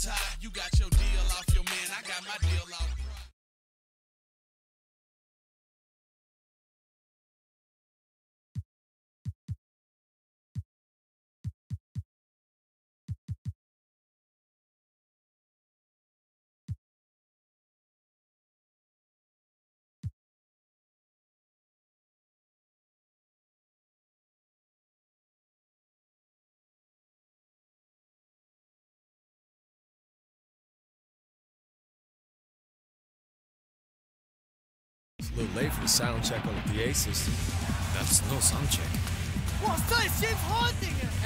top. You got your deal off your man, I got my deal off. It's a little late for the sound check on the PA system. That's no sound check.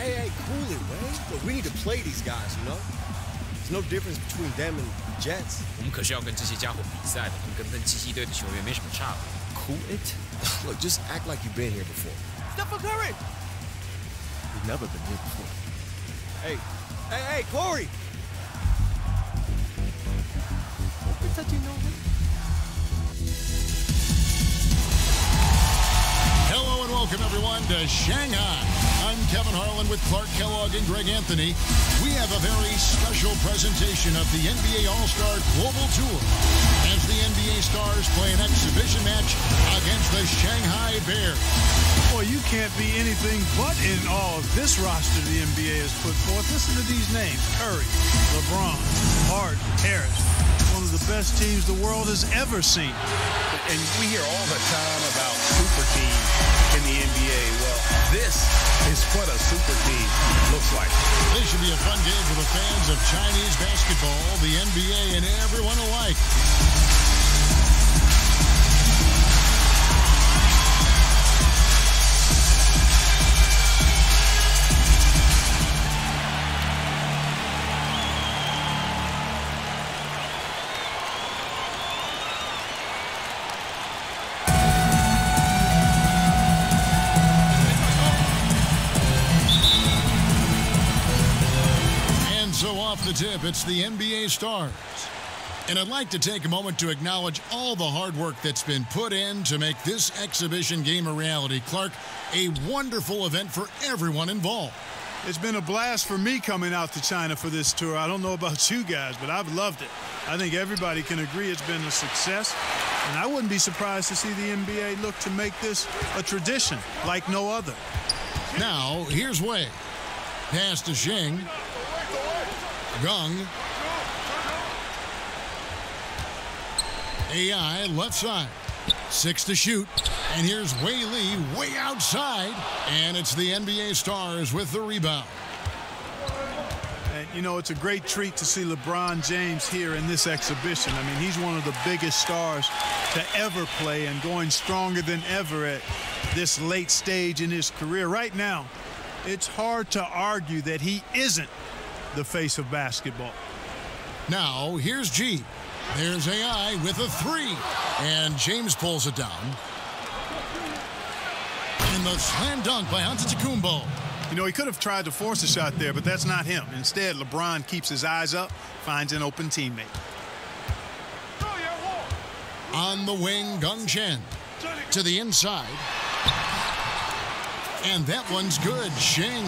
Hey, cool it, man. Look, we need to play these guys, you know? There's no difference between them and Jets. 我们可是要跟这些家伙比赛的，他们跟喷气系队的球员没什么差别。Cool it? Look, just act like you've been here before. Stephen Curry! We've never been here before. Hey, Corey! Hello and welcome everyone to Shanghai. I'm Kevin Harlan with Clark Kellogg and Greg Anthony. We have a very special presentation of the NBA All-Star Global Tour as the NBA Stars play an exhibition match against the Shanghai Bears. Boy, you can't be anything but in awe of this roster the NBA has put forth. Listen to these names: Curry, LeBron, Harden, Harris. One of the best teams the world has ever seen. And we hear all the time about super teams in the NBA. Well, this is what a super team looks like. This should be a fun game for the fans of Chinese basketball, the NBA, and everyone alike. So off the tip, it's the NBA Stars. And I'd like to take a moment to acknowledge all the hard work that's been put in to make this exhibition game a reality. Clark, a wonderful event for everyone involved. It's been a blast for me coming out to China for this tour. I don't know about you guys, but I've loved it. I think everybody can agree it's been a success. And I wouldn't be surprised to see the NBA look to make this a tradition like no other. Now, here's Wei. Pass to Shing. Gung. AI left side. 6 to shoot. And here's Wei Lee way outside. And it's the NBA Stars with the rebound. And, you know, it's a great treat to see LeBron James here in this exhibition. I mean, he's one of the biggest stars to ever play and going stronger than ever at this late stage in his career. Right now, it's hard to argue that he isn't the face of basketball. Now, here's G. There's AI with a 3. And James pulls it down. And the slam dunk by Antetokounmpo. You know, he could have tried to force a shot there, but that's not him. Instead, LeBron keeps his eyes up, finds an open teammate. On the wing, Gung Chen to the inside. And that one's good. Shing.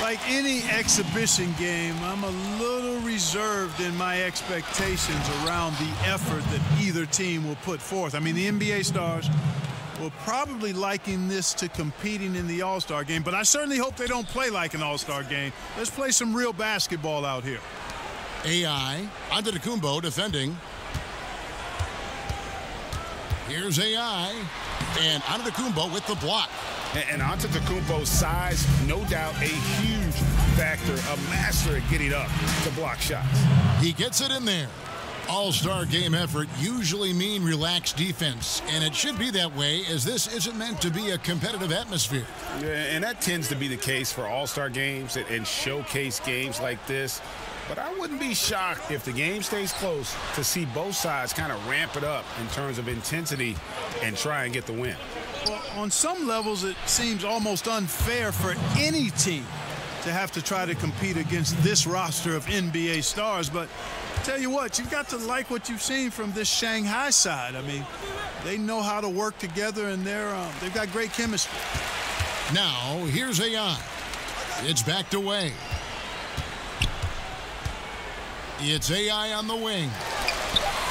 Like any exhibition game, I'm a little reserved in my expectations around the effort that either team will put forth. I mean, the NBA Stars will probably liken this to competing in the All-Star game, but I certainly hope they don't play like an All-Star game. Let's play some real basketball out here. AI, Antetokounmpo defending. Here's AI, and Antetokounmpo with the block. And Antetokounmpo's size, no doubt a huge factor, a master at getting up to block shots. He gets it in there. All-Star game effort usually mean relaxed defense, and it should be that way as this isn't meant to be a competitive atmosphere. Yeah, and that tends to be the case for All-Star games and showcase games like this. But I wouldn't be shocked if the game stays close to see both sides kind of ramp it up in terms of intensity and try and get the win. Well, on some levels, it seems almost unfair for any team to have to try to compete against this roster of NBA stars. But tell you what, you've got to like what you've seen from this Shanghai side. I mean, they know how to work together, and they've got great chemistry. Now, here's AI. It's backed away. It's AI on the wing.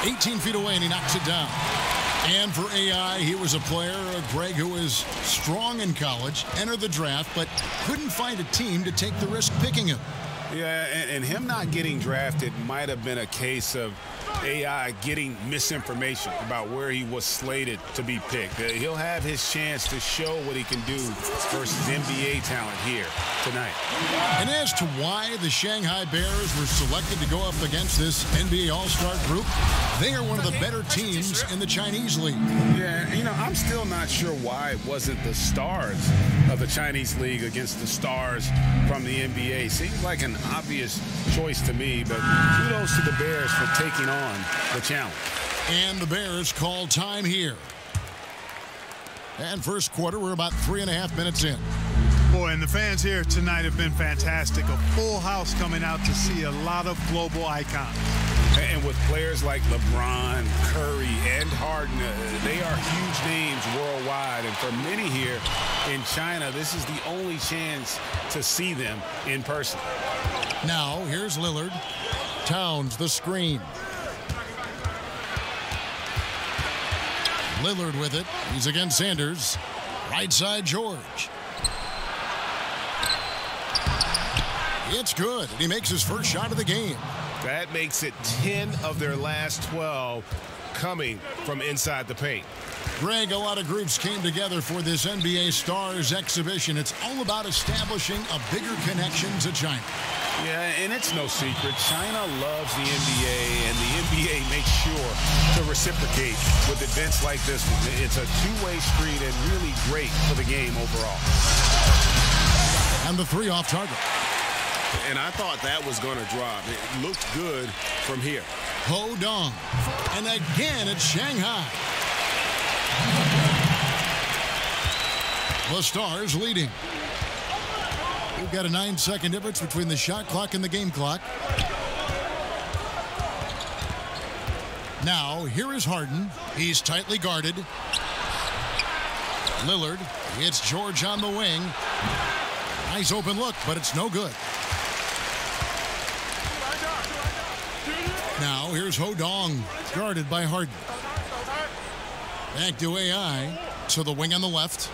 18 feet away, and he knocks it down. And for AI, he was a player, Greg, who was strong in college, entered the draft, but couldn't find a team to take the risk picking him. Yeah, and him not getting drafted might have been a case of AI getting misinformation about where he was slated to be picked. He'll have his chance to show what he can do versus NBA talent here tonight. And as to why the Shanghai Bears were selected to go up against this NBA All-Star group, they are one of the better teams in the Chinese league. Yeah, you know, I'm still not sure why it wasn't the stars of the Chinese league against the stars from the NBA. Seems like an obvious choice to me, but kudos to the Bears for taking on the challenge. And the Bears call time here. And first quarter, we're about 3.5 minutes in. Boy, and the fans here tonight have been fantastic. A full house coming out to see a lot of global icons. And with players like LeBron, Curry, and Harden, they are huge names worldwide. And for many here in China, this is the only chance to see them in person. Now, here's Lillard. Towns, the screen. Lillard with it. He's against Sanders. Right side, George. It's good. He makes his first shot of the game. That makes it 10 of their last 12 coming from inside the paint. Greg, a lot of groups came together for this NBA Stars exhibition. It's all about establishing a bigger connection to China. Yeah, and it's no secret. China loves the NBA, and the NBA makes sure to reciprocate with events like this one. It's a two-way street and really great for the game overall. And the three off target. And I thought that was going to drop. It looked good from here. Ho Dong. And again, it's Shanghai. The Stars leading. We've got a 9-second difference between the shot clock and the game clock. Now, here is Harden. He's tightly guarded. Lillard. It's George on the wing. Nice open look, but it's no good. Now, here's Ho Dong, guarded by Harden. Back to AI, to the wing on the left.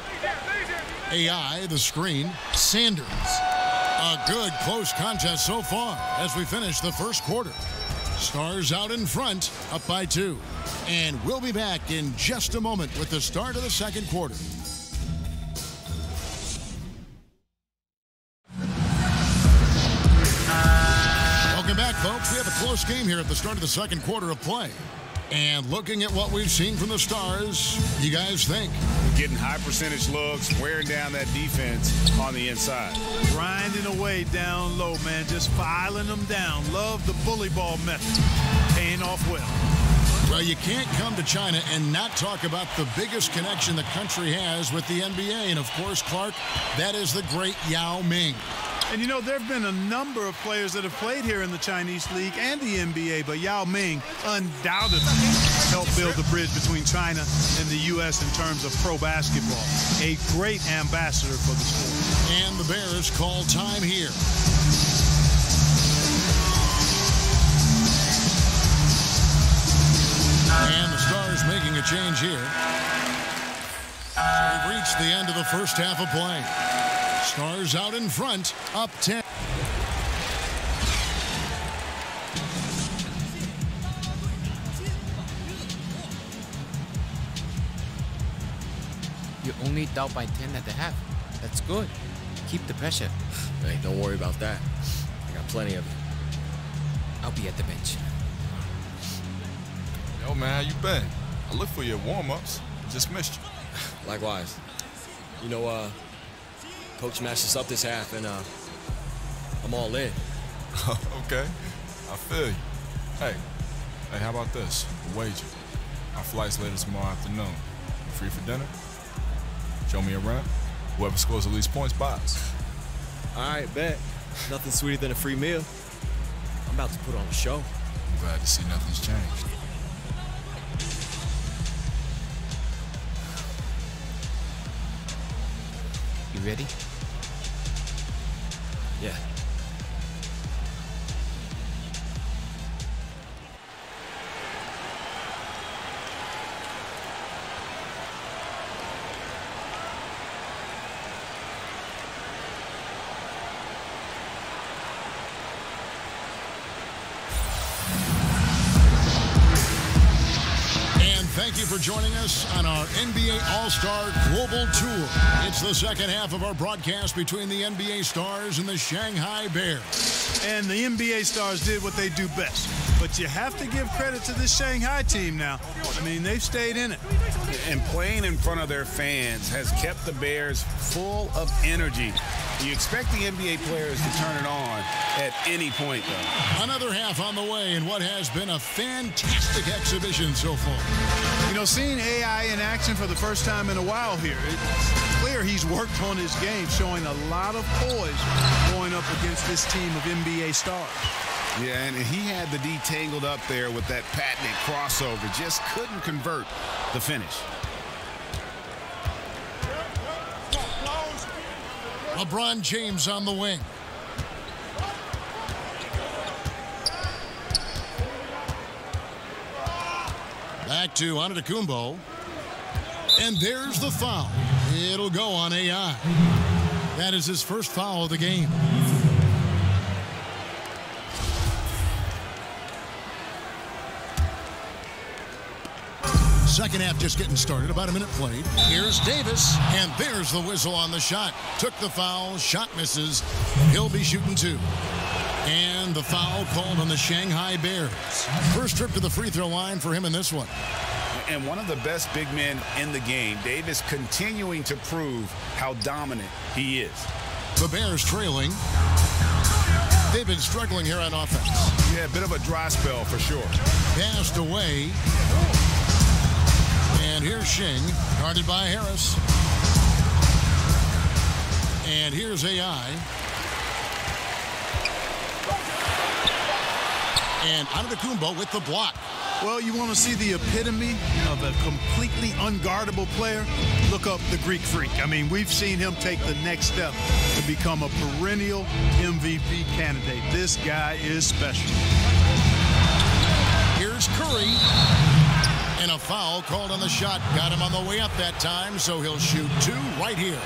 AI, the screen. Sanders. A good close contest so far as we finish the first quarter. Stars out in front, up by 2. And we'll be back in just a moment with the start of the second quarter. Welcome back, folks. We have a close game here at the start of the second quarter of play. And looking at what we've seen from the Stars, you guys think? Getting high percentage looks, wearing down that defense on the inside. Grinding away down low, man. Just filing them down. Love the bully ball method. Paying off well. Well, you can't come to China and not talk about the biggest connection the country has with the NBA. And, of course, Clark, that is the great Yao Ming. And, you know, there have been a number of players that have played here in the Chinese League and the NBA, but Yao Ming undoubtedly helped build the bridge between China and the U.S. in terms of pro basketball. A great ambassador for the sport. And the Bears call time here. And the Stars making a change here. We've reached the end of the first half of play. Stars out in front, up 10. You only down by 10 at the half. That's good. Keep the pressure. Hey, don't worry about that. I got plenty of it. I'll be at the bench. Yo, man, how you been? I looked for your warm-ups. Just missed you. Likewise. You know, Coach matched us up this half, and I'm all in. Okay, I feel you. Hey, how about this? A wager. Our flight's later tomorrow afternoon. You free for dinner? Show me around. Whoever scores the least points buys. All right, bet. Nothing sweeter than a free meal. I'm about to put on a show. I'm glad to see nothing's changed. You ready? Yeah. thank you for joining us on our NBA All-Star Global Tour. It's the second half of our broadcast between the NBA Stars and the Shanghai Bears. And the NBA Stars did what they do best. But you have to give credit to this Shanghai team now. I mean, they've stayed in it. And playing in front of their fans has kept the Bears full of energy. You expect the NBA players to turn it on at any point, though. Another half on the way in what has been a fantastic exhibition so far. You know, seeing AI in action for the first time in a while here, it's clear he's worked on his game, showing a lot of poise going up against this team of NBA stars. Yeah, and he had the D tangled up there with that patented crossover. Just couldn't convert the finish. LeBron James on the wing. Back to Antetokounmpo. And there's the foul. It'll go on AI. That is his first foul of the game. Second half just getting started, about a minute played. Here's Davis, and there's the whistle on the shot. Took the foul, shot misses. He'll be shooting two. And the foul called on the Shanghai Bears. First trip to the free throw line for him in this one. And one of the best big men in the game, Davis continuing to prove how dominant he is. The Bears trailing. They've been struggling here on offense. Yeah, a bit of a dry spell for sure. Passed away. And here's Shing, guarded by Harris. And here's AI. And Antetokounmpo with the block. Well, you want to see the epitome of a completely unguardable player? Look up the Greek Freak. I mean, we've seen him take the next step to become a perennial MVP candidate. This guy is special. Here's Curry. And a foul called on the shot. Got him on the way up that time, so he'll shoot two right here.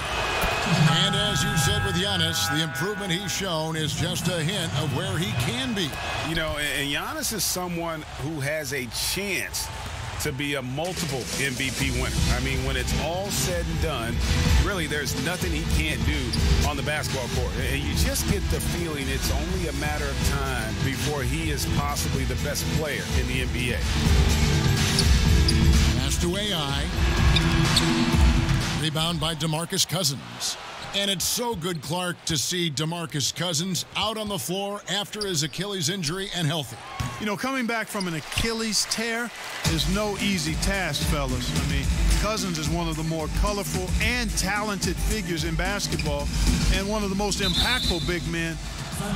And as you said with Giannis, the improvement he's shown is just a hint of where he can be. You know, and Giannis is someone who has a chance to be a multiple MVP winner. I mean, when it's all said and done, really there's nothing he can't do on the basketball court. And you just get the feeling it's only a matter of time before he is possibly the best player in the NBA. Pass to AI. Rebound by DeMarcus Cousins. And it's so good, Clark, to see DeMarcus Cousins out on the floor after his Achilles injury and healthy. You know, coming back from an Achilles tear is no easy task, fellas. I mean, Cousins is one of the more colorful and talented figures in basketball and one of the most impactful big men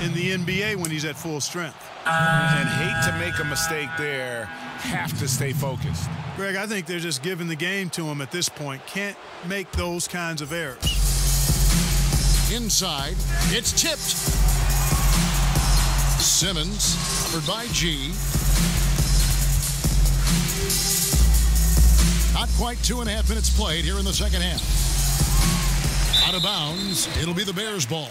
in the NBA when he's at full strength. And hate to make a mistake there, have to stay focused. Greg, I think they're just giving the game to him at this point. Can't make those kinds of errors. Inside, it's tipped. Simmons, covered by G. Not quite 2.5 minutes played here in the second half. Out of bounds, it'll be the Bears' ball.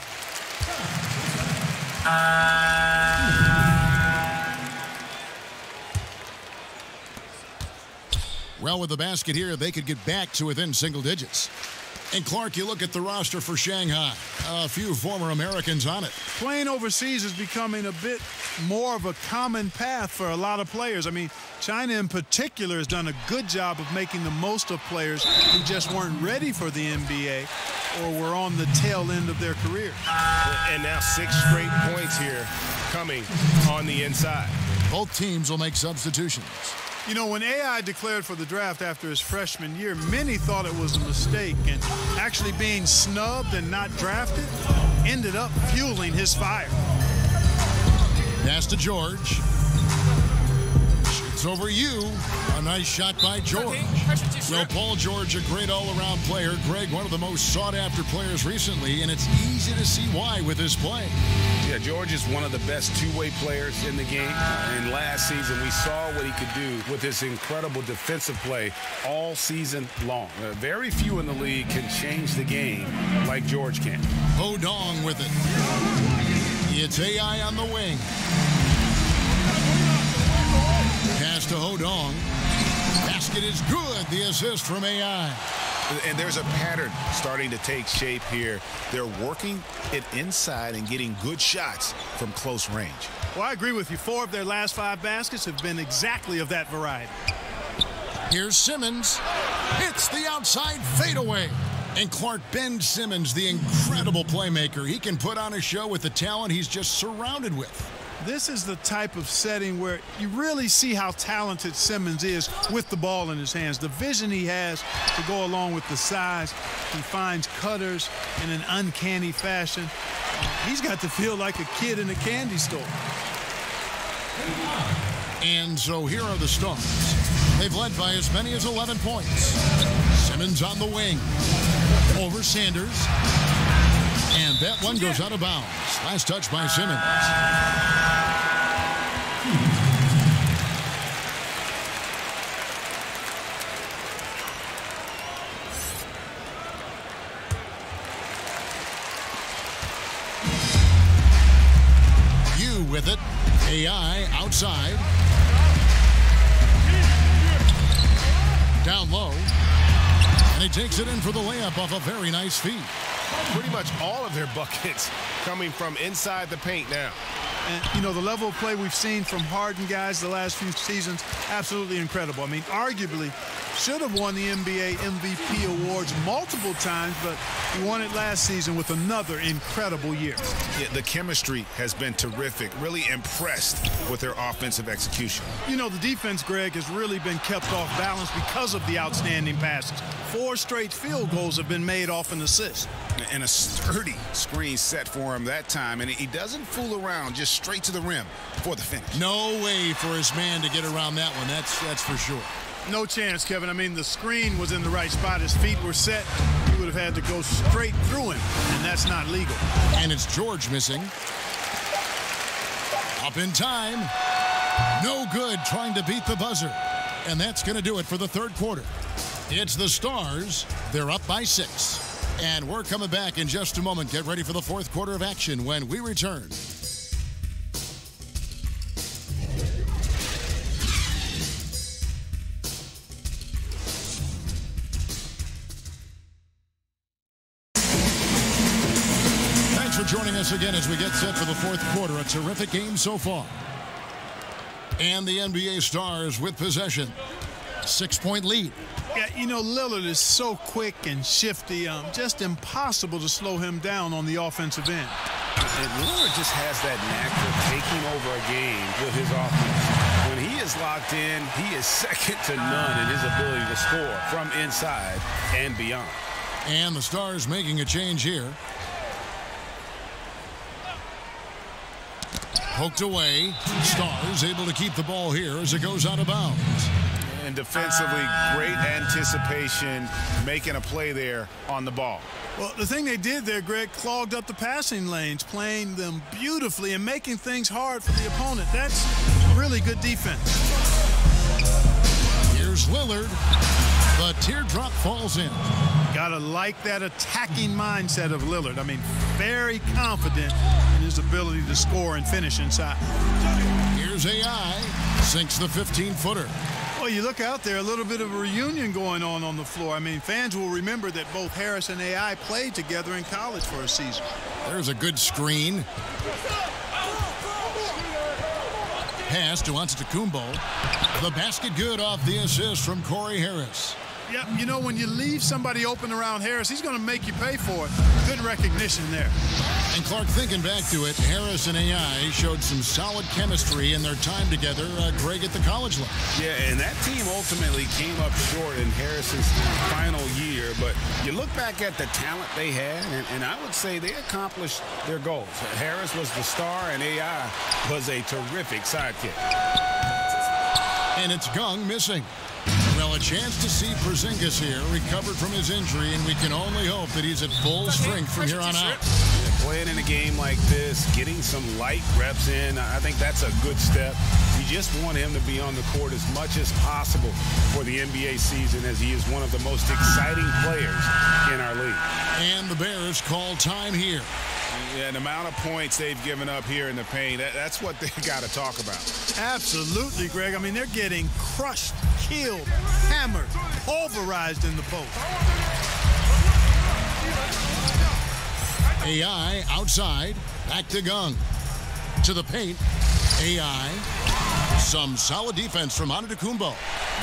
Well, with the basket here, they could get back to within single digits. And Clark, you look at the roster for Shanghai. A few former Americans on it. Playing overseas is becoming a bit more of a common path for a lot of players. I mean, China in particular has done a good job of making the most of players who just weren't ready for the NBA or were on the tail end of their career. And now 6 straight points here coming on the inside. Both teams will make substitutions. You know, when AI declared for the draft after his freshman year, many thought it was a mistake, and actually being snubbed and not drafted ended up fueling his fire. Pass to George. Shoots over you. A nice shot by George. Well, Paul George, a great all-around player. Greg, one of the most sought-after players recently, and it's easy to see why with his play. Yeah, George is one of the best two-way players in the game. And last season, we saw what he could do with his incredible defensive play all season long. Very few in the league can change the game like George can. Hodong with it. It's AI on the wing. Pass to Hodong. Basket is good. The assist from AI. And there's a pattern starting to take shape here. They're working it inside and getting good shots from close range. Well, I agree with you. 4 of their last 5 baskets have been exactly of that variety. Here's Simmons. It's the outside fadeaway. And Clark, Ben Simmons, the incredible playmaker. He can put on a show with the talent he's just surrounded with. This is the type of setting where you really see how talented Simmons is with the ball in his hands. The vision he has to go along with the size. He finds cutters in an uncanny fashion. He's got to feel like a kid in a candy store. And so here are the Stars. They've led by as many as 11 points. Simmons on the wing. Over Sanders. And that one goes out of bounds. Last touch by Simmons. You with it. AI outside. Down low. And he takes it in for the layup off a very nice feed. Pretty much all of their buckets coming from inside the paint now. And, you know, the level of play we've seen from Harden guys the last few seasons, absolutely incredible. I mean, arguably should have won the NBA MVP awards multiple times, but he won it last season with another incredible year. Yeah, the chemistry has been terrific. Really impressed with their offensive execution. You know, the defense, Greg, has really been kept off balance because of the outstanding passes. 4 straight field goals have been made off an assist. And a sturdy screen set for him that time, and he doesn't fool around, just straight to the rim for the finish. No way for his man to get around that one, that's for sure. No chance, Kevin. I mean, the screen was in the right spot. His feet were set. He would have had to go straight through him, and that's not legal. And it's George missing. Up in time. No good trying to beat the buzzer. And that's going to do it for the third quarter. It's the Stars. They're up by 6. And we're coming back in just a moment. Get ready for the fourth quarter of action when we return. Thanks for joining us again as we get set for the fourth quarter. A terrific game so far. And the NBA Stars with possession. 6-point lead. Yeah, you know, Lillard is so quick and shifty, just impossible to slow him down on the offensive end. And Lillard just has that knack of taking over a game with his offense. When he is locked in, he is second to none in his ability to score from inside and beyond. And the Stars making a change here. Poked away. Stars able to keep the ball here as it goes out of bounds. And defensively, great anticipation, making a play there on the ball. Well, the thing they did there, Greg, clogged up the passing lanes, playing them beautifully and making things hard for the opponent. That's really good defense. Here's Lillard. The teardrop falls in. Gotta like that attacking mindset of Lillard. I mean, very confident in his ability to score and finish inside. Here's AI. Sinks the 15-footer. Well, you look out there, a little bit of a reunion going on the floor. I mean, fans will remember that both Harris and AI played together in college for a season. There's a good screen. Pass to Antetokounmpo. The basket good off the assist from Corey Harris. Yeah, you know, when you leave somebody open around Harris, he's going to make you pay for it. Good recognition there. And Clark, thinking back to it, Harris and AI showed some solid chemistry in their time together, Greg, at the college level. Yeah, and that team ultimately came up short in Harris's final year. But you look back at the talent they had, and I would say they accomplished their goals. Harris was the star, and AI was a terrific sidekick. And it's Gung missing. Well, a chance to see Porzingis here, recovered from his injury, and we can only hope that he's at full strength from here on out. Playing in a game like this, getting some light reps in, I think that's a good step. You just want him to be on the court as much as possible for the NBA season, as he is one of the most exciting players in our league. And the Bears call time here. Yeah, the amount of points they've given up here in the paint, that's what they've got to talk about. Absolutely, Greg. I mean, they're getting crushed, killed, hammered, pulverized in the post. AI outside, back to Gung. To the paint, AI. Some solid defense from Antetokounmpo.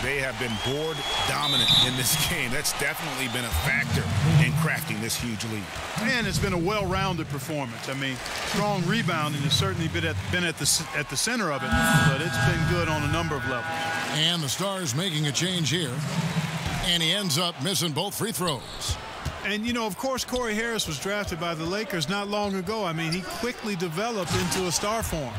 They have been board dominant in this game. That's definitely been a factor in crafting this huge lead. And it's been a well-rounded performance. I mean, strong rebounding has certainly been at the center of it, but it's been good on a number of levels. And the Stars making a change here. And he ends up missing both free throws. And, you know, of course, Corey Harris was drafted by the Lakers not long ago. I mean, he quickly developed into a star form.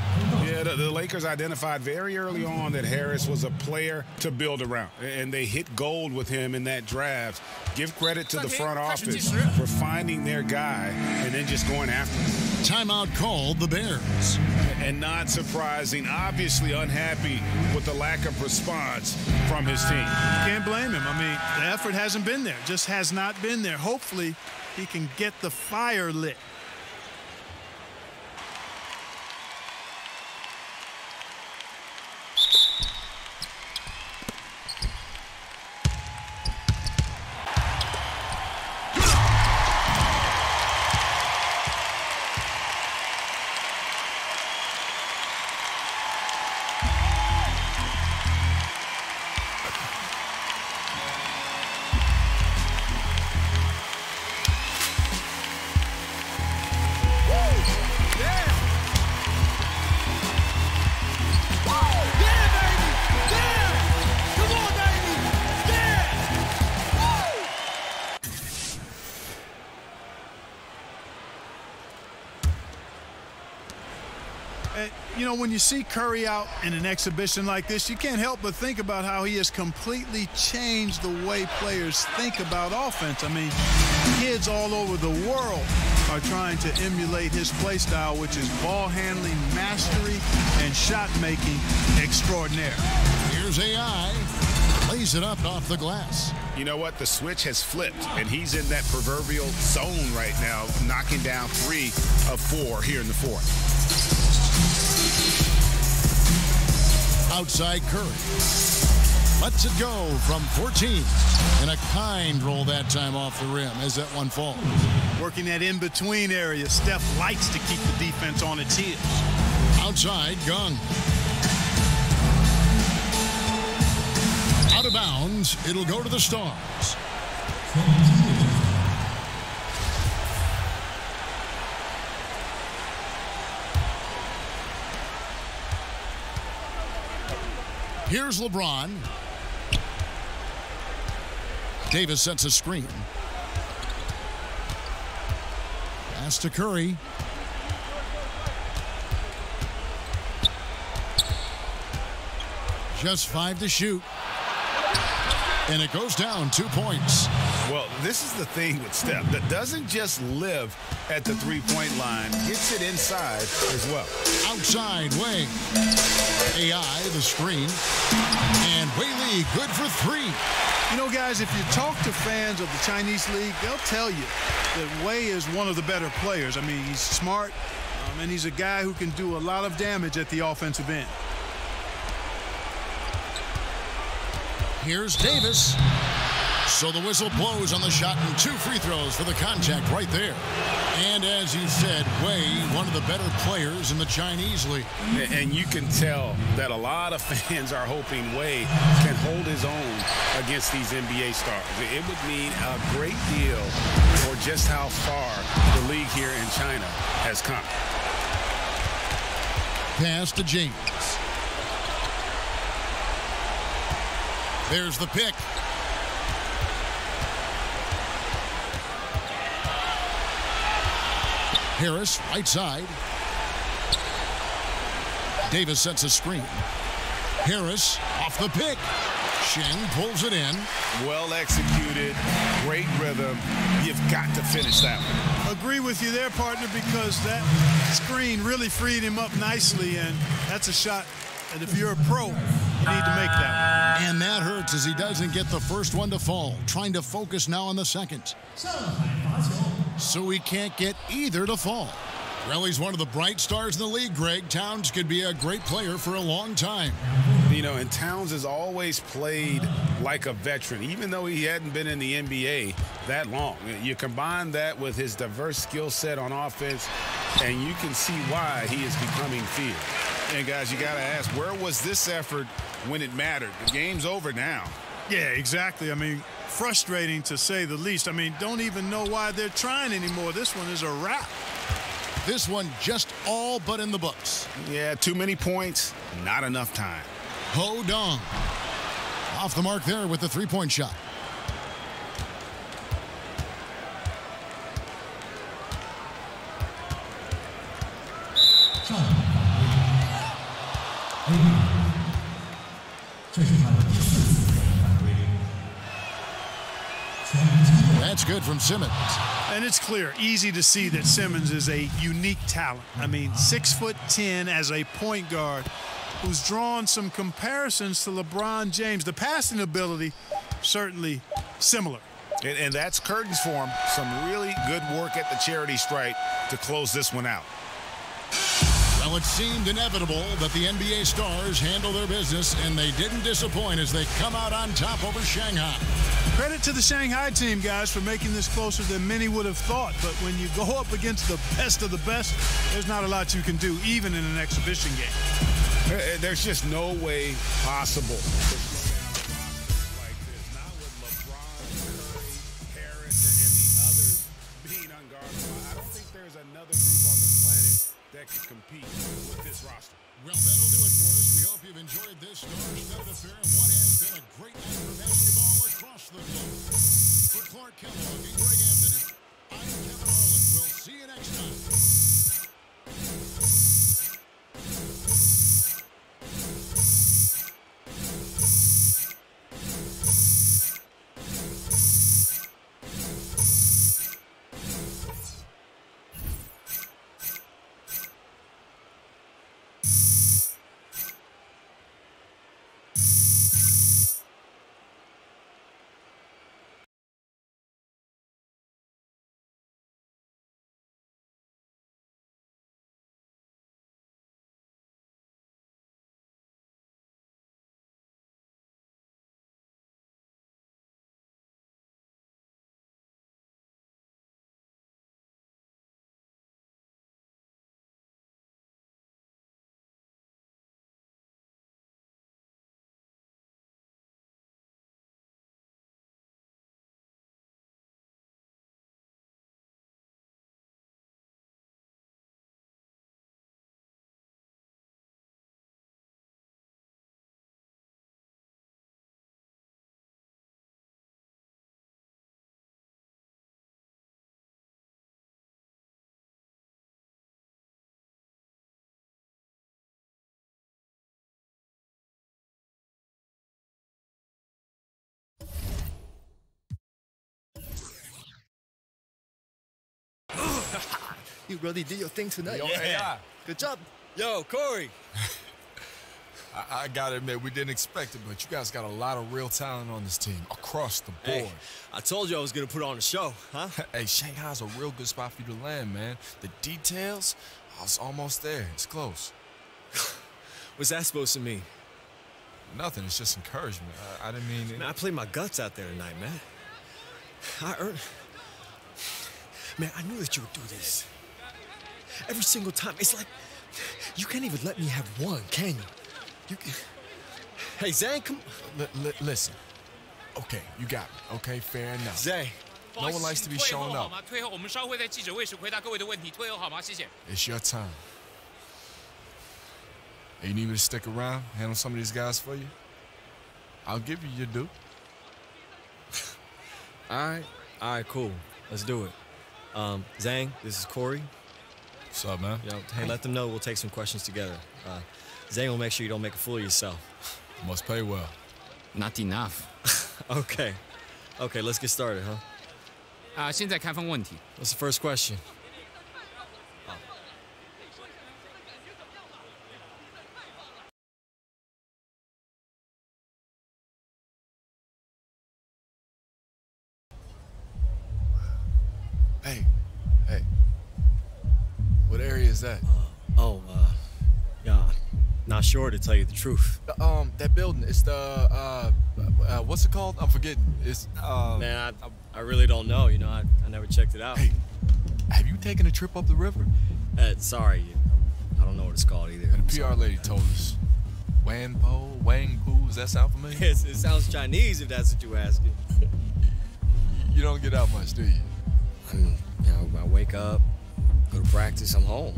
Yeah, the Lakers identified very early on that Harris was a player to build around, and they hit gold with him in that draft. Give credit to the front office for finding their guy and then just going after him. Timeout called the Bears. And not surprising, obviously unhappy with the lack of response from his team. Can't blame him. I mean, the effort hasn't been there, just has not been there. Hopefully, he can get the fire lit. You know, when you see Curry out in an exhibition like this, you can't help but think about how he has completely changed the way players think about offense. I mean, kids all over the world are trying to emulate his play style, which is ball handling mastery and shot making extraordinaire. Here's AI. Lays it up off the glass. You know what? The switch has flipped, and he's in that proverbial zone right now, knocking down 3 of 4 here in the fourth. Outside Curry. Lets it go from 14. And a kind roll that time off the rim as that one falls. Working that in-between area. Steph likes to keep the defense on its heels. Outside, Gung. Out of bounds. It'll go to the Stars. Here's LeBron. Davis sets a screen. Pass to Curry. Just 5 to shoot. And it goes down 2 points. Well, this is the thing with Steph that doesn't just live at the three-point line, gets it inside as well. Outside Wei. AI, the screen. And Wei Li, good for 3. You know, guys, if you talk to fans of the Chinese league, they'll tell you that Wei is one of the better players. I mean, he's smart, and he's a guy who can do a lot of damage at the offensive end. Here's Davis. So the whistle blows on the shot and 2 free throws for the contact right there. And as you said, Wei, one of the better players in the Chinese league. And you can tell that a lot of fans are hoping Wei can hold his own against these NBA stars. It would mean a great deal for just how far the league here in China has come. Pass to James. There's the pick. Harris, right side. Davis sets a screen. Harris off the pick. Sheng pulls it in. Well executed, great rhythm. You've got to finish that one. Agree with you there, partner, because that screen really freed him up nicely, and that's a shot that if you're a pro, you need to make that one. And that hurts as he doesn't get the first one to fall. Trying to focus now on the second. So he can't get either to fall. Well, he's one of the bright stars in the league, Greg. Towns could be a great player for a long time. You know, and Towns has always played like a veteran, even though he hadn't been in the NBA that long. You combine that with his diverse skill set on offense, and you can see why he is becoming feared. And, guys, you got to ask, where was this effort when it mattered? The game's over now. Yeah, exactly. I mean, frustrating to say the least. I mean, don't even know why they're trying anymore. This one is a wrap. This one just all but in the books. Yeah, too many points, not enough time. Ho Dong. Off the mark there with the three-point shot. That's good from Simmons. And it's clear, easy to see that Simmons is a unique talent. I mean, 6'10" as a point guard who's drawn some comparisons to LeBron James. The passing ability, certainly similar. And that's curtains for him. Some really good work at the charity stripe to close this one out. Well, it seemed inevitable that the NBA stars handle their business, and they didn't disappoint as they come out on top over Shanghai. Credit to the Shanghai team, guys, for making this closer than many would have thought. But when you go up against the best of the best, there's not a lot you can do, even in an exhibition game. There's just no way possible. That could compete with this roster. Well, that'll do it for us. We hope you've enjoyed this star-studded affair of what has been a great night for basketball across the globe. For Clark Kellogg and Greg Anthony, I'm Kevin Harlan. We'll see you next time. You really did your thing tonight. Yeah. Good job. Yo, Corey. I gotta admit, we didn't expect it, but you guys got a lot of real talent on this team across the board. Hey, I told you I was gonna put on a show, huh? Hey, Shanghai's a real good spot for you to land, man. The details, I was almost there. It's close. What's that supposed to mean? Nothing. It's just encouragement. I didn't mean it. Man, I played my guts out there tonight, man. I earned... Man, I knew that you would do this. Every single time. It's like, you can't even let me have one, can you? Hey, Zane, come... Listen. Okay, you got me. Okay, fair enough. Zane. No one likes to be shown up. 退后，我们稍后在记者会时回答各位的问题。退后好吗？谢谢。 It's your time. Hey, you need me to stick around, handle some of these guys for you? I'll give you your due. All right, cool. Let's do it. Zane, this is Corey. What's up, man? Yo, hey, let them know we'll take some questions together. Zane will make sure you don't make a fool of yourself. Must pay well. Not enough. Okay, let's get started, huh? 现在开放问题。 What's the first question? Hey. What area is that? Yeah, not sure to tell you the truth. That building, it's the, what's it called? I'm forgetting. It's, Man, I really don't know, you know, I never checked it out. Hey, have you taken a trip up the river? Sorry, I don't know what it's called either. And the PR lady told us. Wang Po, does that sound familiar? It sounds Chinese if that's what you're asking. You don't get out much, do you? I wake up, go to practice, I'm home.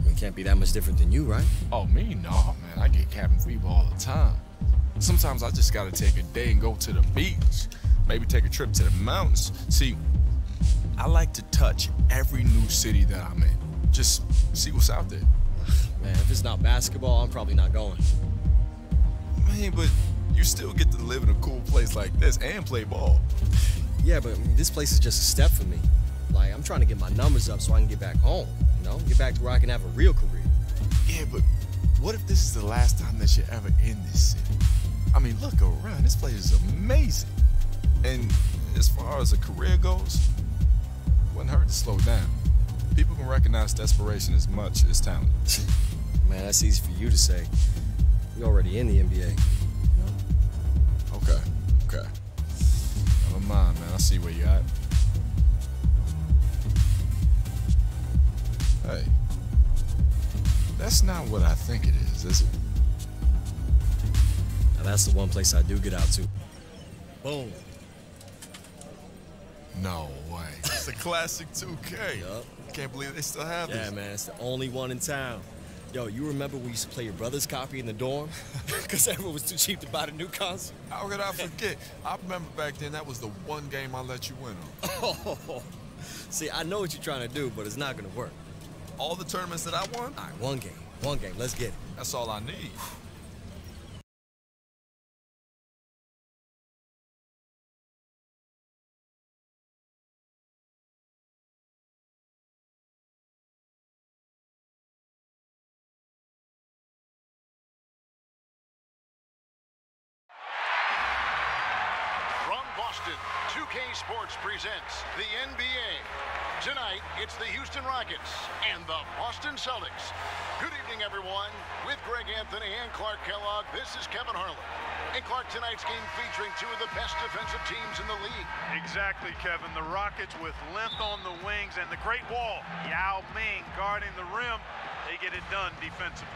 It can't be that much different than you, right? Oh, me? No, man. I get cabin fever all the time. Sometimes I just gotta take a day and go to the beach. Maybe take a trip to the mountains. See, I like to touch every new city that I'm in. Just see what's out there. Man, if it's not basketball, I'm probably not going. Man, but you still get to live in a cool place like this and play ball. Yeah, but this place is just a step for me. Like, I'm trying to get my numbers up so I can get back home, you know? Get back to where I can have a real career. Yeah, but what if this is the last time that you're ever in this city? I mean, look around. This place is amazing. And as far as a career goes, it wouldn't hurt to slow down. People can recognize desperation as much as talent. Man, that's easy for you to say. You're already in the NBA. You know? Okay. Never mind, man. I see where you're at. Hey, that's not what I think it is it? Now, that's the one place I do get out to. Boom. No way. It's a classic 2K. Yup. Can't believe they still have this. Yeah, man, it's the only one in town. Yo, you remember we used to play your brother's copy in the dorm? Because everyone was too cheap to buy the new console? How could I forget? I remember back then that was the one game I let you win on. Oh, see, I know what you're trying to do, but it's not going to work. All the tournaments that I won? All right, one game. Let's get it. That's all I need. From Boston, 2K Sports presents the NBA. Tonight, it's the Houston Rockets and the Boston Celtics. Good evening, everyone. With Greg Anthony and Clark Kellogg, this is Kevin Harlan. And Clark, tonight's game featuring two of the best defensive teams in the league. Exactly, Kevin. The Rockets with length on the wings and the great wall. Yao Ming guarding the rim. They get it done defensively.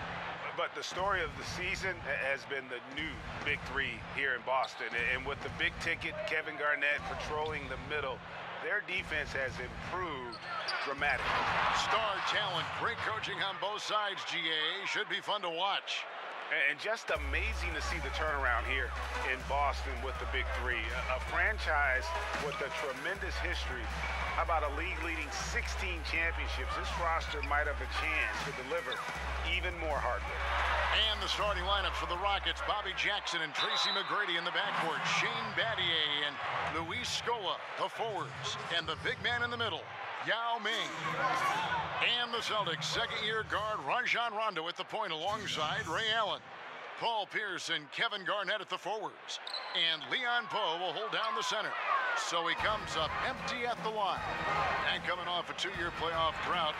But the story of the season has been the new big three here in Boston. And with the big ticket, Kevin Garnett patrolling the middle, their defense has improved dramatically. Star talent, great coaching on both sides, GA. Should be fun to watch. And just amazing to see the turnaround here in Boston with the big three. A franchise with a tremendous history. How about a league-leading 16 championships? This roster might have a chance to deliver even more hardware. And the starting lineups for the Rockets, Bobby Jackson and Tracy McGrady in the backcourt, Shane Battier and Luis Scola, the forwards, and the big man in the middle, Yao Ming. And the Celtics, second-year guard Rajon Rondo at the point alongside Ray Allen. Paul Pierce and Kevin Garnett at the forwards. And Leon Poe will hold down the center. So he comes up empty at the line. And coming off a two-year playoff drought,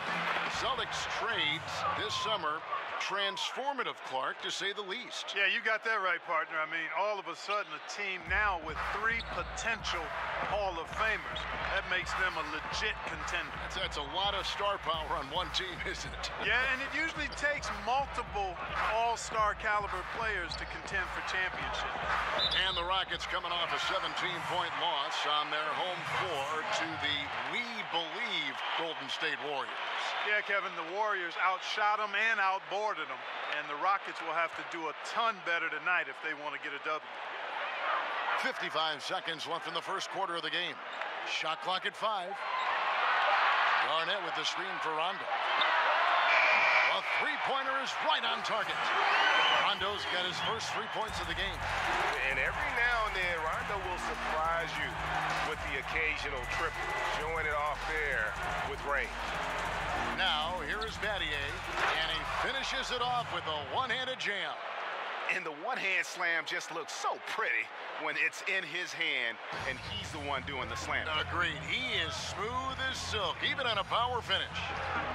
Celtics trades this summer. Transformative, Clark, to say the least. Yeah, you got that right, partner. I mean, all of a sudden, a team now with 3 potential Hall of Famers. That makes them a legit contender. That's a lot of star power on one team, isn't it? Yeah, and it usually takes multiple all-star caliber players to contend for championship. And the Rockets coming off a 17-point loss on their home floor to the We Believe Golden State Warriors. Yeah, Kevin, the Warriors outshot them and outboarded them. And the Rockets will have to do a ton better tonight if they want to get a W. 55 seconds left in the first quarter of the game. Shot clock at 5. Garnett with the screen for Rondo. A three-pointer is right on target. Rondo's got his first 3 points of the game. And every now and then, Rondo will surprise you with the occasional triple, showing it off there with Ray. Now, here is Battier, and he finishes it off with a one-handed jam. And the one-hand slam just looks so pretty when it's in his hand and he's the one doing the slam. Agreed. He is smooth as silk, even on a power finish.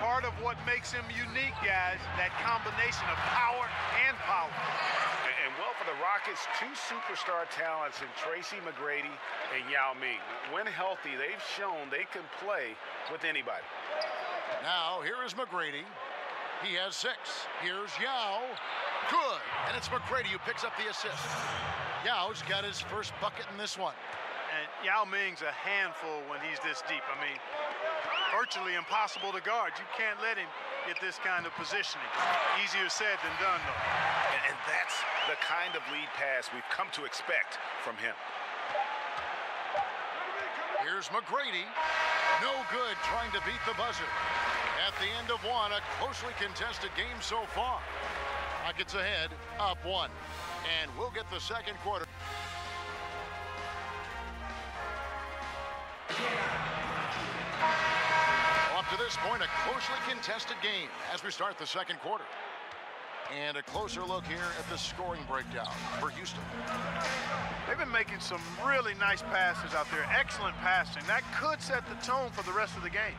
Part of what makes him unique, guys, that combination of power and power. And well, for the Rockets, two superstar talents in Tracy McGrady and Yao Ming. When healthy, they've shown they can play with anybody. Now, here is McGrady. He has 6. Here's Yao. Good. And it's McGrady who picks up the assist. Yao's got his first bucket in this one. And Yao Ming's a handful when he's this deep. I mean, virtually impossible to guard. You can't let him get this kind of positioning. Easier said than done, though. And that's the kind of lead pass we've come to expect from him. Here's McGrady. No good trying to beat the buzzer. At the end of one, a closely contested game so far. Rockets ahead, up 1. And we'll get the second quarter. Up to this point, a closely contested game as we start the second quarter. And a closer look here at the scoring breakdown for Houston. They've been making some really nice passes out there. Excellent passing. That could set the tone for the rest of the game.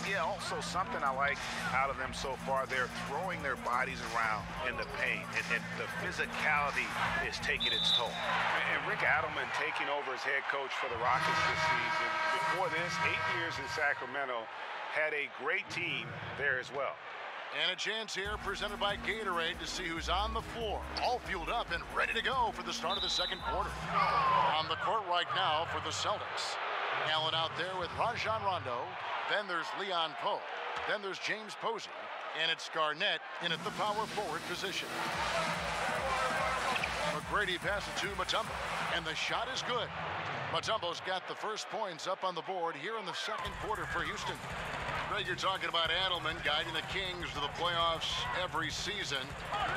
Yeah, also something I like out of them so far, they're throwing their bodies around in the paint, and the physicality is taking its toll. And Rick Adelman taking over as head coach for the Rockets this season. Before this, 8 years in Sacramento, had a great team there as well. And a chance here presented by Gatorade to see who's on the floor. All fueled up and ready to go for the start of the second quarter. On the court right now for the Celtics. Allen out there with Rajon Rondo. Then there's Leon Poe. Then there's James Posey. And it's Garnett in at the power forward position. McGrady passes to Mutombo. And the shot is good. Mutombo's got the first points up on the board here in the second quarter for Houston. Greg, you're talking about Adelman guiding the Kings to the playoffs every season.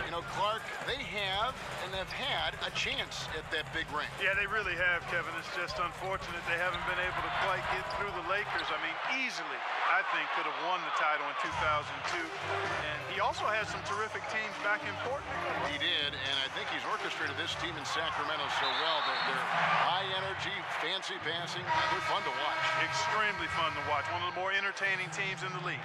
You know, Clark, they have and have had a chance at that big ring. Yeah, they really have, Kevin. It's just unfortunate they haven't been able to quite get through the Lakers. I mean, easily, I think, could have won the title in 2002. And he also has some terrific teams back in Portland. He did, and I think he's orchestrated this team in Sacramento so well. They're high energy, fancy passing. They're fun to watch. Extremely fun to watch. One of the more entertaining teams in the league.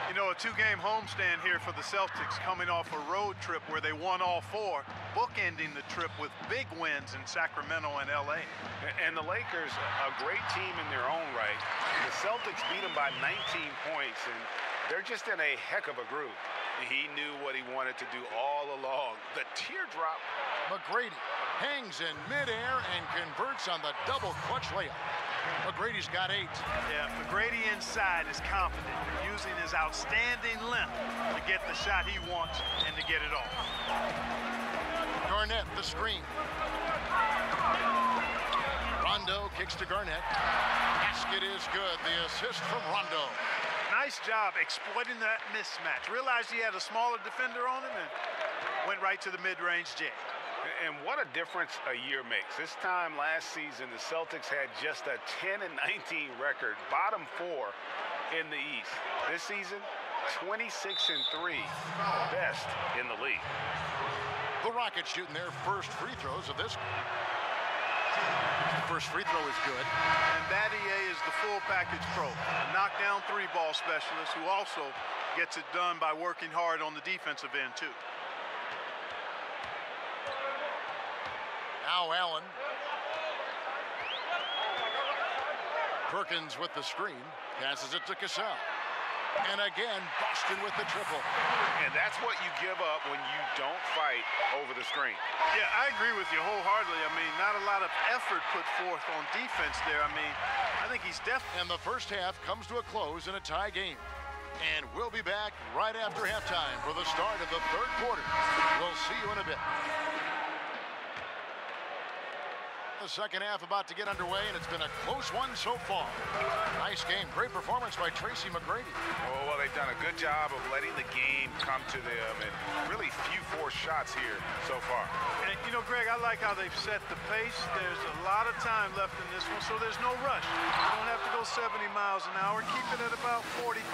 You know, a 2-game homestand here for the Celtics, coming off a road trip where they won all 4, bookending the trip with big wins in Sacramento and LA. And the Lakers, a great team in their own right. The Celtics beat them by 19 points, and they're just in a heck of a groove. He knew what he wanted to do all along. The teardrop. McGrady hangs in midair and converts on the double clutch layup. McGrady's got 8. Yeah, McGrady inside is confident, using his outstanding length to get the shot he wants and to get it off. Garnett, the screen. Rondo kicks to Garnett. Basket is good. The assist from Rondo. Nice job exploiting that mismatch. Realized he had a smaller defender on him and went right to the mid-range jam. And what a difference a year makes. This time last season, the Celtics had just a 10-19 record, bottom 4 in the East. This season, 26-3, best in the league. The Rockets shooting their first free throws of this. The first free throw is good. And Battier is the full package pro, a knockdown 3-ball specialist who also gets it done by working hard on the defensive end, too. Now Allen. Perkins with the screen. Passes it to Cassell. And again, Boston with the triple. And that's what you give up when you don't fight over the screen. Yeah, I agree with you wholeheartedly. I mean, not a lot of effort put forth on defense there. I mean, I think he's definitely... And the first half comes to a close in a tie game. And we'll be back right after halftime for the start of the third quarter. We'll see you in a bit. The second half about to get underway, and it's been a close one so far. Nice game. Great performance by Tracy McGrady. Oh, well, they've done a good job of letting the game come to them, and really few forced shots here so far. And, you know, Greg, I like how they've set the pace. There's a lot of time left in this one, so there's no rush. You don't have to go 70 miles an hour. Keep it at about 45.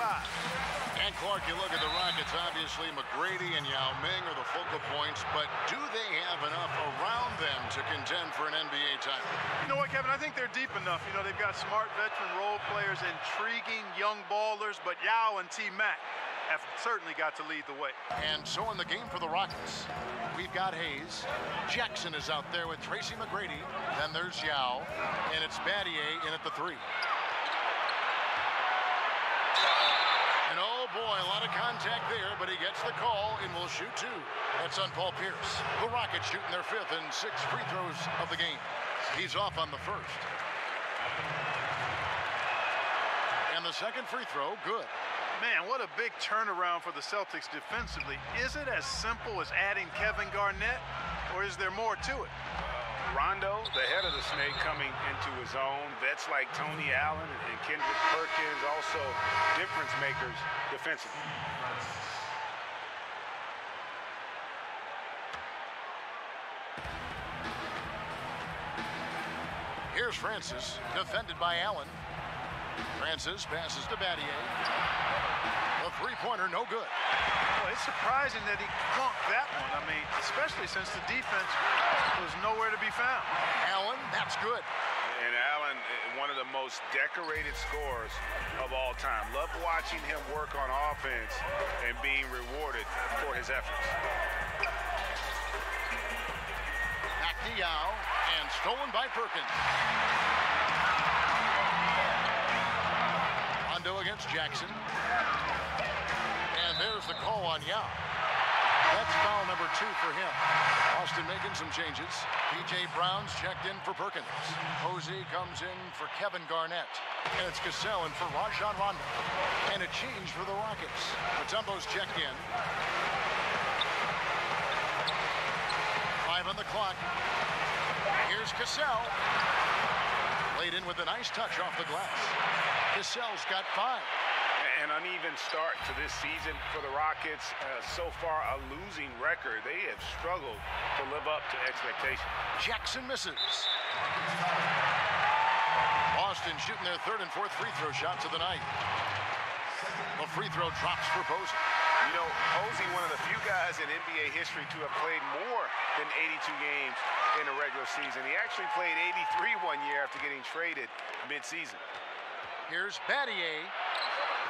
And Clark, you look at the Rockets, obviously McGrady and Yao Ming are the focal points, but do they have enough around them to contend for an NBA title? You know what, Kevin? I think they're deep enough. You know, they've got smart veteran role players, intriguing young ballers, but Yao and T-Mac have certainly got to lead the way. And so in the game for the Rockets, we've got Hayes. Jackson is out there with Tracy McGrady. Then there's Yao, and it's Battier in at the 3. And oh boy, a lot of contact there, but he gets the call and will shoot 2. That's on Paul Pierce. The Rockets shooting their 5th and 6th free throws of the game. He's off on the 1st. And the second free throw, good. Man, what a big turnaround for the Celtics defensively. Is it as simple as adding Kevin Garnett, or is there more to it? Rondo, the head of the snake, coming into his own. Vets like Tony Allen and Kendrick Perkins, also difference makers defensively. Here's Francis, defended by Allen. Francis passes to Battier. The three-pointer, no good. Well, it's surprising that he clunked that one. I mean, especially since the defense was nowhere to be found. Allen, that's good. And Allen, one of the most decorated scorers of all time. Love watching him work on offense and being rewarded for his efforts. Back to Yao, and stolen by Perkins. Rondo against Jackson. And there's the call on Yao. That's foul number 2 for him. Austin making some changes. P.J. Brown's checked in for Perkins. Posey comes in for Kevin Garnett. And it's Cassell in for Rajon Rondo. And a change for the Rockets. Mutombo's checked in. 5 on the clock. Here's Cassell. Laid in with a nice touch off the glass. Cassell's got 5. An uneven start to this season for the Rockets. So far, a losing record. They have struggled to live up to expectations. Jackson misses. Boston shooting their 3rd and 4th free throw shots of the night. The free throw drops for Posey. You know, Posey, one of the few guys in NBA history to have played more than 82 games in a regular season. He actually played 83 one year after getting traded mid-season. Here's Battier.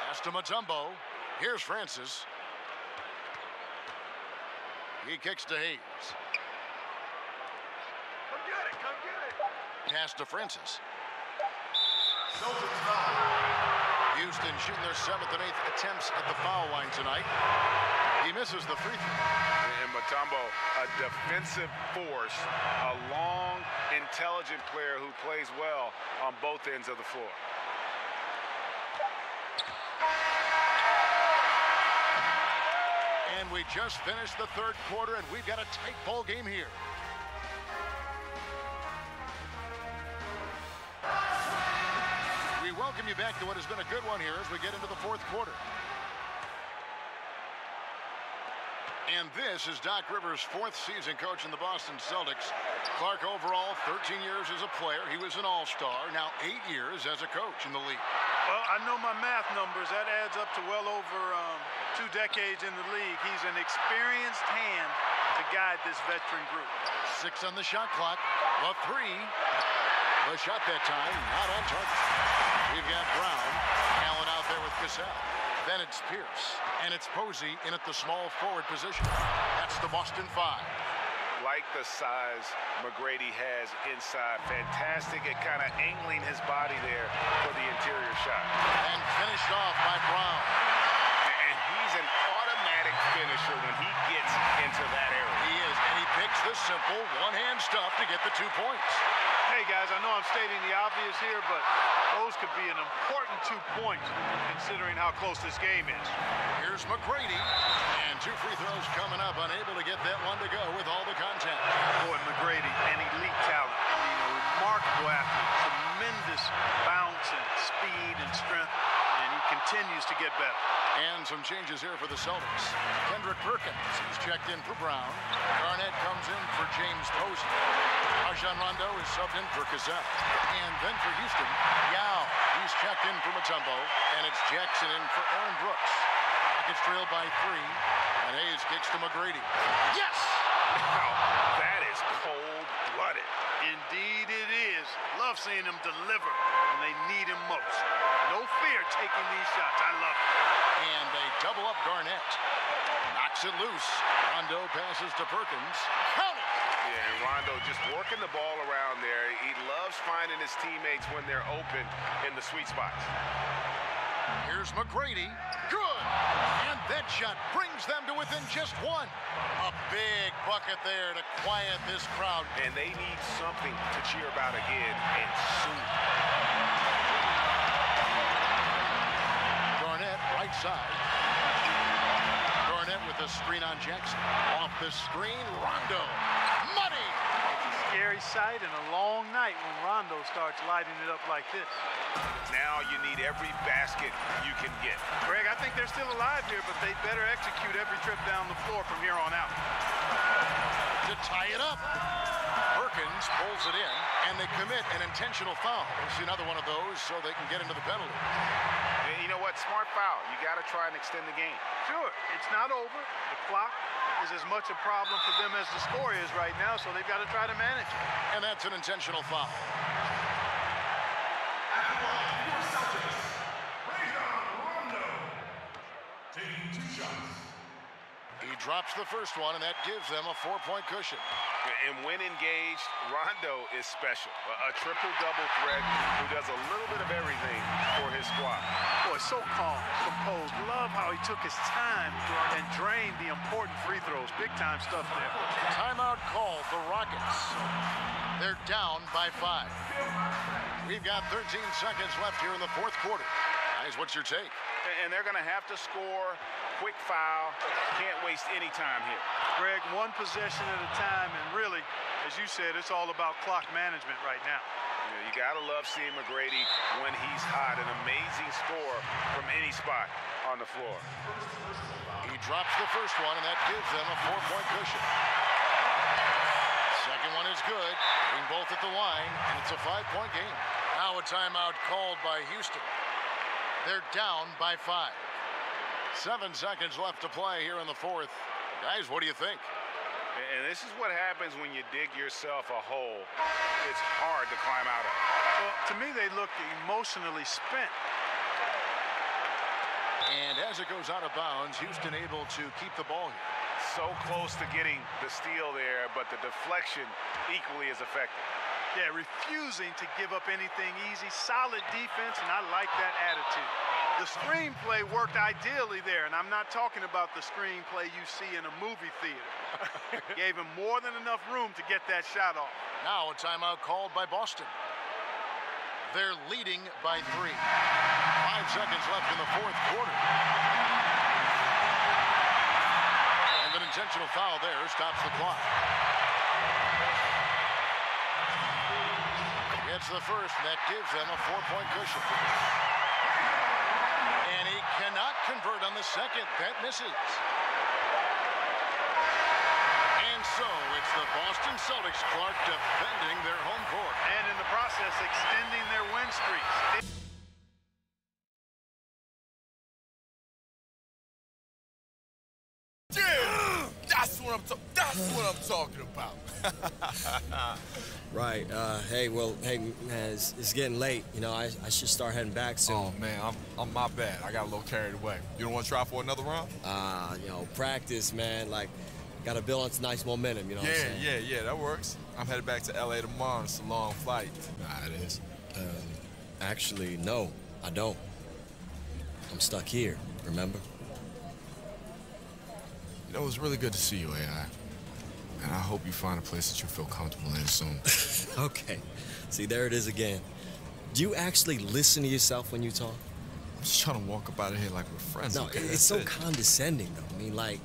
Pass to Mutombo. Here's Francis. He kicks to Hayes. Come get it, come get it. Pass to Francis. Houston shooting their 7th and 8th attempts at the foul line tonight. He misses the free throw. And Mutombo, a defensive force, a long, intelligent player who plays well on both ends of the floor. And we just finished the 3rd quarter, and we've got a tight ball game here. We welcome you back to what has been a good one here as we get into the 4th quarter. And this is Doc Rivers' 4th season coaching the Boston Celtics. Clark overall, 13 years as a player. He was an all-star. Now 8 years as a coach in the league. Well, I know my math numbers. That adds up to well over 2 decades in the league. He's an experienced hand to guide this veteran group. 6 on the shot clock. The 3. The shot that time, not on target. We've got Brown. Allen out there with Cassell. Then it's Pierce. And it's Posey in at the small forward position. That's the Boston 5. Like the size McGrady has inside. Fantastic at kind of angling his body there for the interior shot. And finished off by Brown. And he's an automatic finisher when he gets into that area. He is, and he picks the simple one-hand stuff to get the 2 points. Hey, guys, I know I'm stating the obvious here, but those could be an important 2 points considering how close this game is. Here's McGrady, and 2 free throws coming up, unable to get that one to go with all the contact. Boy, McGrady, an elite talent. You know, remarkable athlete, tremendous bounce and speed and strength, and he continues to get better. And some changes here for the Celtics. Kendrick Perkins is checked in for Brown. Garnett comes in for James Posey. Rajon Rondo is subbed in for Cassell. And then for Houston, Yao. He's checked in for Mutombo. And it's Jackson in for Aaron Brooks. Rockets trailed by 3. And Hayes kicks to McGrady. Yes! Wow, that is cold-blooded. Indeed it is. Love seeing him deliver when they need him most. No fear taking these shots. I love it. And they double up Garnett. Knocks it loose. Rondo passes to Perkins. Count it! Yeah, and Rondo just working the ball around there. He loves finding his teammates when they're open in the sweet spots. Here's McGrady. Good! And that shot brings them to within just 1. A big bucket there to quiet this crowd. And they need something to cheer about again, and soon. Garnett, right side. Garnett with the screen on Jackson. Off the screen, Rondo. Money! Scary sight and a long night when Rondo starts lighting it up like this. Now you need every basket you can get. Greg, I think they're still alive here, but they better execute every trip down the floor from here on out. To tie it up. Perkins pulls it in, and they commit an intentional foul. We'll see another one of those so they can get into the penalty. And you know what? Smart foul. You got to try and extend the game. Sure, it's not over. The clock is as much a problem for them as the score is right now, so they've got to try to manage it. And that's an intentional foul. He drops the first one, and that gives them a 4-point cushion. And when engaged, Rondo is special. A triple-double threat who does a little bit of everything for his squad. Boy, so calm, composed. Love how he took his time and drained the important free throws. Big-time stuff there. Timeout called the Rockets. They're down by 5. We've got 13 seconds left here in the fourth quarter. Guys, what's your take? And they're going to have to score. Quick foul. Can't waste any time here. Greg, one possession at a time, and really, as you said, it's all about clock management right now. You got to love seeing McGrady when he's hot. An amazing score from any spot on the floor. He drops the first one, and that gives them a 4-point cushion. Second one is good. Being both at the line, and it's a 5-point game. Now a timeout called by Houston. They're down by 5. 7 seconds left to play here in the fourth. Guys, what do you think? And this is what happens when you dig yourself a hole. It's hard to climb out of. Well, to me, they look emotionally spent. And as it goes out of bounds, Houston able to keep the ball here. So close to getting the steal there, but the deflection equally as effective. Yeah, refusing to give up anything easy. Solid defense, and I like that attitude. The screenplay worked ideally there, and I'm not talking about the screenplay you see in a movie theater. Gave him more than enough room to get that shot off. Now a timeout called by Boston. They're leading by 3. 5 seconds left in the fourth quarter. And an intentional foul there stops the clock. Gets the first, and that gives them a 4-point cushion. And he cannot convert on the second. That misses. And so it's the Boston Celtics, Clark, defending their home court. And in the process, extending their win streaks. That's what I'm talking about. Right. Hey, man, it's getting late. You know, I should start heading back soon. Oh, man, I'm my bad. I got a little carried away. You don't want to try for another round? You know, practice, man. Like, got to build on tonight's momentum, you know what I'm saying? Yeah, that works. I'm headed back to L.A. tomorrow. It's a long flight. Nah, it is. Actually, no, I don't. I'm stuck here, remember? You know, it was really good to see you, AI. And I hope you find a place that you feel comfortable in soon. Okay. See, there it is again. Do you actually listen to yourself when you talk? I'm just trying to walk up out of here like we're friends. No, okay? it's so condescending, though. I mean, like,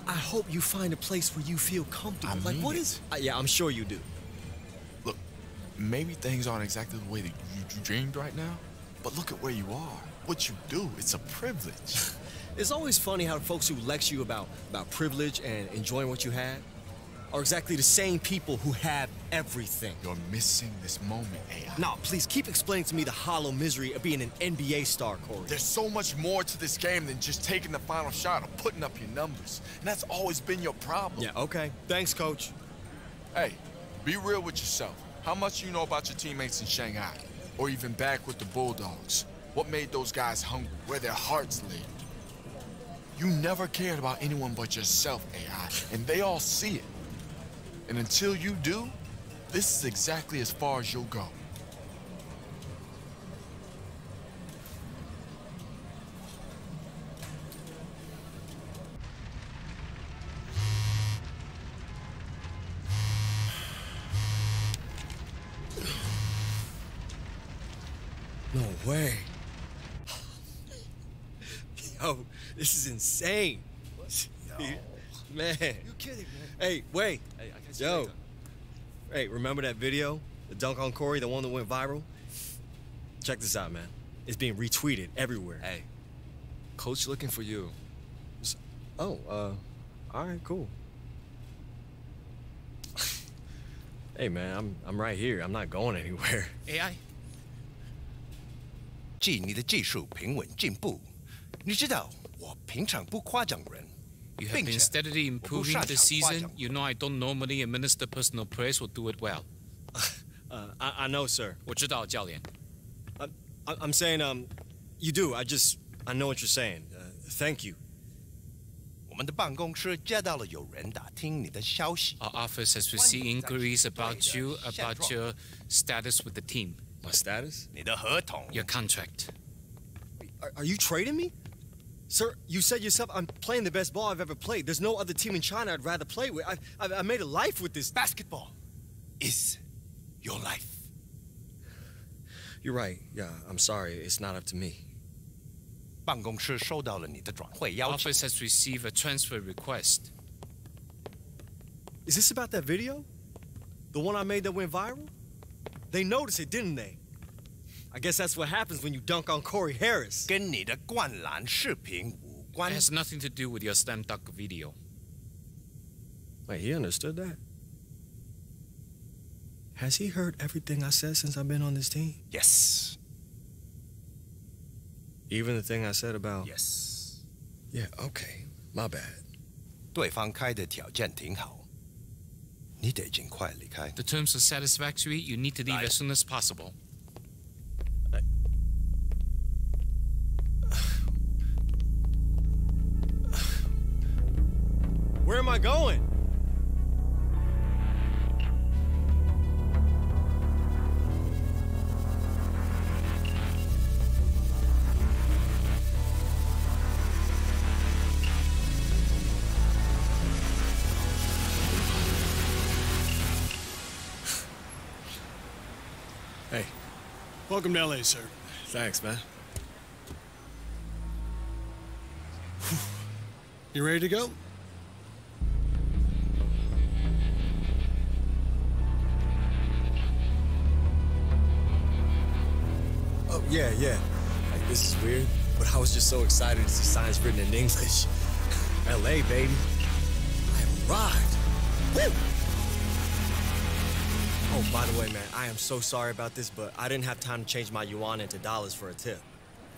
I hope you find a place where you feel comfortable. I like, mean what is... yeah, I'm sure you do. Look, maybe things aren't exactly the way that you dreamed right now, but look at where you are. What you do, it's a privilege. It's always funny how folks who lecture you about privilege and enjoying what you have are exactly the same people who have everything. You're missing this moment, AI. No, please keep explaining to me the hollow misery of being an NBA star, Corey. There's so much more to this game than just taking the final shot or putting up your numbers. And that's always been your problem. Yeah, okay. Thanks, Coach. Hey, be real with yourself. How much you know about your teammates in Shanghai? Or even back with the Bulldogs? What made those guys hungry? Where their hearts lived? You never cared about anyone but yourself, AI, and they all see it. And until you do, this is exactly as far as you'll go. No way. Yo, this is insane. Yo. Man. You kidding, man? Hey, wait. Hey, I can see Yo. later. Hey, remember that video? The dunk on Corey, the one that went viral? Check this out, man. It's being retweeted everywhere. Hey, Coach looking for you. Oh, all right, cool. Hey, man, I'm right here. I'm not going anywhere. AI? 即你的技术平稳进步。你知道，我平常不夸奖人， You have 并 been 且 steadily 我不 improving 擅 this 长夸 season. 奖。 You know I don't normally administer personal praise or do it well. I know, sir. 我知道，教练。 I'm saying, you do. I know what you're saying. Thank you. 我们的办公室接到了有人打听你的消息。 Our office has received inquiries about you, about your status with the team, My status? 你的合同， your contract. Are you trading me? Sir, you said yourself I'm playing the best ball I've ever played. There's no other team in China I'd rather play with. I made a life with this. basketball is your life。 You're right. Yeah, I'm sorry. It's not up to me. 办公室收到了你的转会邀请。 Office has received a transfer request. Is this about that video? The one I made that went viral? They noticed it, didn't they? I guess that's what happens when you dunk on Corey Harris. 跟你的灌篮视频无关 It。has nothing to do with your slam dunk video. Wait, he understood that? Has he heard everything I said since I've been on this team? Yes, Even the thing I said about... yes。 Yeah, okay. My bad. 对方开的条件挺好，你得尽快离开。 The terms are satisfactory. You need to leave as soon as possible. Where am I going? Hey, Welcome to LA, sir. thanks, man. You ready to go? Oh, yeah. Like, this is weird, but I was just so excited to see signs written in English. LA, baby. I arrived. Woo! Oh, by the way, man, I am so sorry about this, but I didn't have time to change my yuan into dollars for a tip.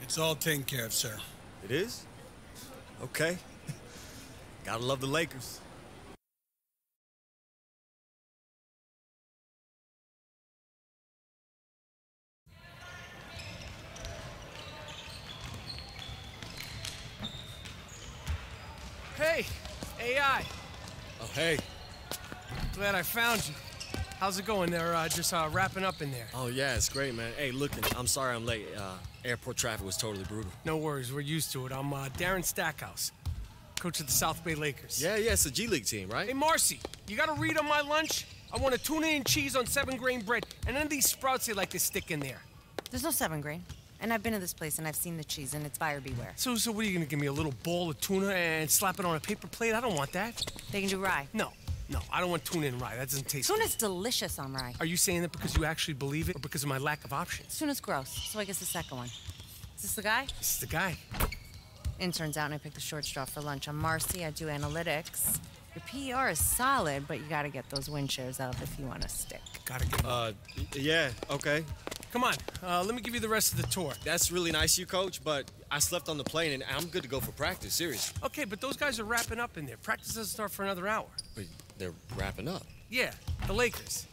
It's all taken care of, sir. It is? Okay. Gotta love the Lakers. Hey, AI. Oh, hey. Glad I found you. How's it going? They're just wrapping up in there. Oh, yeah, it's great, man. Hey, look, I'm sorry I'm late. Airport traffic was totally brutal. No worries, we're used to it. I'm Darren Stackhouse, coach of the South Bay Lakers. Yeah, it's a G League team, right? Hey, Marcy, you got to read on my lunch? I want a tuna and cheese on 7-grain bread, and then these sprouts they like to stick in there. There's no 7-grain. And I've been to this place and I've seen the cheese and it's buyer beware. So what are you gonna give me, a little bowl of tuna and slap it on a paper plate? I don't want that. They can do rye. No, No, I don't want tuna and rye. That doesn't taste Tuna's delicious on rye. Are you saying that because you actually believe it or because of my lack of options? Tuna's gross, so I guess the second one. Is this the guy? This is the guy. Intern's out and I picked the short straw for lunch. I'm Marcy, I do analytics. Your PER is solid, but you gotta get those wind shares up if you want to stick. Gotta get yeah, okay. Come on, let me give you the rest of the tour. That's really nice of you, Coach, but I slept on the plane and I'm good to go for practice, seriously. Okay, but those guys are wrapping up in there. Practice doesn't start for another hour. But they're wrapping up. Yeah, the Lakers.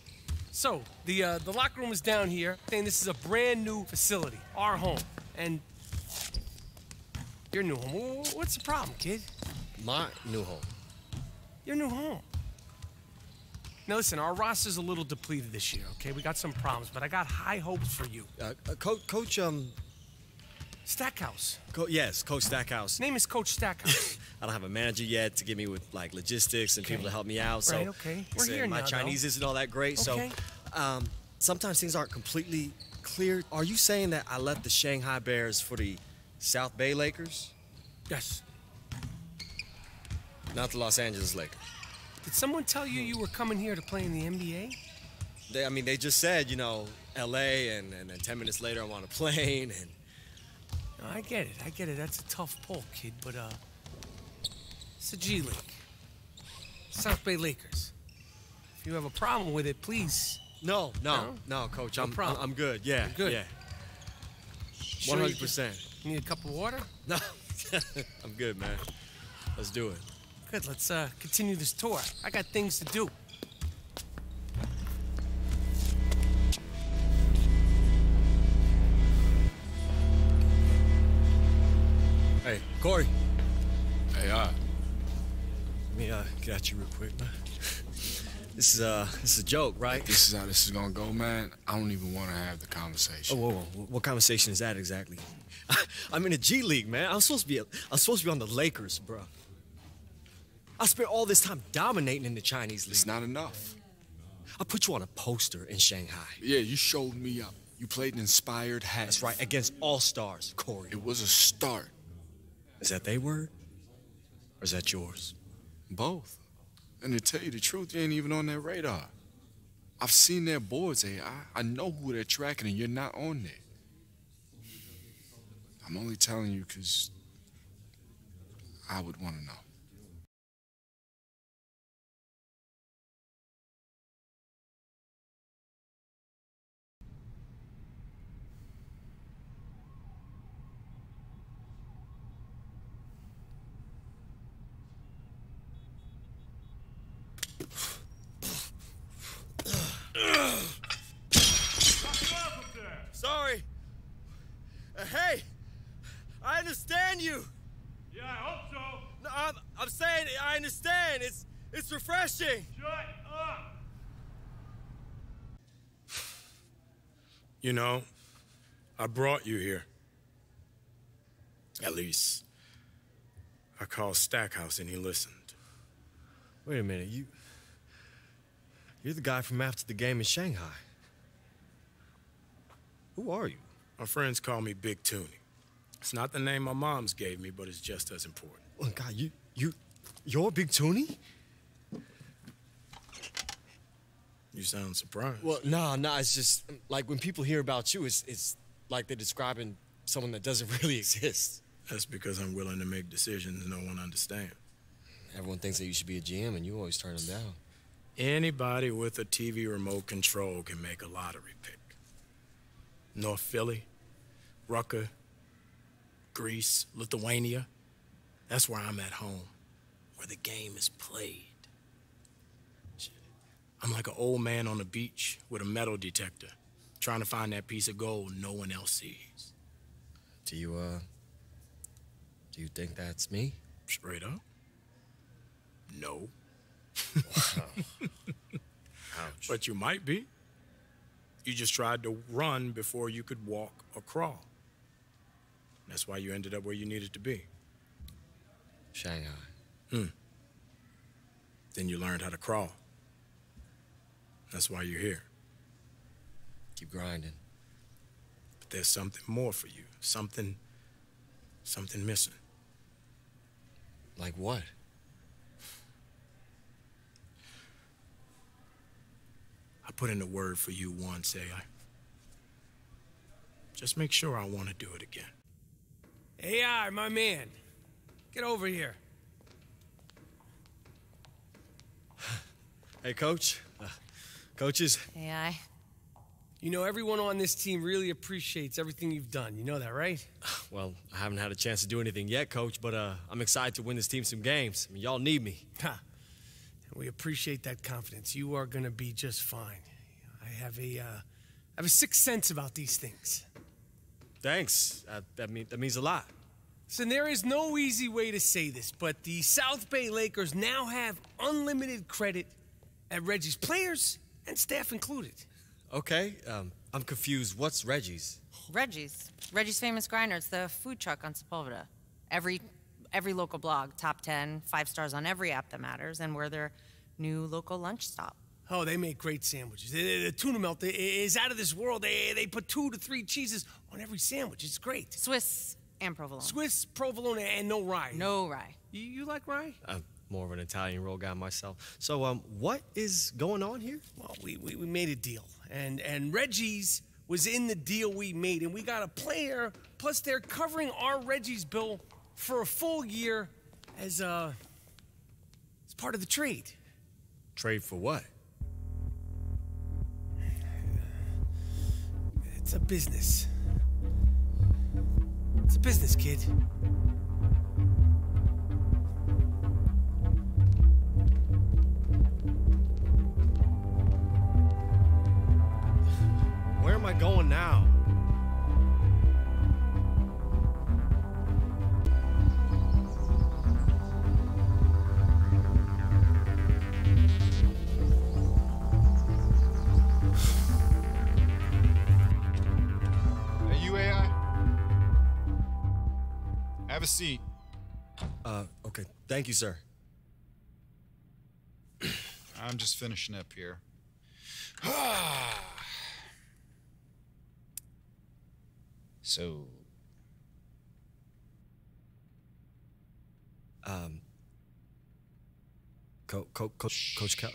So, the locker room is down here, and this is a brand new facility, our home. And your new home. What's the problem, kid? My new home. Your new home. Now listen, our roster's a little depleted this year, okay? We got some problems, but I got high hopes for you. Coach, Stackhouse. Yes, Coach Stackhouse. Name is Coach Stackhouse. I don't have a manager yet to give me with, like, logistics and people to help me out, so... Right, okay. We're here now, my Chinese isn't all that great, okay. so... sometimes things aren't completely clear. Are you saying that I left the Shanghai Bears for the South Bay Lakers? Yes. Not the Los Angeles Lakers. Did someone tell you you were coming here to play in the NBA? They just said, you know, L.A., and then 10 minutes later I'm on a plane, and... No, I get it. That's a tough pull, kid, but, it's a G League. South Bay Lakers. If you have a problem with it, please... No, Coach. No I'm problem. I'm good. Yeah, You're good. Yeah. Sure 100%. You need a cup of water? No, I'm good, man. Let's do it. Good. Let's continue this tour. I got things to do. Hey, Corey. Hey, Let me get at you real quick, man. This is a joke, right? This is how this is gonna go, man. I don't even want to have the conversation. Oh, whoa. What conversation is that exactly? I'm in the G League, man. I'm supposed to be on the Lakers, bro. I spent all this time dominating in the Chinese league. It's not enough. I put you on a poster in Shanghai. Yeah, you showed me up. You played an inspired half. That's right, against all-stars, Corey. It was a start. Is that their word? Or is that yours? Both. And to tell you the truth, you ain't even on their radar. I've seen their boards, AI. I know who they're tracking, and you're not on there. I'm only telling you because I would want to know. Sorry. Hey, I understand you. Yeah, I hope so. No, I'm saying I understand. It's refreshing. Shut up. You know, I brought you here. At least, I called Stackhouse and he listened. Wait a minute, you're the guy from after the game in Shanghai. Who are you? My friends call me Big Toonie. It's not the name my mom's gave me, but it's just as important. Oh, God, you're Big Toonie? You sound surprised. Well, no, it's just, like, when people hear about you, it's like they're describing someone that doesn't really exist. That's because I'm willing to make decisions no one understands. Everyone thinks that you should be a GM, and you always turn them down. Anybody with a TV remote control can make a lottery pick. North Philly, Rucker, Greece, Lithuania. That's where I'm at home, where the game is played. I'm like an old man on the beach with a metal detector, trying to find that piece of gold no one else sees. Do you think that's me? Straight up? No. Wow. Ouch. But you might be. You just tried to run before you could walk or crawl. That's why you ended up where you needed to be. Shanghai. Then you learned how to crawl. That's why you're here. Keep grinding. But there's something more for you. Something missing. Like what? put in a word for you once, AI. Just make sure I want to do it again. AI, my man. Get over here. Hey, Coach. Coaches. AI. You know, everyone on this team really appreciates everything you've done. You know that, right? Well, I haven't had a chance to do anything yet, Coach, but I'm excited to win this team some games. I mean, y'all need me. Ha. We appreciate that confidence. You are going to be just fine. I have a sixth sense about these things. Thanks. That means a lot. Listen, there is no easy way to say this, but the South Bay Lakers now have unlimited credit at Reggie's, players and staff included. Okay, I'm confused. What's Reggie's? Reggie's Famous Grinder. It's the food truck on Sepulveda. Every local blog, top 10, 5 stars on every app that matters, and we're their new local lunch stop. Oh, they make great sandwiches. The tuna melt is out of this world. They put 2 to 3 cheeses on every sandwich. It's great. Swiss and provolone. Swiss, provolone, and no rye. No rye. You like rye? I'm more of an Italian roll guy myself. So, what is going on here? Well, we made a deal, and Reggie's was in the deal we made, and we got a player, plus they're covering our Reggie's bill for a full year as part of the trade. Trade for what? It's a business. It's a business, kid. Where am I going now? Hey, you AI? Have a seat. Okay. Thank you, sir. I'm just finishing up here. So, Coach Cal.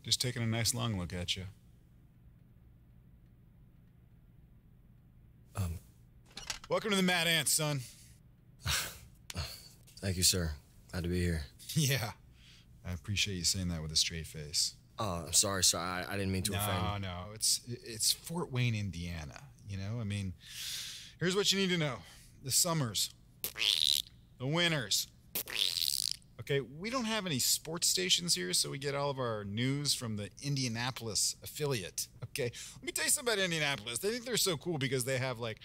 just taking a nice long look at you. Welcome to the Mad Ants, son. Thank you, sir. Glad to be here. Yeah, I appreciate you saying that with a straight face. I'm sorry, sir. I didn't mean to offend. No, it's Fort Wayne, Indiana. You know, I mean, here's what you need to know: the summers, the winters. Okay, we don't have any sports stations here, so we get all of our news from the Indianapolis affiliate. Okay, let me tell you something about Indianapolis. They think they're so cool because they have like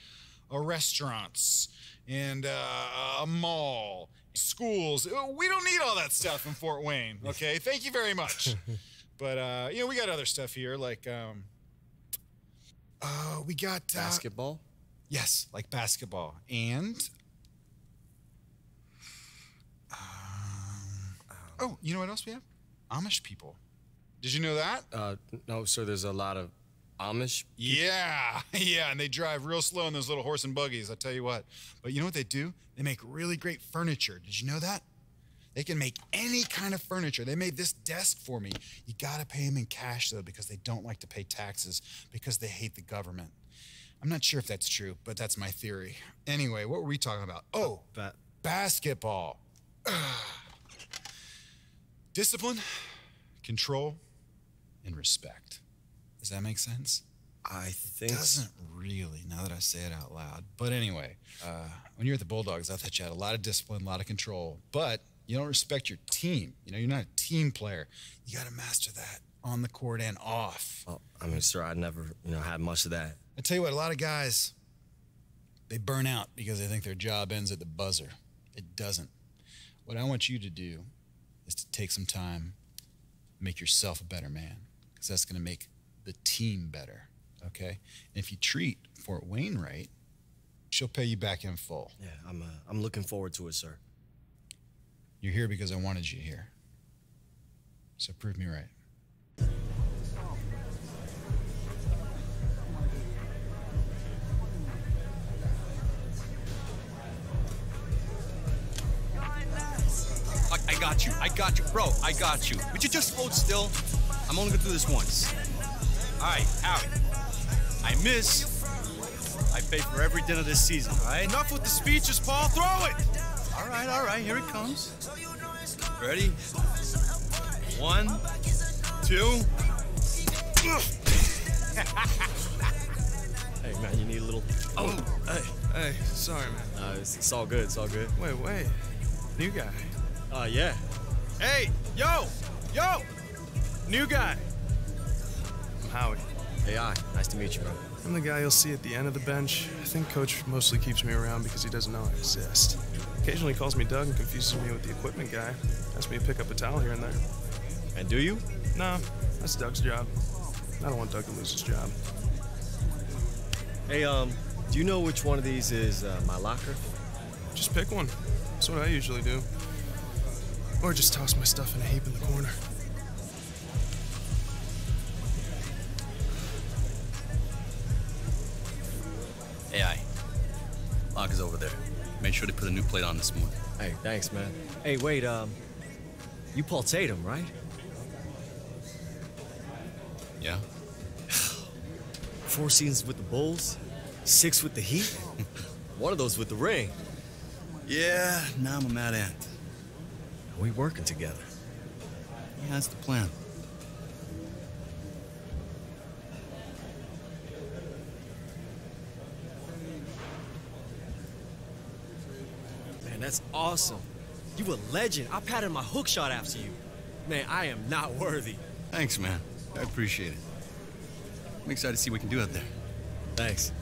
restaurants and a mall, schools. We don't need all that stuff in Fort Wayne. Okay, thank you very much. But, you know, we got other stuff here, like, we got... basketball? Yes, like basketball. And... oh, you know what else we have? Amish people. Did you know that? No, sir, there's a lot of Amish people? Yeah, yeah, and they drive real slow in those little horse and buggies, I'll tell you what. But you know what they do? They make really great furniture. Did you know that? They can make any kind of furniture. They made this desk for me. You gotta pay them in cash, though, because they don't like to pay taxes because they hate the government. I'm not sure if that's true, but that's my theory. Anyway, what were we talking about? Oh, basketball. Discipline, control, and respect. Does that make sense? I think... Doesn't really, now that I say it out loud. But anyway, when you're at the Bulldogs, I thought you had a lot of discipline, a lot of control, but you don't respect your team. You know, you're not a team player. You got to master that on the court and off. Oh, I mean, sir, I never, had much of that. I tell you what, a lot of guys, they burn out because they think their job ends at the buzzer. It doesn't. What I want you to do is to take some time, make yourself a better man, because that's going to make the team better, okay? And if you treat Fort Wayne right, she'll pay you back in full. Yeah, I'm looking forward to it, sir. You're here because I wanted you here. So prove me right. got you. I got you. Bro, I got you. Would you just hold still? I'm only gonna do this once. All right, Howie. I miss. I pay for every dinner this season, all right? Enough with the speeches, Paul. Throw it! All right, here it comes. Ready? 1, 2. Hey, man, you need a little... Oh, Hey, sorry, man. It's all good. It's all good. Wait. New guy. Yeah. Hey, yo! New guy. I'm Howie. Hey, nice to meet you, bro. I'm the guy you'll see at the end of the bench. I think Coach mostly keeps me around because he doesn't know I exist. Occasionally he calls me Doug and confuses me with the equipment guy. Asks me to pick up a towel here and there. And do you? No, that's Doug's job. I don't want Doug to lose his job. Hey, do you know which one of these is my locker? Just pick one. That's what I usually do. Or just toss my stuff in a heap in the corner. AI. Lock is over there. Made sure to put a new plate on this morning. Hey, thanks, man. Hey, wait, you Paul Tatum, right? Yeah? 4 seasons with the Bulls, 6 with the Heat, one of those with the ring. Yeah, now I'm a mad ant. We working together. Yeah, that's the plan. Man, that's awesome. You a legend. I patted my hook shot after you. Man, I am not worthy. Thanks, man. I appreciate it. I'm excited to see what we can do out there. Thanks.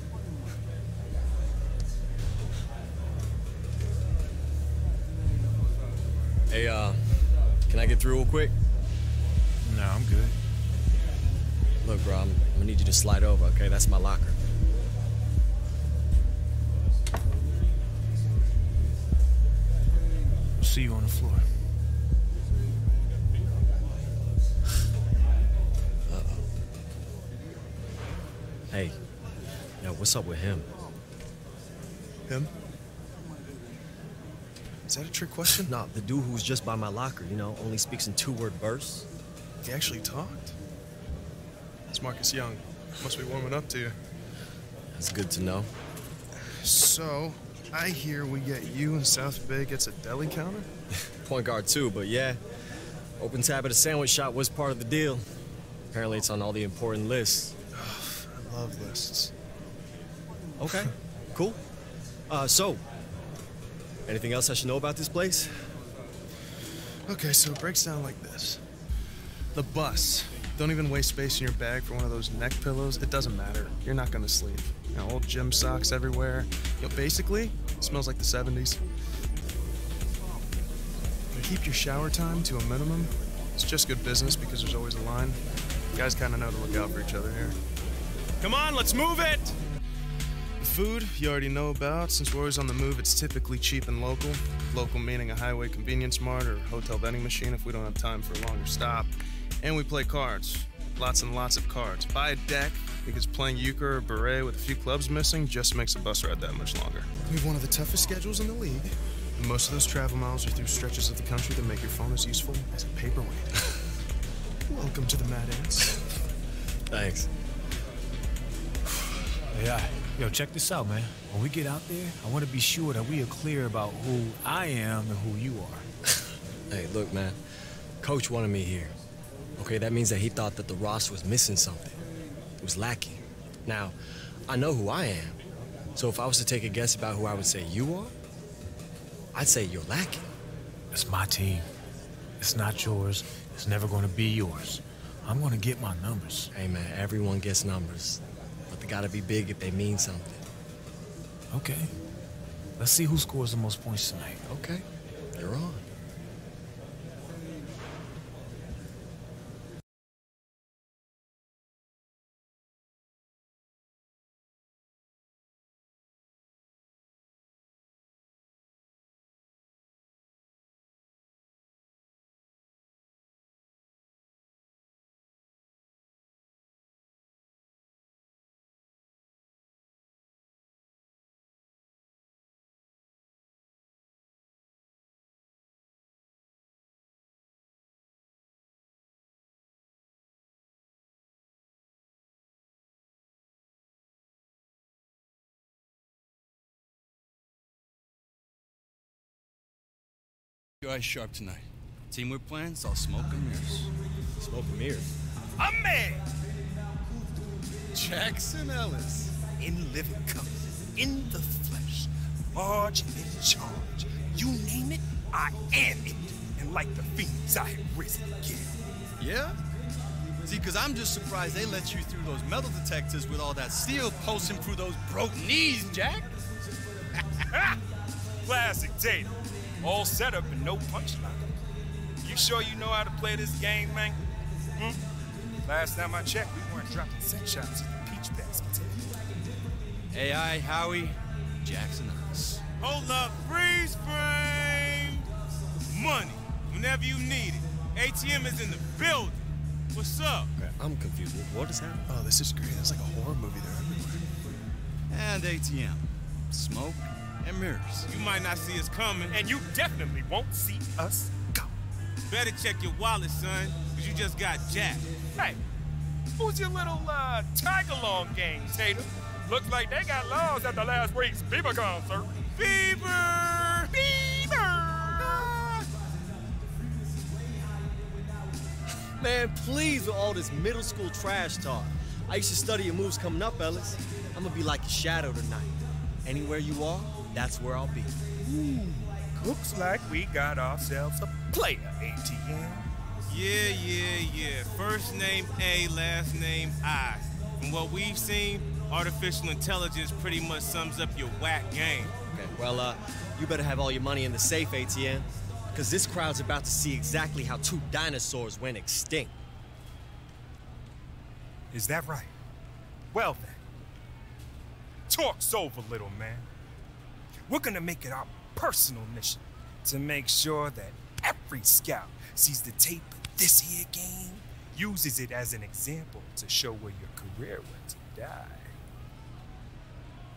Hey, can I get through real quick? No, I'm good. Look, bro, I'm gonna need you to slide over, okay? That's my locker. See you on the floor. Uh-oh. Hey, yo, what's up with him? Him? Is that a trick question? Nah, the dude who was just by my locker, you know, only speaks in 2-word bursts. He actually talked. It's Marcus Young. Must be warming up to you. That's good to know. So, I hear we get you and South Bay gets a deli counter? Point guard too, but yeah. Open tab at a sandwich shop was part of the deal. Apparently it's on all the important lists. I love lists. Okay, cool. So, anything else I should know about this place? Okay, so it breaks down like this. The bus. Don't even waste space in your bag for one of those neck pillows. It doesn't matter. You're not gonna sleep. You know, old gym socks everywhere. You know, basically, it smells like the 70s. You keep your shower time to a minimum. It's just good business because there's always a line. You guys kind of know to look out for each other here. Come on, let's move it! The food you already know about. Since we're always on the move, it's typically cheap and local. Local meaning a highway convenience mart or hotel vending machine if we don't have time for a longer stop. And we play cards. Lots and lots of cards. Buy a deck because playing euchre or beret with a few clubs missing just makes a bus ride that much longer. We have one of the toughest schedules in the league. And most of those travel miles are through stretches of the country that make your phone as useful as a paperweight. Welcome to the Mad Ants. Thanks. Yeah. Yo, check this out, man. When we get out there, I want to be sure that we are clear about who I am and who you are. Hey, look, man. Coach wanted me here. Okay, that means that he thought that the roster was missing something. It was lacking. Now, I know who I am. So if I was to take a guess about who I would say you are, I'd say you're lacking. It's my team. It's not yours. It's never going to be yours. I'm going to get my numbers. Hey, man, everyone gets numbers. But they got to be big if they mean something. Okay. Let's see who scores the most points tonight. Okay. You're on. your eyes sharp tonight. Team we're playing, it's all smoke and mirrors. Smoke and mirrors. A man! Jackson Ellis. In living color, in the flesh, large and in charge. You name it, I am it. And like the fiends, I have risen again. Yeah? See, because I'm just surprised they let you through those metal detectors with all that steel pulsing through those broken knees, Jack. Classic Tatum. All set up and no punchline. You sure you know how to play this game, man? Last time I checked, we weren't dropping set shots in the peach baskets. AI, Howie, Jackson Ellis. Hold up, freeze frame! Money, whenever you need it. ATM is in the building. What's up? Okay, I'm confused. What is happening? Oh, this is great. It's like a horror movie. They're everywhere. And ATM. Smoke and mirrors. You might not see us coming, and you definitely won't see us go. Better check your wallet, son, because you just got jacked. Hey, who's your little tag-along gang, Tatum? Looks like they got lost at the last week's Bieber concert. Bieber! Bieber! Man, please with all this middle school trash talk. I used to study your moves coming up, Ellis. I'm gonna be like your shadow tonight. Anywhere you are, that's where I'll be. Ooh, looks like we got ourselves a player, ATM. Yeah. First name A, last name I. From what we've seen, artificial intelligence pretty much sums up your whack game. Okay, well, you better have all your money in the safe, ATM, because this crowd's about to see exactly how 2 dinosaurs went extinct. Is that right? Well then, talk's over, little man. We're gonna make it our personal mission to make sure that every scout sees the tape of this here game, uses it as an example to show where your career went to die.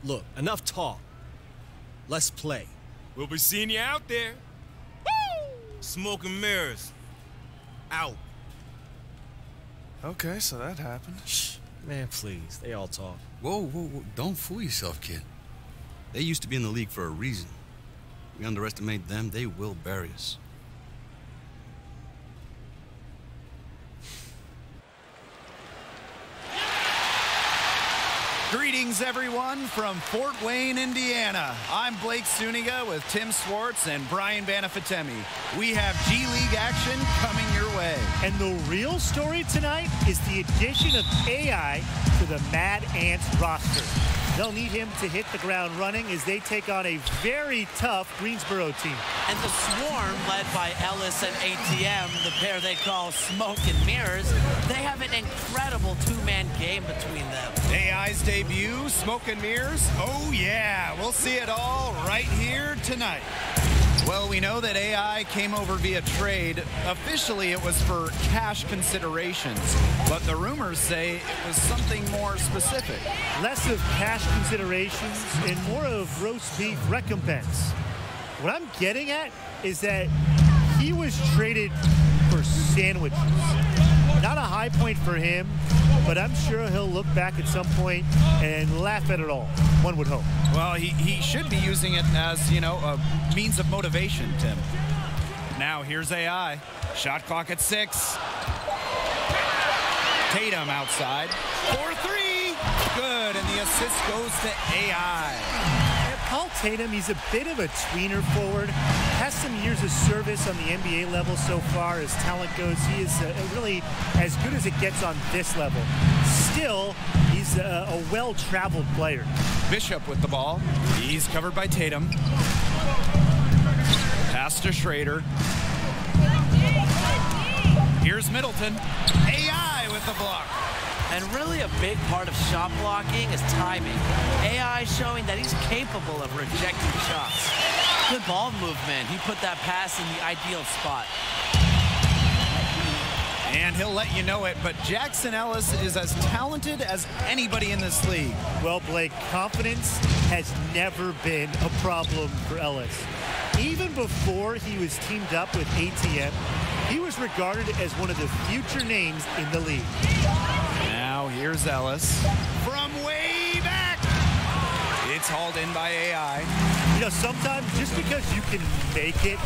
Look, enough talk. Let's play. We'll be seeing you out there. Smoke and mirrors. Out. Okay, so that happened. Shh, man, please. They all talk. Whoa. Don't fool yourself, kid. They used to be in the league for a reason. We underestimate them, they will bury us. Greetings, everyone, from Fort Wayne, Indiana. I'm Blake Suniga with Tim Swartz and Brian Banafitemi. We have G League action coming your way. And the real story tonight is the addition of AI to the Mad Ants roster. They'll need him to hit the ground running as they take on a very tough Greensboro team. And the Swarm, led by Ellis and ATM, the pair they call Smoke and Mirrors, they have an incredible 2-man game between them. AI's debut, Smoke and Mirrors? Oh yeah, we'll see it all right here tonight. Well, we know that AI came over via trade. Officially, it was for cash considerations, but the rumors say it was something more specific. Less of cash considerations and more of roast beef recompense. What I'm getting at is that he was traded for sandwiches. Not a high point for him, but I'm sure he'll look back at some point and laugh at it all, one would hope. Well, he should be using it as, you know, a means of motivation, Tim. Now, here's AI. Shot clock at 6. Tatum outside. 4-3. Good, and the assist goes to AI. Paul Tatum, he's a bit of a tweener forward. Has some years of service on the NBA level so far as talent goes. He is really as good as it gets on this level. Still, he's a well-traveled player. Bishop with the ball. He's covered by Tatum. Pass to Schrader. Here's Middleton. AI with the block. And really a big part of shot blocking is timing. AI showing that he's capable of rejecting shots. Good ball movement. He put that pass in the ideal spot. And he'll let you know it, but Jackson Ellis is as talented as anybody in this league. Well, Blake, confidence has never been a problem for Ellis. Even before he was teamed up with ATM, he was regarded as one of the future names in the league. Now here's Ellis from way back. It's hauled in by AI. You know, sometimes just because you can make it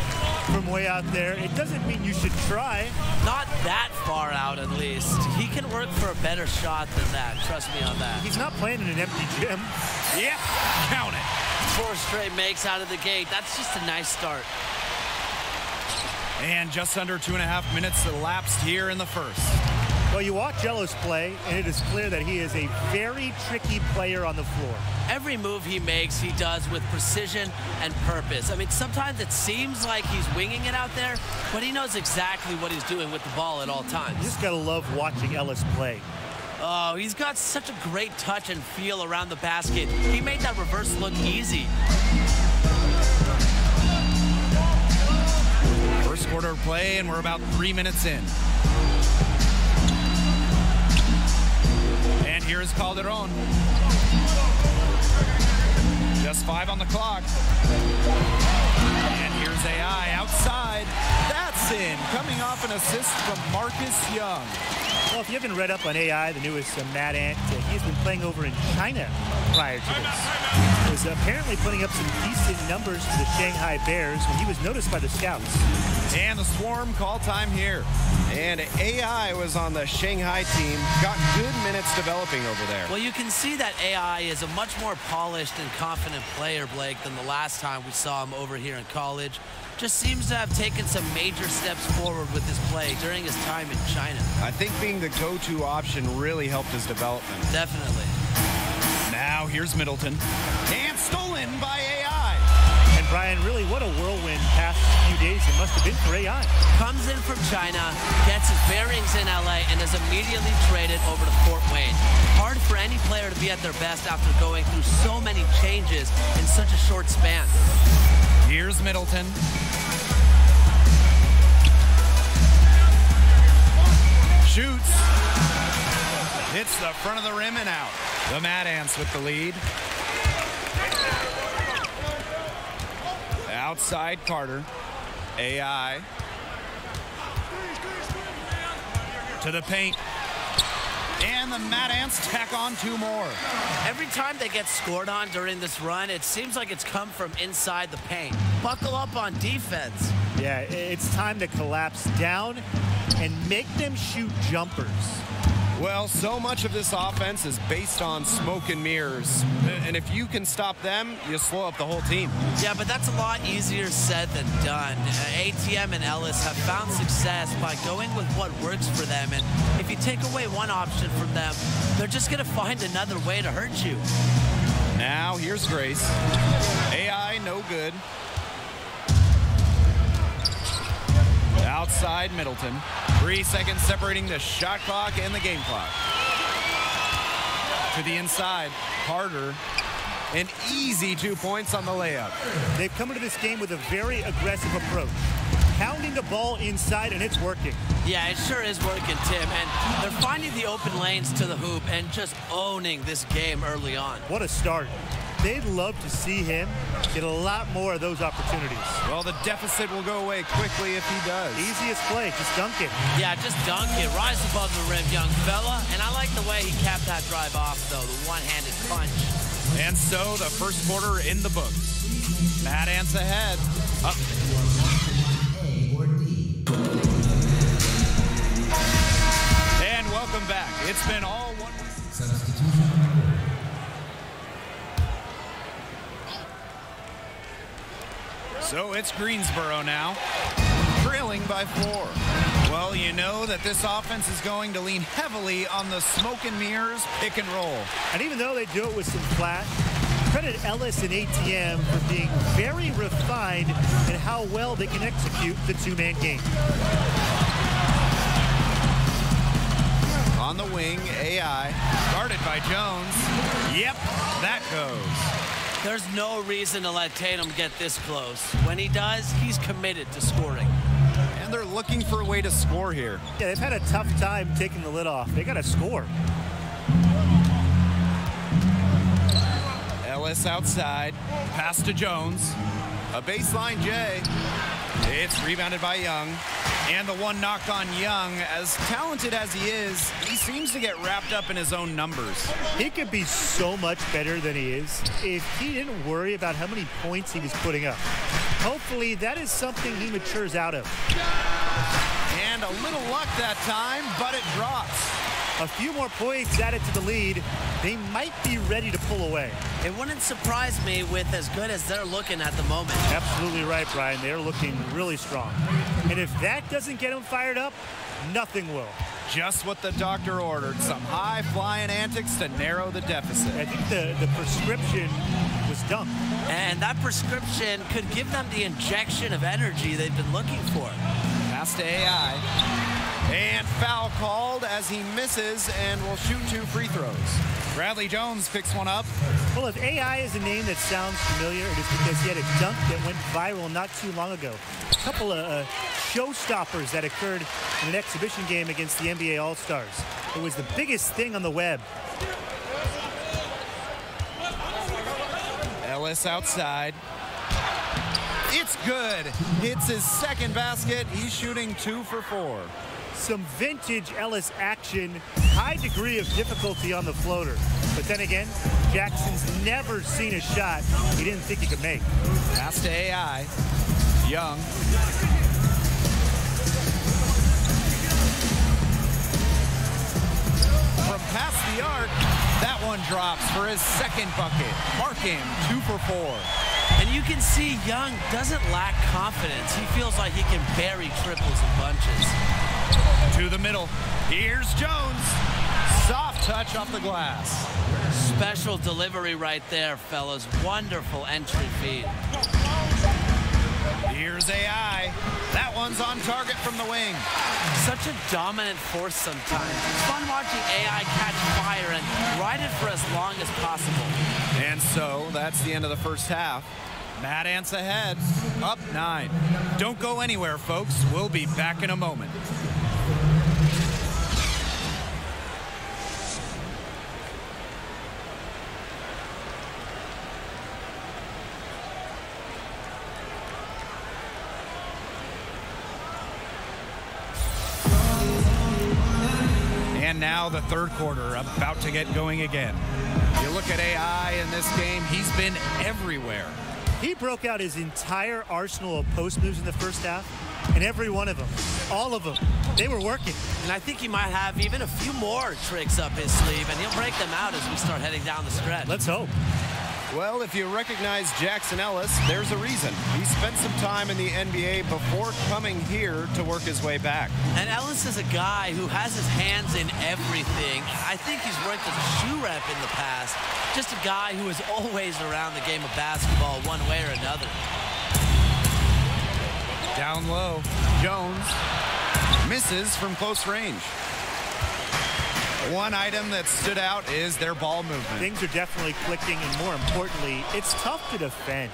from way out there, it doesn't mean you should try. Not that far out, at least. He can work for a better shot than that. Trust me on that. He's not playing in an empty gym. Yep, count it. 4 straight makes out of the gate. That's just a nice start. And just under 2.5 minutes elapsed here in the first. Well, you watch Ellis play, and it is clear that he is a very tricky player on the floor. Every move he makes, he does with precision and purpose. I mean, sometimes it seems like he's winging it out there, but he knows exactly what he's doing with the ball at all times. You just gotta love watching Ellis play. Oh, he's got such a great touch and feel around the basket. He made that reverse look easy. First quarter of play, and we're about 3 minutes in. And here's Calderon. Just 5 on the clock. And here's AI outside. That's in, coming off an assist from Marcus Young. Well, if you haven't read up on AI, the newest Mad Ant, he's been playing over in China prior to this. He was apparently putting up some decent numbers for the Shanghai Bears when he was noticed by the scouts. And the Swarm call time here. And AI was on the Shanghai team, got good minutes developing over there. Well, you can see that AI is a much more polished and confident player, Blake, than the last time we saw him over here in college. Just seems to have taken some major steps forward with his play during his time in China. I think being the go-to option really helped his development. Definitely. Now here's Middleton. And stolen by AI. And Brian, really, what a whirlwind past few days it must have been for AI. Comes in from China, gets his bearings in LA, and is immediately traded over to Fort Wayne. Hard for any player to be at their best after going through so many changes in such a short span. Here's Middleton. Shoots. Hits the front of the rim and out. The Mad Ants with the lead. Outside Carter. AI. To the paint. And the Mad Ants tack on 2 more. Every time they get scored on during this run, it seems like it's come from inside the paint. Buckle up on defense. Yeah, it's time to collapse down and make them shoot jumpers. Well, so much of this offense is based on smoke and mirrors. And if you can stop them, you slow up the whole team. Yeah, but that's a lot easier said than done. ATM and Ellis have found success by going with what works for them. And if you take away one option from them, they're just going to find another way to hurt you. Now here's Grace. AI no good. Outside Middleton. 3 seconds separating the shot clock and the game clock. To the inside, Carter. An easy 2 points on the layup. They've come into this game with a very aggressive approach. Pounding the ball inside, and it's working. Yeah, it sure is working, Tim. And they're finding the open lanes to the hoop and just owning this game early on. What a start. They'd love to see him get a lot more of those opportunities. Well, the deficit will go away quickly if he does. Easiest play, just dunk it. Yeah, just dunk it. Rise above the rim, young fella. And I like the way he capped that drive off, though, the one-handed punch. And so the first quarter in the books. Mad Ants ahead. Up. And welcome back. It's been all one. So it's Greensboro now, trailing by 4. Well, you know that this offense is going to lean heavily on the smoke and mirrors pick and roll. And even though they do it with some flash, credit Ellis and ATM for being very refined in how well they can execute the 2-man game. On the wing, AI, guarded by Jones. Yep, that goes. There's no reason to let Tatum get this close. When he does, he's committed to scoring. And they're looking for a way to score here. Yeah, they've had a tough time taking the lid off. They got to score. Ellis outside, pass to Jones. A baseline J. It's rebounded by Young. And the one knocked on Young. As talented as he is, he seems to get wrapped up in his own numbers. He could be so much better than he is if he didn't worry about how many points he was putting up. Hopefully, that is something he matures out of. And a little luck that time, but it drops. A few more points added to the lead. They might be ready to pull away. It wouldn't surprise me with as good as they're looking at the moment. Absolutely right, Brian. They're looking really strong. And if that doesn't get them fired up, nothing will. Just what the doctor ordered. Some high-flying antics to narrow the deficit. I think the prescription was dumped. And that prescription could give them the injection of energy they've been looking for. Pass to AI. And foul called as he misses and will shoot 2 free throws. Bradley Jones picks one up. Well, if AI is a name that sounds familiar, it is because he had a dunk that went viral not too long ago. A couple of showstoppers that occurred in an exhibition game against the NBA All-Stars. It was the biggest thing on the web. Ellis outside. It's good. Hits his second basket. He's shooting 2 for 4. Some vintage Ellis action, high degree of difficulty on the floater. But then again, Jackson's never seen a shot he didn't think he could make. Pass to AI. Young. From past the arc, that one drops for his second bucket. Mark him 2 for 4. And you can see Young doesn't lack confidence. He feels like he can bury triples and bunches. To the middle. Here's Jones. Soft touch off the glass. Special delivery right there, fellas. Wonderful entry feed. Here's AI. That one's on target from the wing. Such a dominant force sometimes. It's fun watching AI catch fire and ride it for as long as possible. And so that's the end of the first half. Mad Ants ahead, up 9. Don't go anywhere, folks. We'll be back in a moment. And now the third quarter, about to get going again. You look at AI in this game, he's been everywhere. He broke out his entire arsenal of post moves in the first half, and every one of them, all of them, they were working. And I think he might have even a few more tricks up his sleeve, and he'll break them out as we start heading down the stretch. Let's hope. Well, if you recognize Jackson Ellis, there's a reason. He spent some time in the NBA before coming here to work his way back. And Ellis is a guy who has his hands in everything. I think he's worked as a shoe rep in the past. Just a guy who is always around the game of basketball one way or another. Down low, Jones misses from close range. One item that stood out is their ball movement. Things are definitely clicking, and more importantly, it's tough to defend.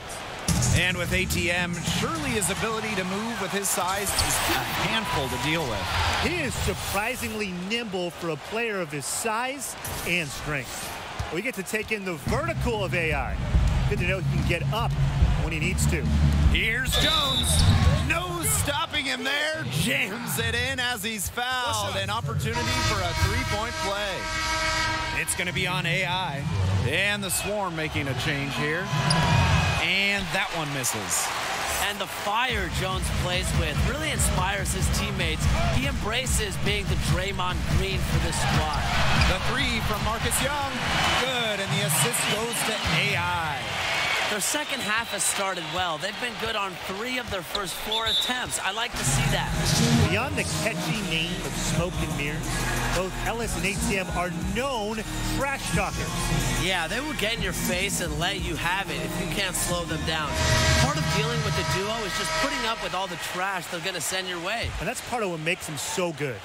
And with ATM, surely his ability to move with his size is a handful to deal with. He is surprisingly nimble for a player of his size and strength. We get to take in the vertical of AI. Good to know he can get up when he needs to. Here's Jones. No stopping him there. Jams it in as he's fouled. An opportunity for a three-point play. It's going to be on AI. And the Swarm making a change here. And that one misses. And the fire Jones plays with really inspires his teammates. He embraces being the Draymond Green for this squad. The three from Marcus Young. Good, and the assist goes to AI. Their second half has started well. They've been good on 3 of their first 4 attempts. I like to see that. Beyond the catchy name of Smoke and Mirrors, both Ellis and ATM are known trash talkers. Yeah, they will get in your face and let you have it if you can't slow them down. Part of dealing with the duo is just putting up with all the trash they're going to send your way. And that's part of what makes them so good.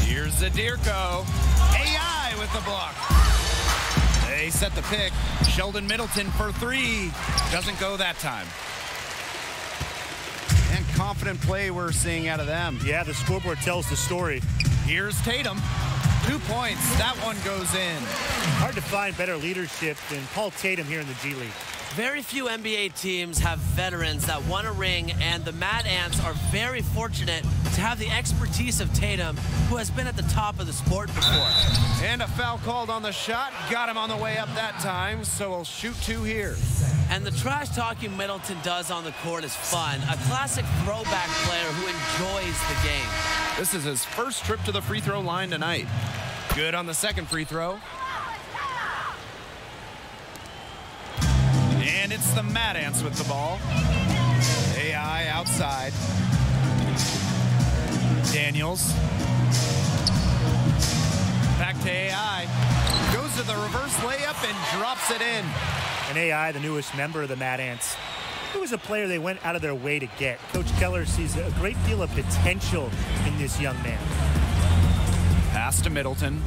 Here's Zadirko. AI with the block. They set the pick. Sheldon Middleton for 3. Doesn't go that time. And confident play we're seeing out of them. Yeah, the scoreboard tells the story. Here's Tatum. 2 points. That one goes in. Hard to find better leadership than Paul Tatum here in the G League. Very few NBA teams have veterans that won a ring, and the Mad Ants are very fortunate to have the expertise of Tatum, who has been at the top of the sport before. And a foul called on the shot. Got him on the way up that time, so he'll shoot 2 here. And the trash talking Middleton does on the court is fun. A classic throwback player who enjoys the game. This is his first trip to the free throw line tonight. Good on the second free throw. And it's the Mad Ants with the ball. AI outside. Daniels. Back to AI. Goes to the reverse layup and drops it in. And AI, the newest member of the Mad Ants, he was a player they went out of their way to get. Coach Keller sees a great deal of potential in this young man. Pass to Middleton.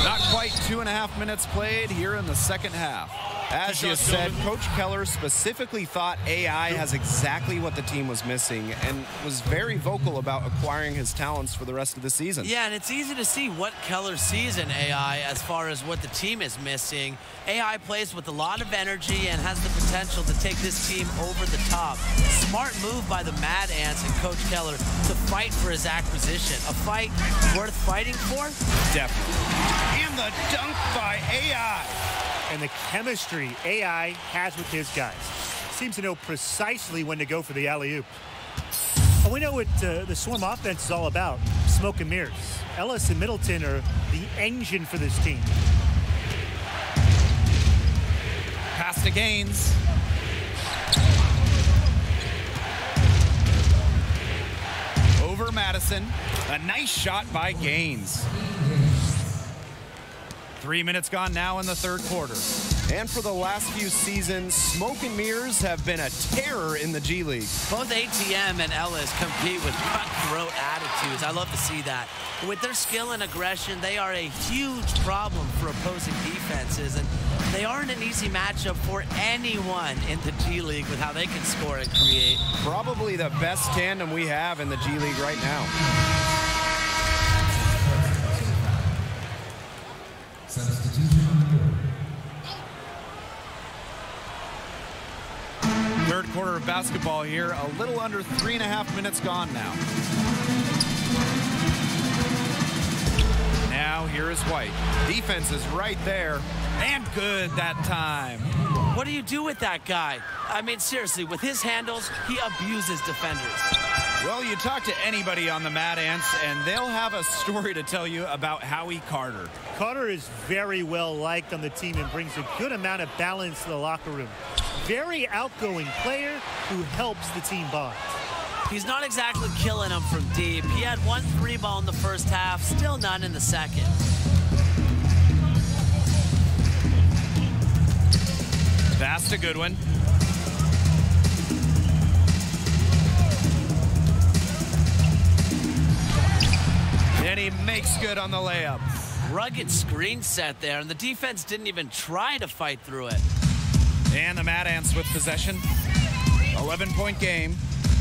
Not quite 2.5 minutes played here in the second half. As you said, Coach Keller specifically thought AI has exactly what the team was missing and was very vocal about acquiring his talents for the rest of the season. Yeah, and it's easy to see what Keller sees in AI as far as what the team is missing. AI plays with a lot of energy and has the potential to take this team over the top. Smart move by the Mad Ants and Coach Keller to fight for his acquisition. A fight worth fighting for? Definitely. And the dunk by AI. And the chemistry AI has with his guys. Seems to know precisely when to go for the alley-oop. And we know what the Swarm offense is all about. Smoke and mirrors. Ellis and Middleton are the engine for this team. Pass to Gaines. Over Madison. A nice shot by Gaines. 3 minutes gone now in the third quarter. And for the last few seasons, Smoke and Mirrors have been a terror in the G League. Both ATM and Ellis compete with cutthroat attitudes. I love to see that. With their skill and aggression, they are a huge problem for opposing defenses, and they aren't an easy matchup for anyone in the G League with how they can score and create. Probably the best tandem we have in the G League right now. Third quarter of basketball here, a little under 3.5 minutes gone now. Now here is White. Defense is right there, and good that time. What do you do with that guy? I mean, seriously, with his handles, he abuses defenders. Well, you talk to anybody on the Mad Ants, and they'll have a story to tell you about Howie Carter. Carter is very well liked on the team and brings a good amount of balance to the locker room. Very outgoing player who helps the team bond. He's not exactly killing them from deep. He had 1 3-ball in the first half, still none in the second. Pass to Goodwin. And he makes good on the layup. Rugged screen set there, and the defense didn't even try to fight through it. And the Mad Ants with possession. 11-point game.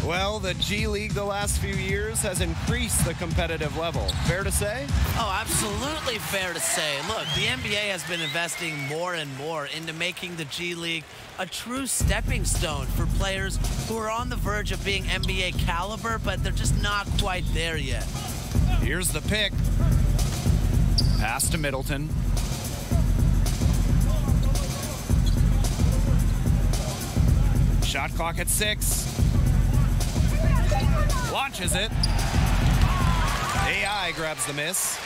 Well, the G League the last few years has increased the competitive level. Fair to say? Oh, absolutely fair to say. Look, the NBA has been investing more and more into making the G League a true stepping stone for players who are on the verge of being NBA caliber, but they're just not quite there yet. Here's the pick. Pass to Middleton. Shot clock at 6. Launches it. AI grabs the miss.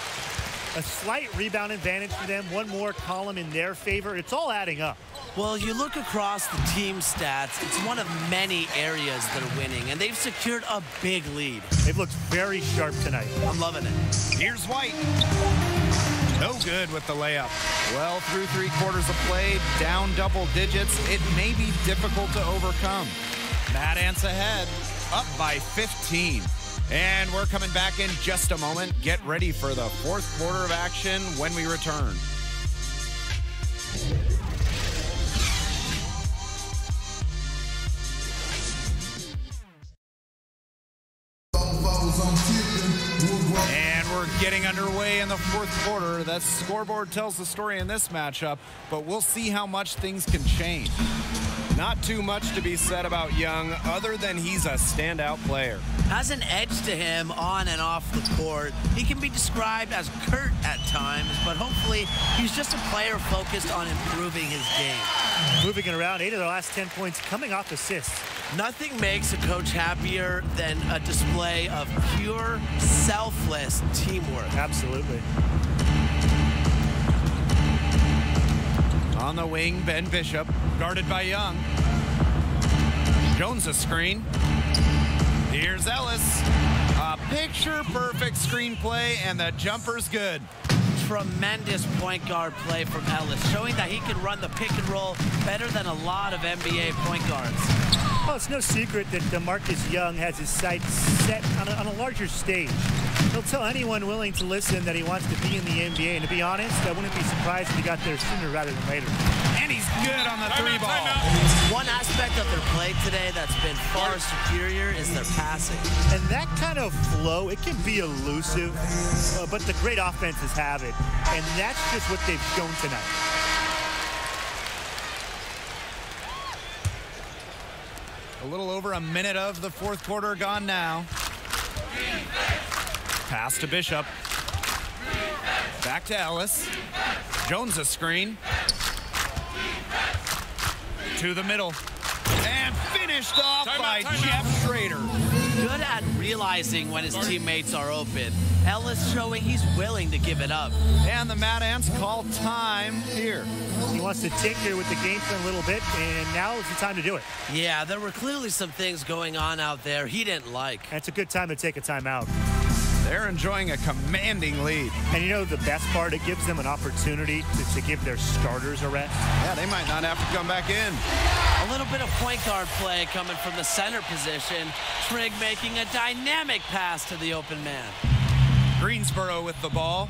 A slight rebound advantage for them. One more column in their favor. It's all adding up. Well, you look across the team stats, it's one of many areas that are winning, and they've secured a big lead. They've looked very sharp tonight. I'm loving it. Here's White. No good with the layup. Well, through 3 quarters of play, down double digits, it may be difficult to overcome. Mad Ants ahead, up by 15. And we're coming back in just a moment. Get ready for the 4th quarter of action when we return. And we're We're getting underway in the fourth quarter. That scoreboard tells the story in this matchup, but we'll see how much things can change. Not too much to be said about Young, other than he's a standout player. Has an edge to him on and off the court. He can be described as curt at times, but hopefully he's just a player focused on improving his game. Moving it around, 8 of the last 10 points coming off assists. Nothing makes a coach happier than a display of pure, selfless teamwork. Absolutely. On the wing, Ben Bishop, guarded by Young. Jones a screen. Here's Ellis. A picture-perfect screenplay, and the jumper's good. Tremendous point guard play from Ellis, showing that he can run the pick and roll better than a lot of NBA point guards. Well, it's no secret that DeMarcus Young has his sights set on a larger stage. He'll tell anyone willing to listen that he wants to be in the NBA, and to be honest, I wouldn't be surprised if he got there sooner rather than later. And he's good on the three ball. One aspect of their play today that's been far superior is their passing. And that kind of flow, it can be elusive, but the great offenses have it, and that's just what they've shown tonight. A little over a minute of the fourth quarter gone now. Pass to Bishop. Back to Ellis. Jones a screen. To the middle. And finished off by Jeff Schrader. Good at realizing when his teammates are open. Ellis showing he's willing to give it up. And the Mad Ants call time here. He wants to tinker with the game for a little bit, and now is the time to do it. Yeah, there were clearly some things going on out there he didn't like. That's a good time to take a timeout. They're enjoying a commanding lead. And you know the best part? It gives them an opportunity to give their starters a rest. Yeah, they might not have to come back in. A little bit of point guard play coming from the center position. Trigg making a dynamic pass to the open man. Greensboro with the ball.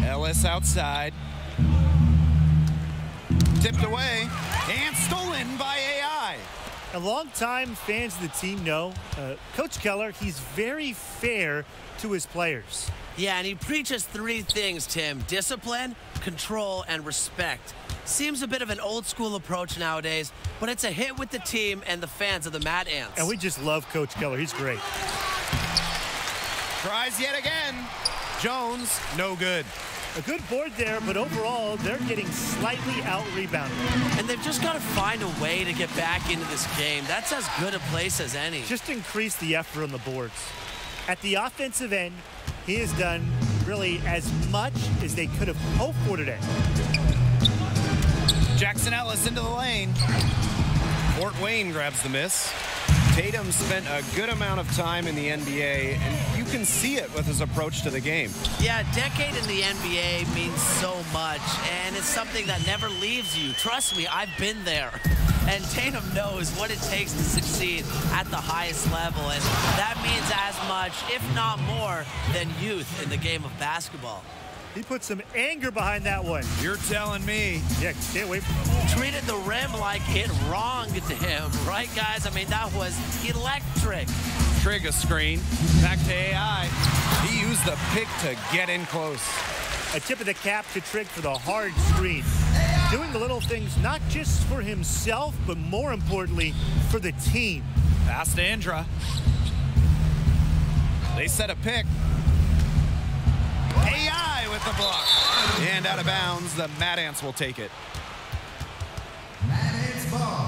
Ellis outside. Tipped away and stolen by AI. A long-time fans of the team know Coach Keller, he's very fair to his players. Yeah, and he preaches 3 things, Tim. Discipline, control, and respect. Seems a bit of an old-school approach nowadays, but it's a hit with the team and the fans of the Mad Ants. And we just love Coach Keller. He's great. Tries yet again. Jones, no good. A good board there, but overall, they're getting slightly out-rebounded. And they've just got to find a way to get back into this game. That's as good a place as any. Just increase the effort on the boards. At the offensive end, he has done really as much as they could have hoped for today. Jackson Ellis into the lane. Fort Wayne grabs the miss. Tatum spent a good amount of time in the NBA, and you can see it with his approach to the game. Yeah, a decade in the NBA means so much, and it's something that never leaves you. Trust me, I've been there. And Tatum knows what it takes to succeed at the highest level, and that means as much, if not more, than youth in the game of basketball. He put some anger behind that one. You're telling me. Yeah, can't wait. Treated the rim like it wronged him, right, guys? I mean, that was electric. Trigg a screen. Back to AI. He used the pick to get in close. A tip of the cap to Trigg for the hard screen. Doing the little things not just for himself, but more importantly, for the team. Pass to Andra. They set a pick. AI with the block. And out of bounds, the Mad Ants will take it. Mad Ants ball.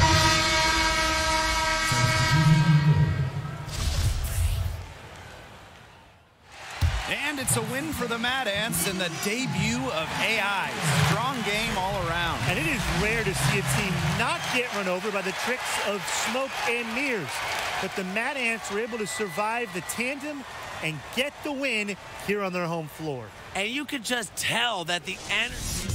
And it's a win for the Mad Ants in the debut of AI. Strong game all around. And it is rare to see a team not get run over by the tricks of smoke and mirrors. But the Mad Ants were able to survive the tandem and get the win here on their home floor. And you could just tell that the energy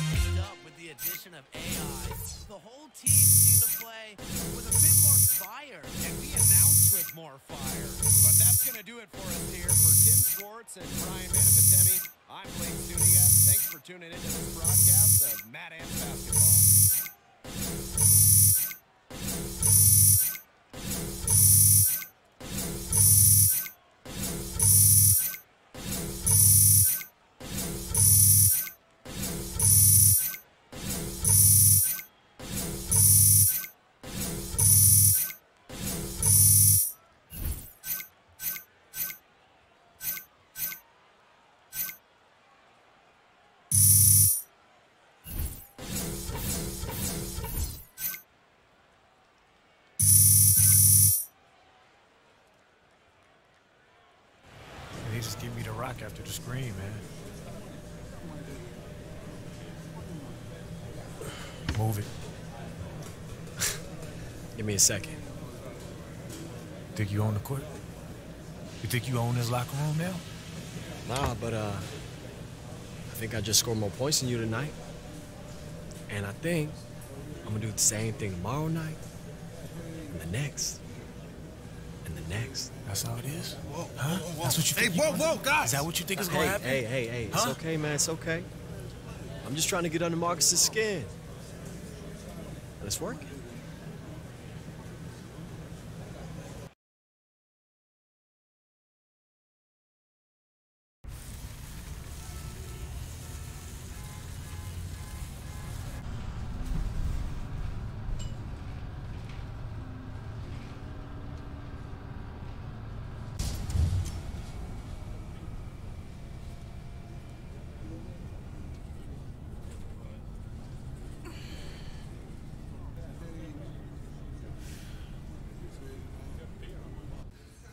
picked up with the addition of AI. The whole team seemed to play with a bit more fire. And we announced with more fire. But that's going to do it for us here. For Tim Schwartz and Brian Vanapatemi, I'm Blake Zuniga. Thanks for tuning into this broadcast of Mad Ants Basketball. just give me the rock after the screen, man. Move it. Give me a second. Think you own the court? You think you own this locker room now? Nah, but I think I just scored more points than you tonight. And I think I'm gonna do the same thing tomorrow night, and the next, and the next. That's how it is? Whoa, huh? whoa, whoa. That's what you think? Hey, whoa, guys! Is that what you think is gonna happen? Hey, huh? It's okay, man, it's okay. I'm just trying to get under Marcus's skin. And it's working.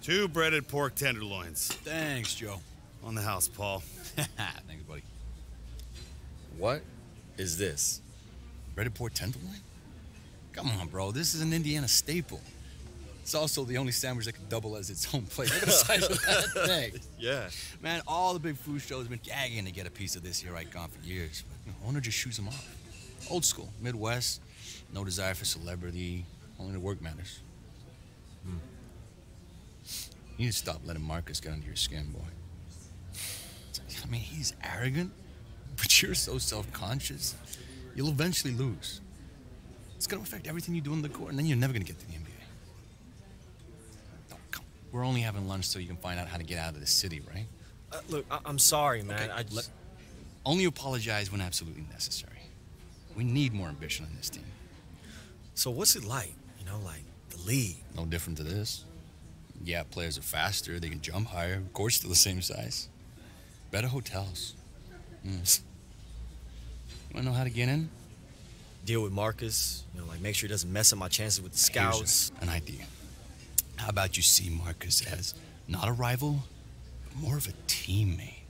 Two breaded pork tenderloins. Thanks, Joe. On the house, Paul. Thanks, buddy. What is this? Breaded pork tenderloin? Come on, bro. This is an Indiana staple. It's also the only sandwich that can double as its own plate. Look at the size of that thing. Yeah. Man, all the big food shows have been gagging to get a piece of this here icon for years. But, owner just shoots them off. Old school, Midwest, no desire for celebrity, only the work matters. You need to stop letting Marcus get under your skin, boy. I mean, he's arrogant, but you're so self-conscious, you'll eventually lose. It's gonna affect everything you do on the court, and then you're never gonna get to the NBA. No, come. We're only having lunch so you can find out how to get out of the city, right? Look, I'm sorry, man. Okay, only apologize when absolutely necessary. We need more ambition on this team. So what's it like, you know, like the league? No different to this. Yeah, players are faster, they can jump higher, court's still the same size. Better hotels. You wanna know how to get in? Deal with Marcus, you know, like make sure he doesn't mess up my chances with the scouts. Here's an idea. How about you see Marcus as not a rival, but more of a teammate?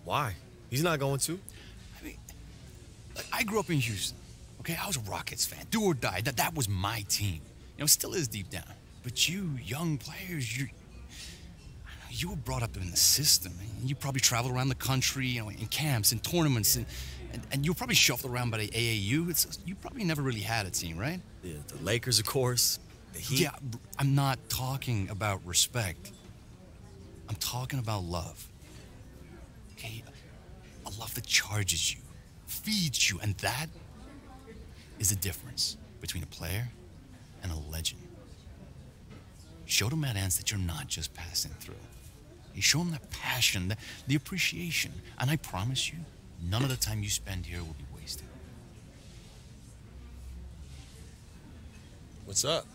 Why? He's not going to. I mean, like, I grew up in Houston, okay? I was a Rockets fan, do or die. That was my team. You know, it still is deep down. But you, young players, you were brought up in the system. You probably traveled around the country, you know, in camps and tournaments, and you were probably shuffled around by the AAU. You probably never really had a team, right? Yeah, the Lakers, of course. The Heat. Yeah, I'm not talking about respect. I'm talking about love. Okay, a love that charges you, feeds you, and that is the difference between a player and a legend. Show the Mad Ants that you're not just passing through. You show them that passion, the appreciation, and I promise you, none of the time you spend here will be wasted. What's up?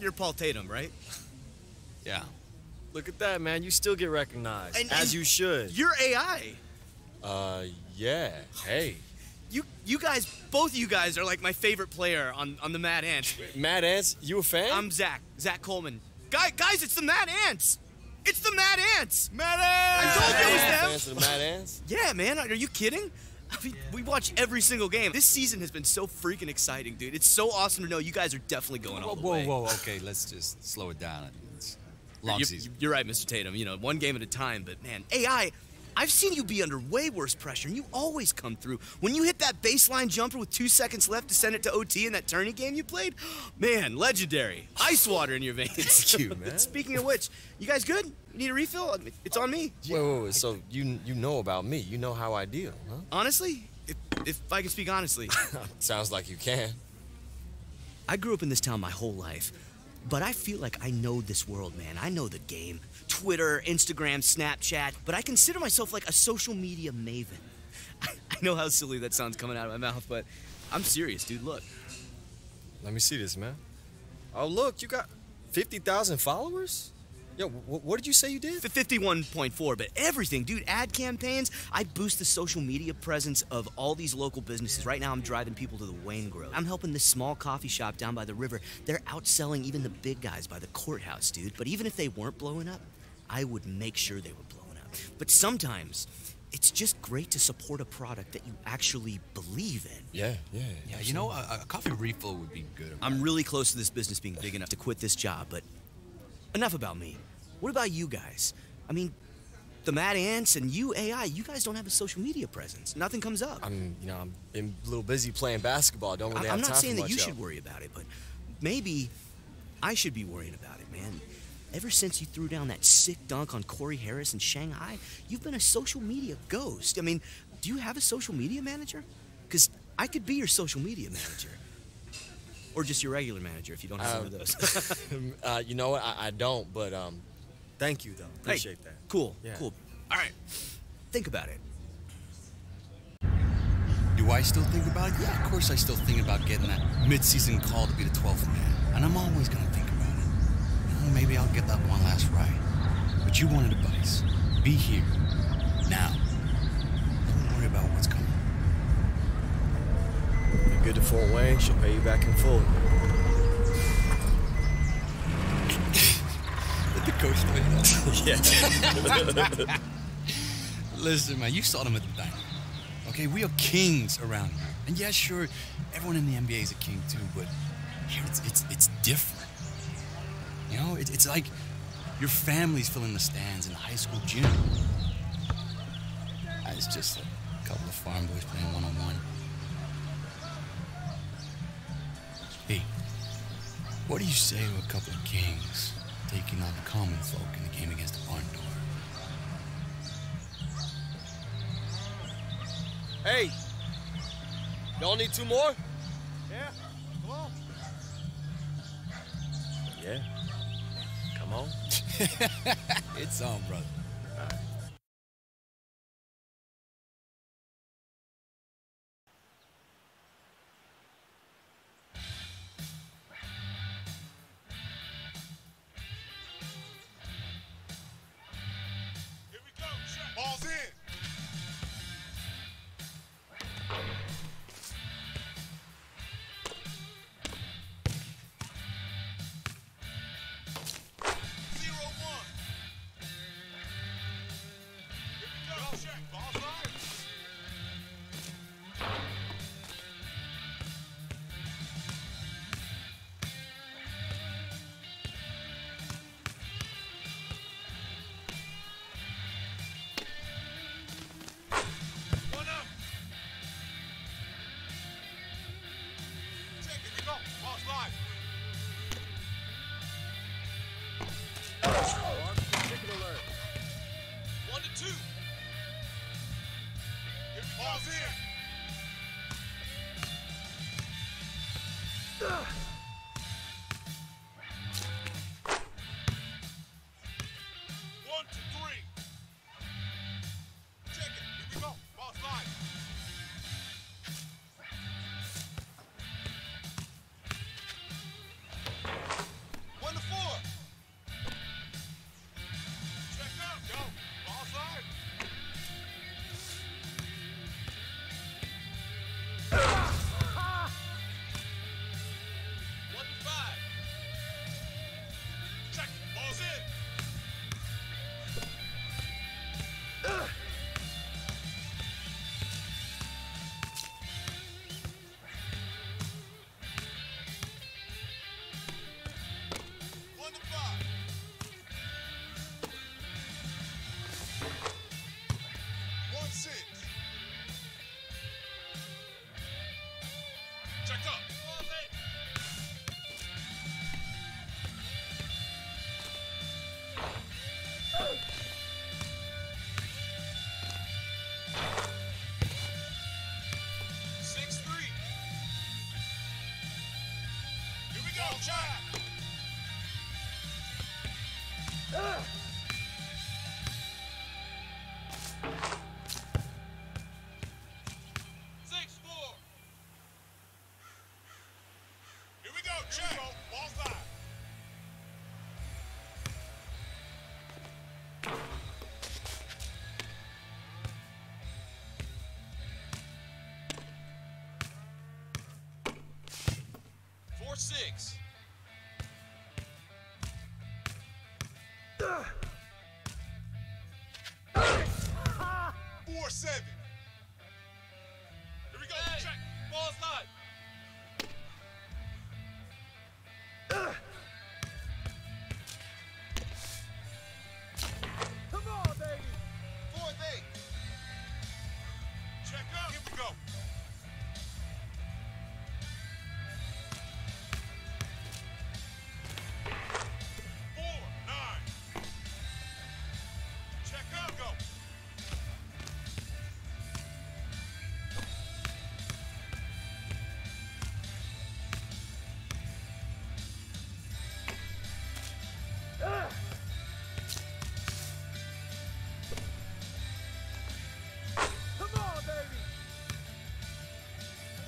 You're Paul Tatum, right? Yeah. Look at that, man. You still get recognized, as you should. You're AI. Yeah. Hey. You guys, both of you guys are like my favorite player on the Mad Ants. Mad Ants? You a fan? I'm Zach Coleman. Guys, it's the Mad Ants. It's the Mad Ants. Mad Ants! I told you it was them. Fans of the Mad Ants? Yeah, man. Are you kidding? I mean, we watch every single game. This season has been so freaking exciting, dude. It's so awesome to know you guys are definitely going all the way. Whoa, okay, let's just slow it down. It's long season. You're right, Mr. Tatum. You know, one game at a time, but man, AI, I've seen you be under way worse pressure, and you always come through. When you hit that baseline jumper with 2 seconds left to send it to OT in that tourney game you played, man, legendary. Ice water in your veins. Thank you, man. Speaking of which, you guys good? Need a refill? It's on me. Wait. So you know about me. You know how I deal, huh? Honestly, if I can speak honestly. Sounds like you can. I grew up in this town my whole life, but I feel like I know this world, man. I know the game. Twitter, Instagram, Snapchat, but I consider myself like a social media maven. I know how silly that sounds coming out of my mouth, but I'm serious, dude. Look. Let me see this, man. Oh, look, you got 50,000 followers? Yo, what did you say you did? 51.4, but everything, dude. Ad campaigns. I boost the social media presence of all these local businesses. Right now, I'm driving people to the Wayne Grove. I'm helping this small coffee shop down by the river. They're outselling even the big guys by the courthouse, dude. But even if they weren't blowing up, I would make sure they were blown up. But sometimes, it's just great to support a product that you actually believe in. Yeah, you know, a coffee refill would be good. I'm really close to this business being big enough to quit this job, but enough about me. What about you guys? I mean, the Mad Ants and you, AI, you guys don't have a social media presence. Nothing comes up. I'm been a little busy playing basketball. Don't really have I'm time not saying for that you much should else. worry about it, but maybe I should be worrying about it, man. Ever since you threw down that sick dunk on Corey Harris in Shanghai, you've been a social media ghost. I mean, do you have a social media manager? Because I could be your social media manager. Or just your regular manager if you don't have one of those. You know what? I don't, but thank you, though. Appreciate that. Cool, Yeah. cool. All right, think about it. Do I still think about it? Yeah, of course I still think about getting that mid-season call to be the 12th man. And I'm always going to think about it. You know, maybe I'll get that one last ride. But you wanted advice. Be here. Now. Don't worry about what's coming. You're good to Fort Wayne. She'll pay you back in full. Let the coach know. Yeah. Listen, man, you saw them at the diner. Okay, we are kings around here. And yeah, sure, everyone in the NBA is a king too, but here it's different. You know, it's like your family's filling the stands in the high school gym. It's just a couple of farm boys playing one-on-one. Hey, what do you say to a couple of kings taking on the common folk in the game against the barn door? Hey, y'all need 2 more? Yeah, come on. Yeah. Come on. It's on, brother. Ball's in. Check. Ball side. Four, 6. 4-7. Here we go. Hey, Check. ball's live. Come on, baby. 4-8. Check up. Here we go. Check up, go. Come on, baby.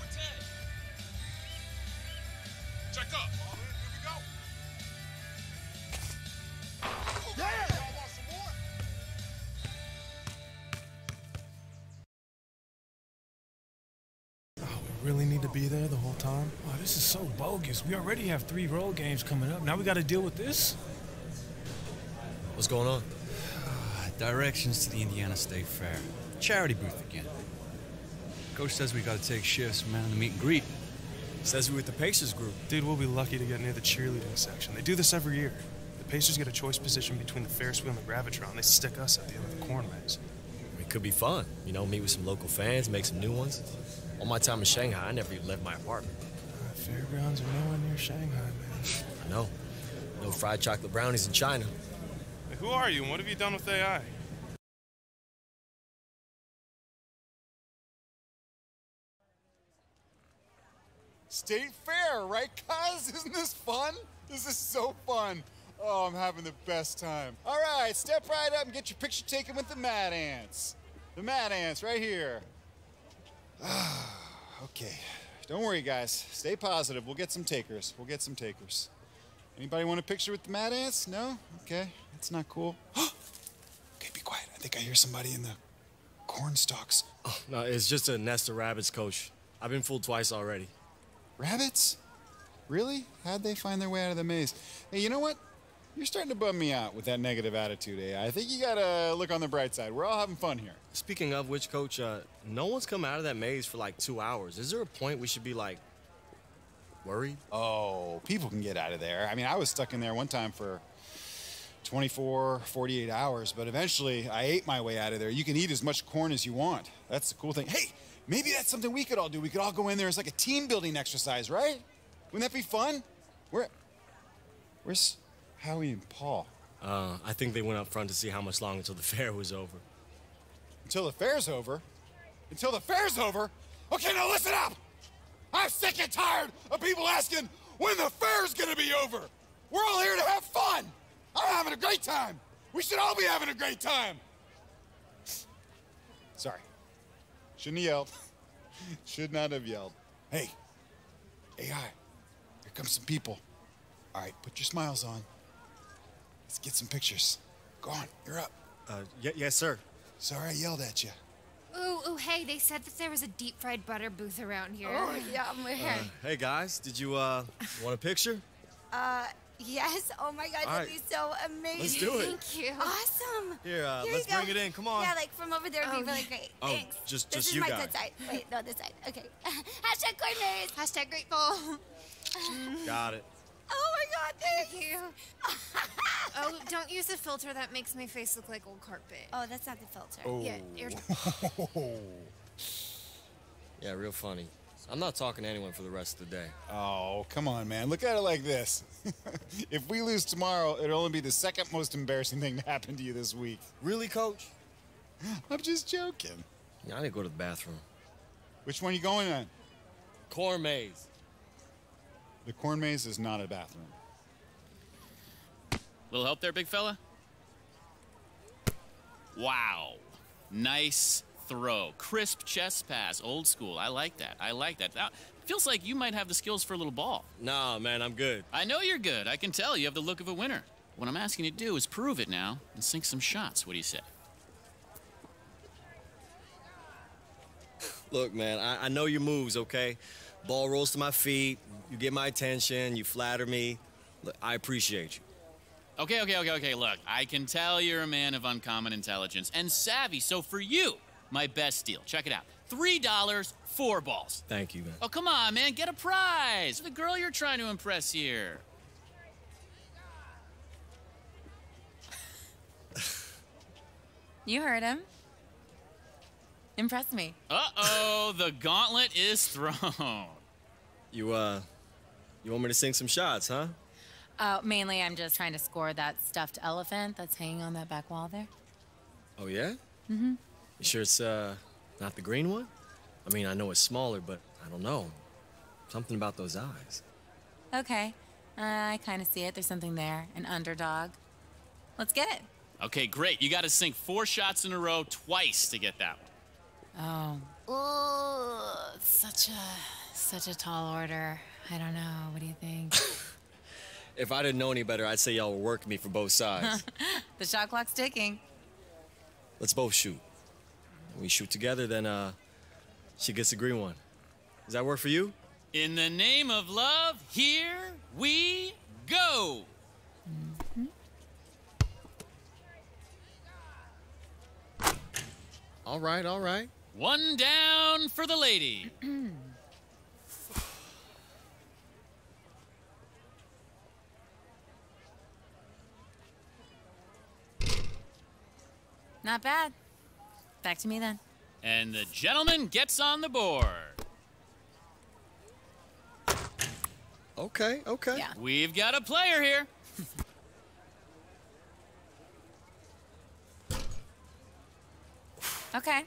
4-10. Check up. All in. Here we go. Yeah. Y'all want some more? We really need to be there the whole time? Oh, this is so bogus. We already have 3 road games coming up. Now we got to deal with this? What's going on? Directions to the Indiana State Fair. Charity booth again. Coach says we got to take shifts, man, in the meet and greet. Says we're with the Pacers group. Dude, we'll be lucky to get near the cheerleading section. They do this every year. The Pacers get a choice position between the Ferris wheel and the Gravitron. They stick us at the end of the corn maze. It could be fun. You know, meet with some local fans, make some new ones. All my time in Shanghai, I never even left my apartment. Fairgrounds are nowhere near Shanghai, man. I know. No fried chocolate brownies in China. Hey, who are you and what have you done with AI? State Fair, right, cuz? Isn't this fun? This is so fun. Oh, I'm having the best time. All right, step right up and get your picture taken with the Mad Ants. The Mad Ants right here. Okay, don't worry, guys. Stay positive. We'll get some takers. We'll get some takers. Anybody want a picture with the Mad Ants? No? Okay, that's not cool. Okay, be quiet. I think I hear somebody in the corn stalks. Oh, no, it's just a nest of rabbits, Coach. I've been fooled twice already. Rabbits? Really? How'd they find their way out of the maze? Hey, you know what? You're starting to bum me out with that negative attitude, eh? I think you gotta look on the bright side. We're all having fun here. Speaking of which, Coach, no one's come out of that maze for like 2 hours. Is there a point we should be like, worried? Oh, people can get out of there. I mean, I was stuck in there one time for 24, 48 hours, but eventually I ate my way out of there. You can eat as much corn as you want. That's the cool thing. Hey, maybe that's something we could all do. We could all go in there as like a team building exercise, right? Wouldn't that be fun? Where's Howie and Paul? I think they went up front to see how much longer until the fair was over. Until the fair's over? Until the fair's over? Okay, now listen up! I'm sick and tired of people asking when the fair's gonna be over! We're all here to have fun! I'm having a great time! We should all be having a great time! Sorry. Shouldn't have yelled. Should not have yelled. Hey, AI, here come some people. All right, put your smiles on. Let's get some pictures. Go on, you're up. Yes, sir. Sorry I yelled at you. Ooh, hey, they said that there was a deep-fried butter booth around here. Oh, yeah, Hey, guys, did you want a picture? Yes. Oh my God, All that'd right. be so amazing. Let's do it. Thank you. Awesome. Here, Here let's you go. bring it in. Come on. Yeah, like from over there would be really great. Oh, Thanks. just this you is my guys. good side. Wait, no, this side. Okay. Hashtag corn maze. Hashtag grateful. Got it. Oh my God, thank you. Oh, don't use the filter. That makes my face look like old carpet. Oh, that's not the filter. Oh. Yeah, you're... Yeah, real funny. I'm not talking to anyone for the rest of the day. Oh, come on, man. Look at it like this. If we lose tomorrow, it'll only be the second most embarrassing thing to happen to you this week. Really, Coach? I'm just joking. Yeah, I need to go to the bathroom. Which one are you going on? Corn maze. The corn maze is not a bathroom. Little help there, big fella? Wow. Nice throw. Crisp chest pass. Old school. I like that. I like that. Now, feels like you might have the skills for a little ball. Nah, man, I'm good. I know you're good. I can tell you have the look of a winner. What I'm asking you to do is prove it now and sink some shots. What do you say? Look, man, I know your moves, okay? Ball rolls to my feet, you get my attention, you flatter me. Look, I appreciate you. Okay. Look, I can tell you're a man of uncommon intelligence and savvy. So for you, my best deal. Check it out. $3, 4 balls. Thank you, man. Oh, come on, man. Get a prize for the girl you're trying to impress here. You heard him. Impress me. Uh-oh, the gauntlet is thrown. You want me to sing some shots, huh? Mainly, I'm just trying to score that stuffed elephant that's hanging on that back wall there. Oh, yeah? Mm-hmm. You sure it's, not the green one? I mean, I know it's smaller, but I don't know. Something about those eyes. Okay. I kind of see it. There's something there. An underdog. Let's get it. Okay, great. You got to sink 4 shots in a row twice to get that one. Oh. Such a tall order. I don't know. What do you think? If I didn't know any better, I'd say y'all were working me for both sides. The shot clock's ticking. Let's both shoot. When we shoot together, then, she gets the green one. Does that work for you? In the name of love, here we go. Mm-hmm. All right, all right. 1 down for the lady. Not bad. Back to me then. And the gentleman gets on the board. Okay, okay. Yeah. We've got a player here. Okay.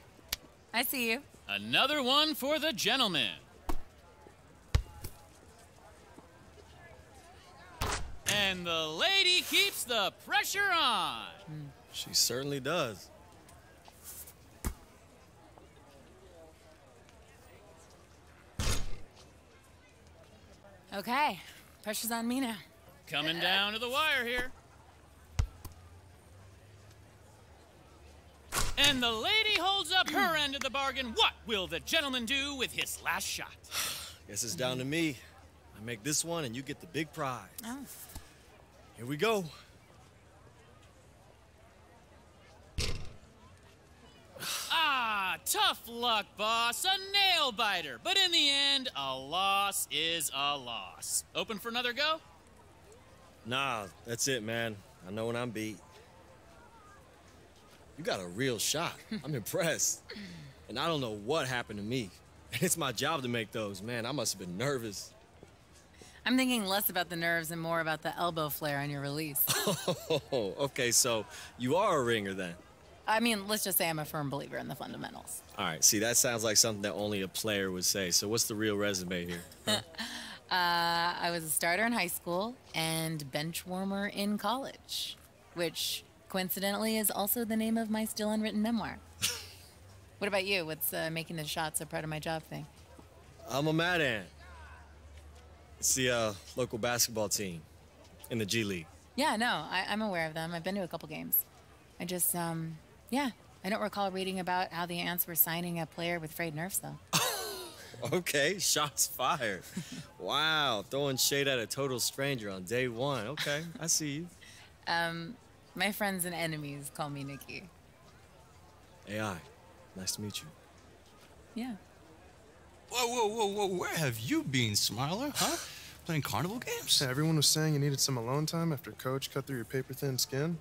I see you. Another one for the gentleman. And the lady keeps the pressure on. She certainly does. Okay. Pressure's on me now. Coming down to the wire here. And the lady holds up her end of the bargain. What will the gentleman do with his last shot? Guess it's down to me. I make this one and you get the big prize. Oh. Here we go. Ah, tough luck, boss. A nail biter. But in the end, a loss is a loss. Open for another go? Nah, that's it, man. I know when I'm beat. You got a real shot. I'm impressed. And I don't know what happened to me. It's my job to make those. Man, I must have been nervous. I'm thinking less about the nerves and more about the elbow flare on your release. Oh, okay, so you are a ringer then. I mean, let's just say I'm a firm believer in the fundamentals. All right, see, that sounds like something that only a player would say. So what's the real resume here? Huh? I was a starter in high school and bench warmer in college, which coincidentally is also the name of my still unwritten memoir. What about you? What's making the shots a part of my job thing? I'm a Mad Ant. It's the local basketball team in the G League. Yeah, no, I'm aware of them. I've been to a couple games. I just, yeah, I don't recall reading about how the Ants were signing a player with frayed nerves, though. Okay, shots fired. Wow, throwing shade at a total stranger on day one. Okay, I see you. My friends and enemies call me Nikki. AI, nice to meet you. Yeah. Whoa, whoa, whoa, whoa, where have you been, Smiler, huh? Playing carnival games? Yeah, everyone was saying you needed some alone time after Coach cut through your paper-thin skin.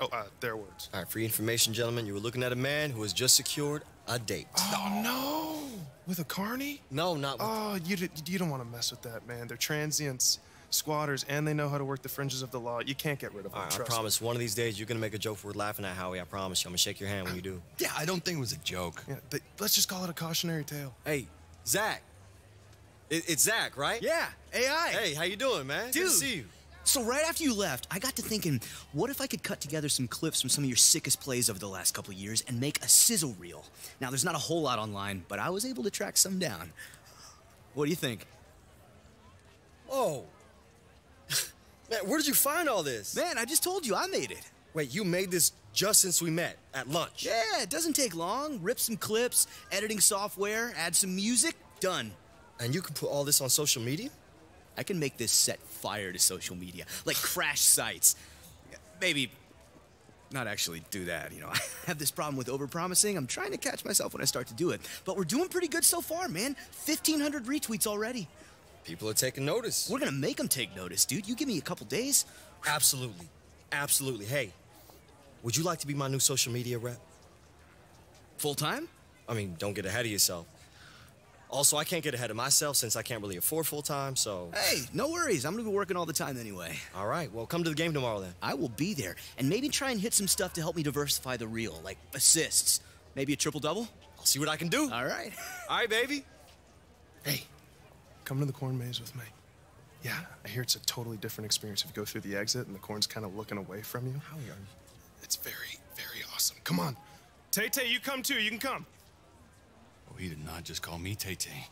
Oh, their words. All right, for your information, gentlemen, you were looking at a man who has just secured a date. Oh, no! With a carny? No, not with... Oh, you don't want to mess with that, man. They're transients, squatters, and they know how to work the fringes of the law. You can't get rid of them, All right, I trust promise, one of these days, you're going to make a joke worth laughing at, Howie. I promise you. I'm going to shake your hand when you do. Yeah, I don't think it was a joke. Yeah, let's just call it a cautionary tale. Hey, Zach. It's Zach, right? Yeah, AI. Hey, how you doing, man? Dude. Good to see you. So right after you left, I got to thinking, what if I could cut together some clips from some of your sickest plays over the last couple of years and make a sizzle reel? Now, there's not a whole lot online, but I was able to track some down. What do you think? Oh. Man, where did you find all this? Man, I just told you, I made it. Wait, you made this just since we met at lunch? Yeah, it doesn't take long. Rip some clips, editing software, add some music, done. And you can put all this on social media? I can make this set fire to social media, like crash sites. Maybe not actually do that, you know. I have this problem with overpromising. I'm trying to catch myself when I start to do it. But we're doing pretty good so far, man. 1,500 retweets already. People are taking notice. We're gonna make them take notice, dude. You give me a couple days. Absolutely. Absolutely. Hey, would you like to be my new social media rep? Full-time? I mean, don't get ahead of yourself. Also, I can't get ahead of myself since I can't really afford full-time, so... Hey, no worries. I'm gonna be working all the time anyway. All right, well, come to the game tomorrow then. I will be there, and maybe try and hit some stuff to help me diversify the reel, like assists. Maybe a triple-double? I'll see what I can do. All right. All right, baby. Hey, come to the corn maze with me. Yeah, I hear it's a totally different experience if you go through the exit and the corn's kind of looking away from you. How are you? It's very, very awesome. Come on. Tay-Tay, you come too. You can come. Oh, he did not just call me Tay-Tay.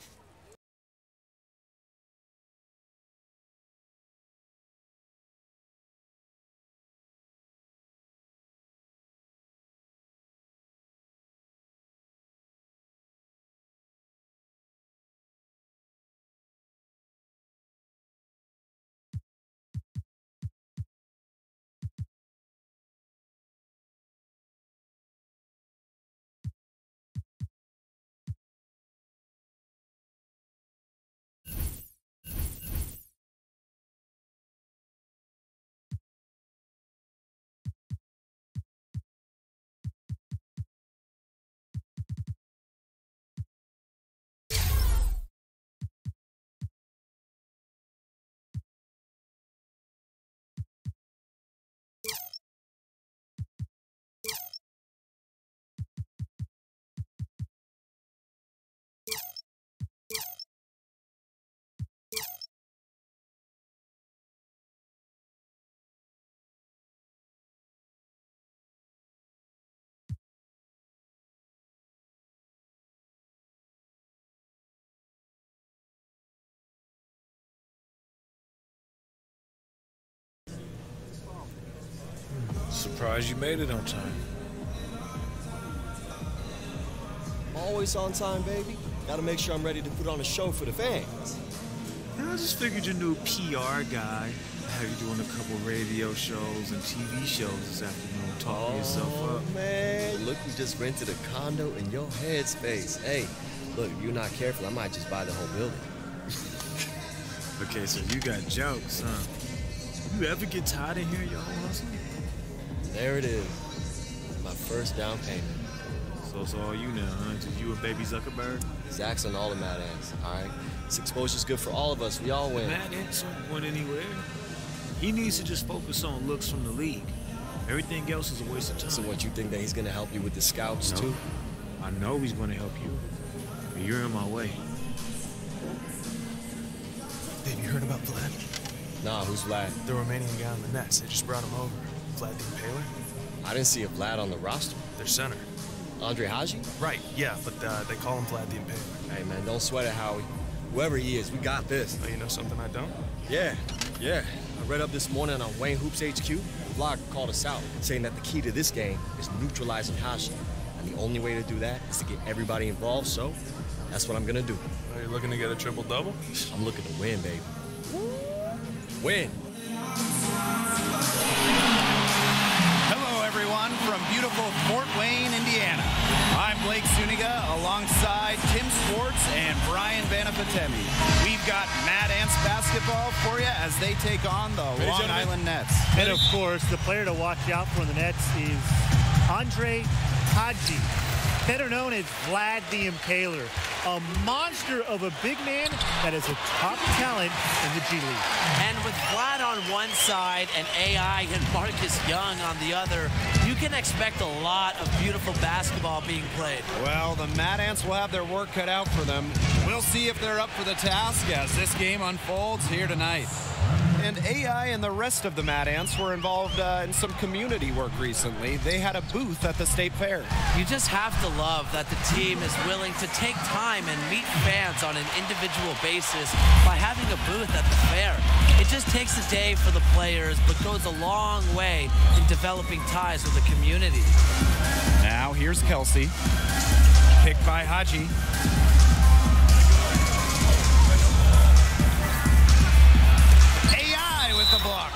Surprised you made it on time. Always on time, baby. Gotta make sure I'm ready to put on a show for the fans. I just figured your new PR guy have you doing a couple radio shows and TV shows this afternoon, talking yourself up. Man, look, we just rented a condo in your headspace. Hey, look, if you're not careful, I might just buy the whole building. Okay, so you got jokes, huh? You ever get tired of hearing your own hustle? There it is. My first down payment. So it's all you now, huh? Just you and baby Zuckerberg? Zach's on all the Mad Ants, all right? This exposure's good for all of us. We all win. Mad Ants don't win anywhere. He needs to just focus on looks from the league. Everything else is a waste of time. So what, you think that he's going to help you with the scouts, no. too? I know he's going to help you. But you're in my way. Dave, you heard about Vlad? Nah, who's Vlad? The Romanian guy on the Nets. They just brought him over. Vlad the Impaler? I didn't see a Vlad on the roster. Their center. Andre Haji? Right, yeah, but they call him Vlad the Impaler. Hey, man, don't sweat it, Howie. Whoever he is, we got this. Oh, you know something I don't? Yeah. I read up this morning on Wayne Hoops HQ. The blog called us out, saying that the key to this game is neutralizing Haji. And the only way to do that is to get everybody involved, so that's what I'm gonna do. Oh, you're looking to get a triple-double? I'm looking to win, baby. Win. Hello, everyone, from beautiful Fort Wayne, Indiana. I'm Blake Zuniga alongside Tim Swartz and Brian Vanafatemi. We've got Mad Ants basketball for you as they take on the Long Island Nets. And of course, the player to watch out for in the Nets is Andre Haji, better known as Vlad the Impaler, a monster of a big man that is a top talent in the G League. And with Vlad on one side and AI and Marcus Young on the other, you can expect a lot of beautiful basketball being played. Well, the Mad Ants will have their work cut out for them. We'll see if they're up for the task as this game unfolds here tonight. And AI and the rest of the Mad Ants were involved in some community work recently. They had a booth at the State Fair. You just have to love that the team is willing to take time and meet fans on an individual basis by having a booth at the fair. It just takes a day for the players, but goes a long way in developing ties with the community. Now here's Kelsey, picked by Haji. AI with the block.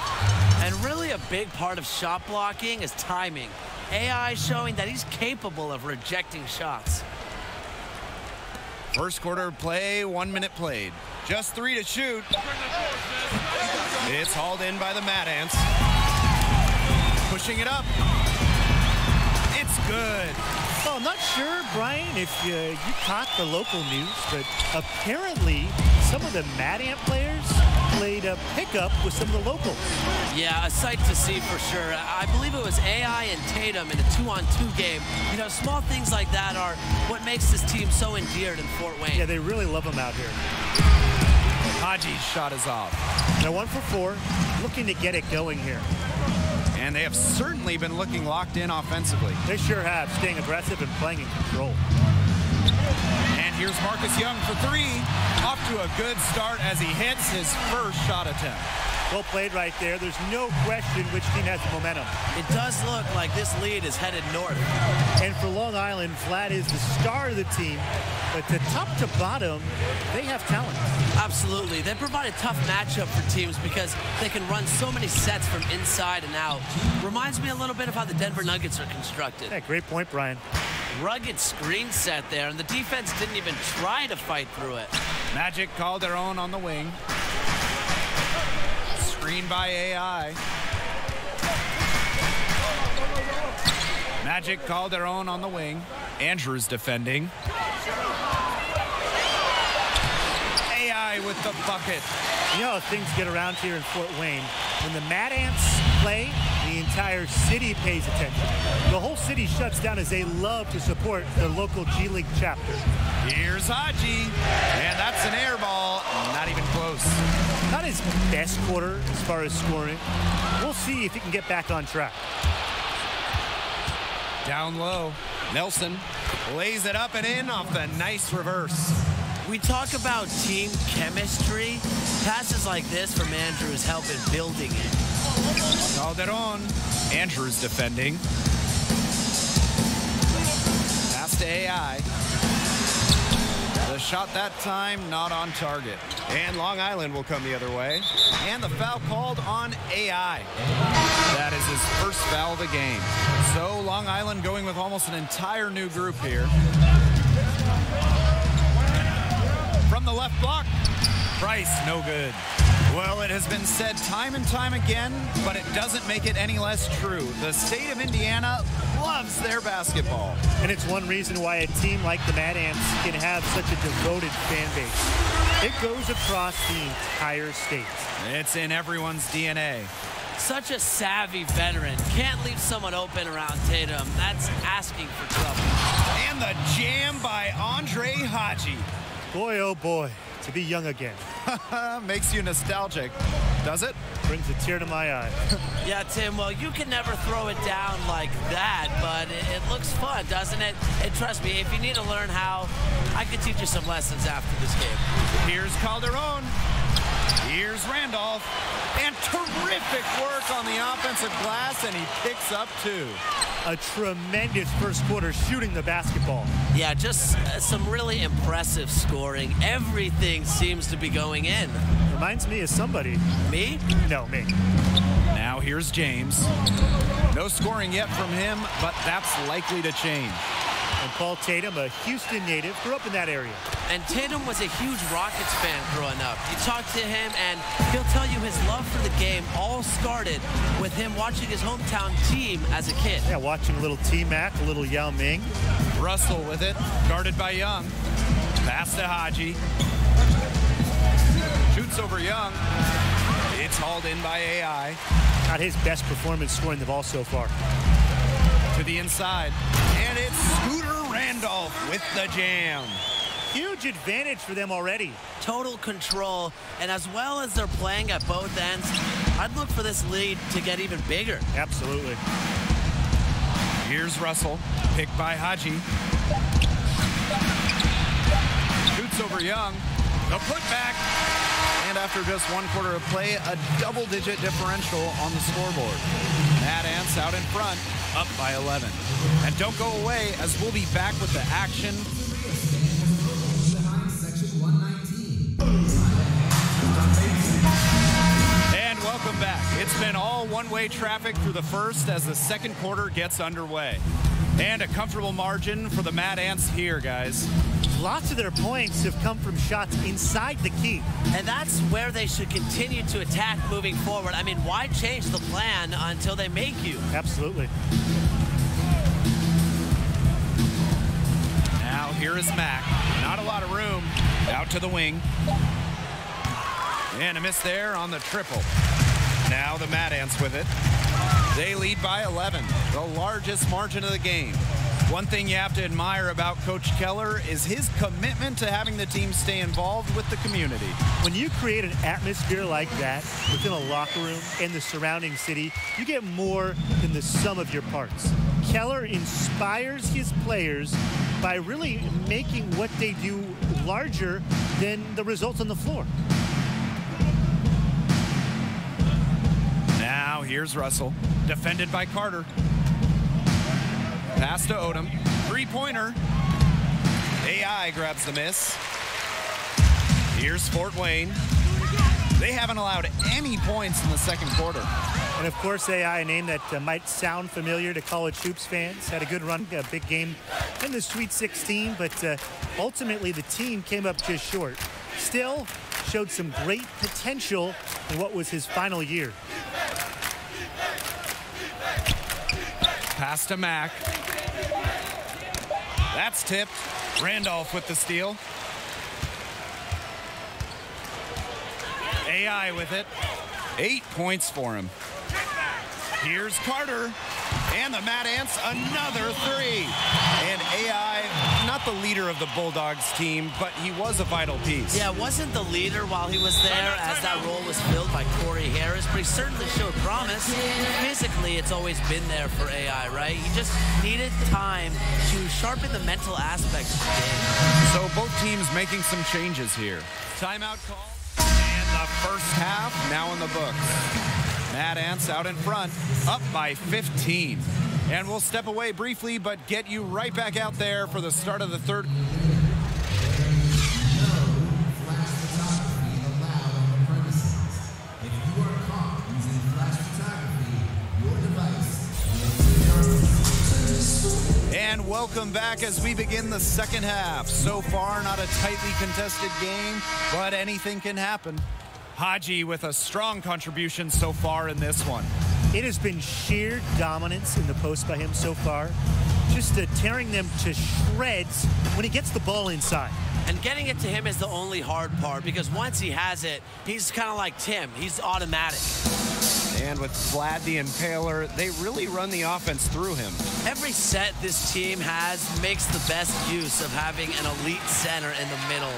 And really a big part of shot blocking is timing. AI showing that he's capable of rejecting shots. First quarter of play, 1 minute played. Just 3 to shoot. It's hauled in by the Mad Ants. Pushing it up. It's good. Well, I'm not sure, Brian, if you caught the local news, but apparently some of the Mad Ant players played a pickup with some of the locals. Yeah, a sight to see for sure. I believe it was AI and Tatum in a 2-on-2 game. You know, small things like that are what makes this team so endeared in Fort Wayne. Yeah, they really love them out here. Haji's shot is off. Now 1 for 4, looking to get it going here. And they have certainly been looking locked in offensively. They sure have, staying aggressive and playing in control. And here's Marcus Young for 3. Off to a good start as he hits his first shot attempt. Well played right there. There's no question which team has the momentum. It does look like this lead is headed north. And for Long Island, Vlad is the star of the team, but to top to bottom, they have talent. Absolutely. They provide a tough matchup for teams because they can run so many sets from inside and out. Reminds me a little bit of how the Denver Nuggets are constructed. Yeah, great point, Brian. Rugged screen set there, and the defense didn't even try to fight through it. Magic Calderon on the wing. Screen by AI. Magic Calderon on the wing. Andrews defending. AI with the bucket. You know how things get around here in Fort Wayne. When the Mad Ants play, the entire city pays attention. The whole city shuts down as they love to support their local G League chapter. Here's Haji, and that's an air ball. Not even close. Not his best quarter as far as scoring. We'll see if he can get back on track. Down low, Nelson lays it up and in off the nice reverse. We talk about team chemistry. Passes like this from Andrews help in building it. Calderon, Andrews defending. Pass to AI. The shot that time not on target. And Long Island will come the other way. And the foul called on AI. That is his first foul of the game. So Long Island going with almost an entire new group here. From the left block, Price, no good. Well, it has been said time and time again, but it doesn't make it any less true. The state of Indiana loves their basketball. And it's one reason why a team like the Mad Ants can have such a devoted fan base. It goes across the entire state. It's in everyone's DNA. Such a savvy veteran. Can't leave someone open around Tatum. That's asking for trouble. And the jam by Andre Haji. Boy, oh boy, to be young again. Makes you nostalgic, does it? Brings a tear to my eye. Yeah, Tim, well, you can never throw it down like that, but it looks fun, doesn't it? And trust me, if you need to learn how, I could teach you some lessons after this game. Here's Calderon. Here's Randolph. And terrific work on the offensive glass, and he picks up 2. A tremendous first quarter shooting the basketball. Yeah, just some really impressive scoring. Everything seems to be going in. Reminds me of somebody. Me? No, me. Now here's James. No scoring yet from him, but that's likely to change. And Paul Tatum, a Houston native, grew up in that area. And Tatum was a huge Rockets fan growing up. You talk to him, and he'll tell you his love for the game all started with him watching his hometown team as a kid. Yeah, watching a little T-Mac, a little Yao Ming. Russell with it, guarded by Young. Pass to Haji. Shoots over Young. It's hauled in by AI. Not his best performance scoring the ball so far. To the inside. And it's Scooter Randolph with the jam. Huge advantage for them already. Total control, and as well as they're playing at both ends, I'd look for this lead to get even bigger. Absolutely. Here's Russell, picked by Haji. Shoots over Young. The putback. And after just 1 quarter of play, a double-digit differential on the scoreboard. Mad Ants out in front, up by 11. And don't go away, as we'll be back with the action. And welcome Welcome back. It's been all one-way traffic through the first as the second quarter gets underway. And a comfortable margin for the Mad Ants here, guys. Lots of their points have come from shots inside the key. And that's where they should continue to attack moving forward. I mean, why change the plan until they make you? Absolutely. Now here is Mac. Not a lot of room. Out to the wing. And a miss there on the triple. Now the Mad Ants with it. They lead by 11, the largest margin of the game. One thing you have to admire about Coach Keller is his commitment to having the team stay involved with the community. When you create an atmosphere like that within a locker room and the surrounding city, you get more than the sum of your parts. Keller inspires his players by really making what they do larger than the results on the floor. Now here's Russell, defended by Carter. Pass to Odom, three-pointer. AI grabs the miss. Here's Fort Wayne. They haven't allowed any points in the second quarter. And of course, AI, a name that might sound familiar to college hoops fans, had a good run, a big game in the Sweet 16, but ultimately the team came up just short. Still showed some great potential in what was his final year. Pass to Mac. That's tipped. Randolph with the steal. AI with it. 8 points for him. Here's Carter. And the Mad Ants, another three. And AI, not the leader of the Bulldogs team, but he was a vital piece. Yeah, wasn't the leader while he was there as that role was filled by Corey Harris, but he certainly showed promise. Physically, it's always been there for AI, right? He just needed time to sharpen the mental aspects of the game. So both teams making some changes here. Timeout call. And the first half now in the books. Mad Ants out in front, up by 15. And we'll step away briefly, but get you right back out there for the start of the third. And welcome back as we begin the second half. So far, not a tightly contested game, but anything can happen. Haji with a strong contribution so far in this one. It has been sheer dominance in the post by him so far. Just tearing them to shreds when he gets the ball inside. And getting it to him is the only hard part, because once he has it, he's kind of like Tim. He's automatic. And with Vlad the Impaler, they really run the offense through him. Every set this team has makes the best use of having an elite center in the middle.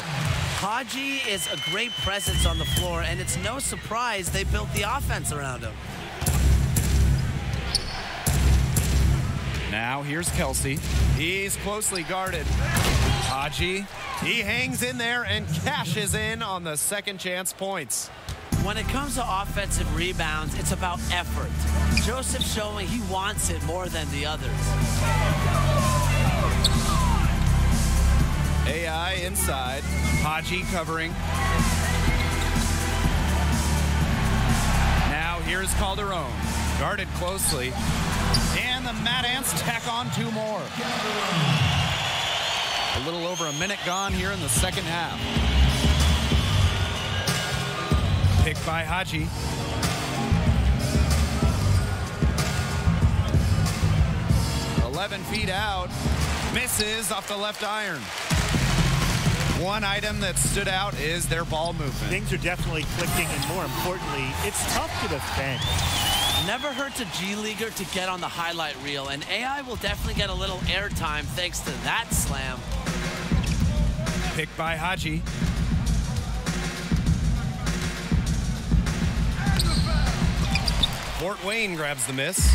Haji is a great presence on the floor, and it's no surprise they built the offense around him. Now here's Kelsey. He's closely guarded. Haji, he hangs in there and cashes in on the second chance points. When it comes to offensive rebounds, it's about effort. Joseph showing he wants it more than the others. AI inside. Haji covering. Now here's Calderon. Guarded closely. And the Mad Ants tack on two more. A little over a minute gone here in the second half. Picked by Haji. Feet out. Misses off the left iron. One item that stood out is their ball movement. Things are definitely clicking, and more importantly, it's tough to defend. Never hurts a G-Leaguer to get on the highlight reel, and AI will definitely get a little airtime thanks to that slam. Picked by Haji. Fort Wayne grabs the miss.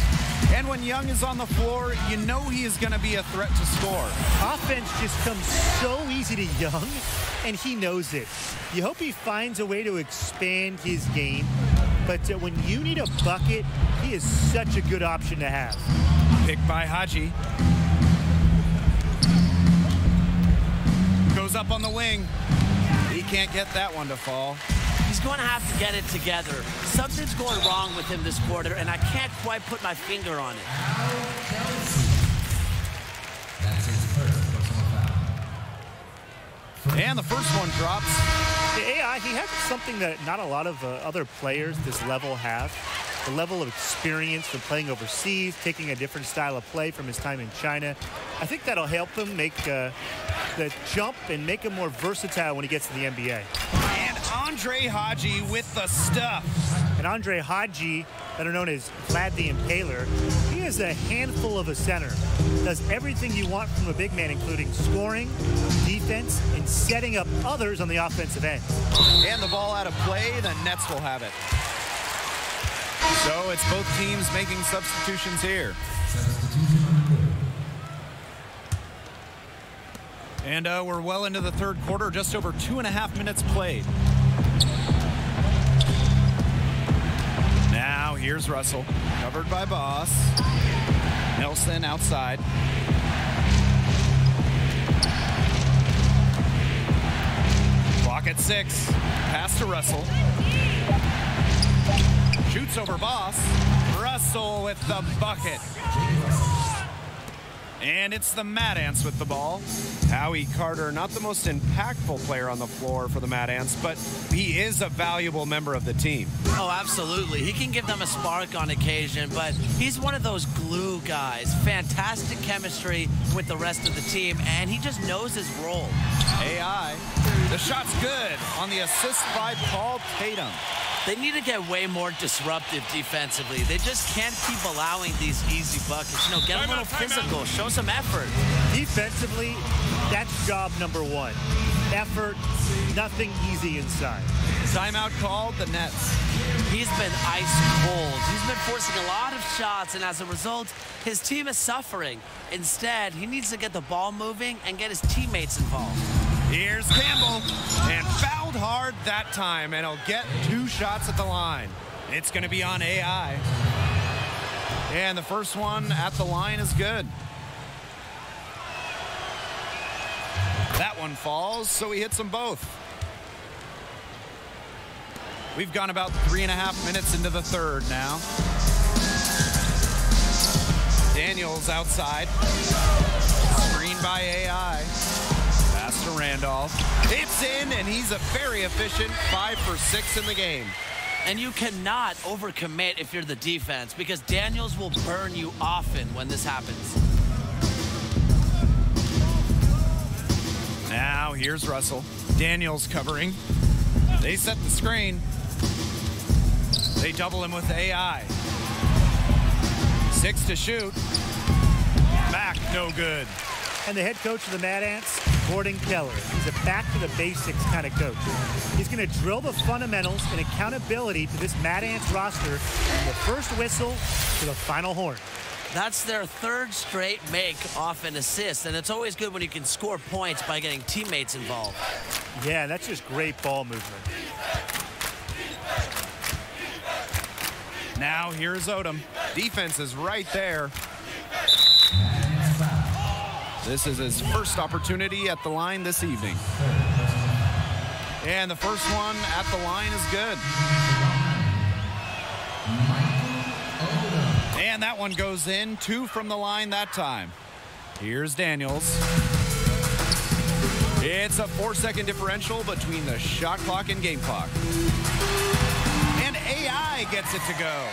And when Young is on the floor, you know he is going to be a threat to score. Offense just comes so easy to Young, and he knows it. You hope he finds a way to expand his game, but when you need a bucket, he is such a good option to have. Picked by Haji. Goes up on the wing. He can't get that one to fall. he's going to have to get it together. Something's going wrong with him this quarter, and I can't quite put my finger on it. That's his first personal foul. And the first one drops. The AI, he has something that not a lot of other players this level have. The level of experience from playing overseas, taking a different style of play from his time in China. I think that'll help him make the jump and make him more versatile when he gets to the NBA. And Andre Haji with the stuff. And Andre Haji, better known as Vlad the Impaler, he is a handful of a center. Does everything you want from a big man, including scoring, defense, and setting up others on the offensive end. And the ball out of play, the Nets will have it. So it's both teams making substitutions here. And we're well into the third quarter, just over 2.5 minutes played. Now here's Russell, covered by Boss. Nelson outside. Clock at 6, pass to Russell. Shoots over Boss. Russell with the bucket. And it's the Mad Ants with the ball. Howie Carter, not the most impactful player on the floor for the Mad Ants, but he is a valuable member of the team. Oh, absolutely. He can give them a spark on occasion, but he's one of those glue guys. Fantastic chemistry with the rest of the team, and he just knows his role. AI, the shot's good on the assist by Paul Tatum. They need to get way more disruptive defensively. They just can't keep allowing these easy buckets. You know, get a little physical, show some effort. Defensively, that's job number one. Effort, nothing easy inside. Timeout called, the Nets. He's been ice cold. He's been forcing a lot of shots, and as a result, his team is suffering. Instead, he needs to get the ball moving and get his teammates involved. Here's Campbell, and fouled hard that time, and he'll get 2 shots at the line. It's going to be on AI. And the first one at the line is good. That one falls, so he hits them both. We've gone about 3.5 minutes into the third now. Daniels outside. Screen by AI. Pass to Randolph. It's in, and he's a very efficient 5 for 6 in the game. And you cannot overcommit if you're the defense, because Daniels will burn you often when this happens. Now here's Russell. Daniels covering. They set the screen. They double him with AI. 6 to shoot. Back, no good. And the head coach of the Mad Ants, Gordon Keller. He's a back-to-the-basics kind of coach. He's going to drill the fundamentals and accountability to this Mad Ants roster from the first whistle to the final horn. That's their 3rd straight make off an assist, and it's always good when you can score points by getting teammates involved. Yeah, that's just great ball movement. Now here's Odom. Defense is right there. This is his first opportunity at the line this evening. And the first one at the line is good. And that one goes in, 2 from the line that time. Here's Daniels. It's a 4-second differential between the shot clock and game clock. And AI gets it to go.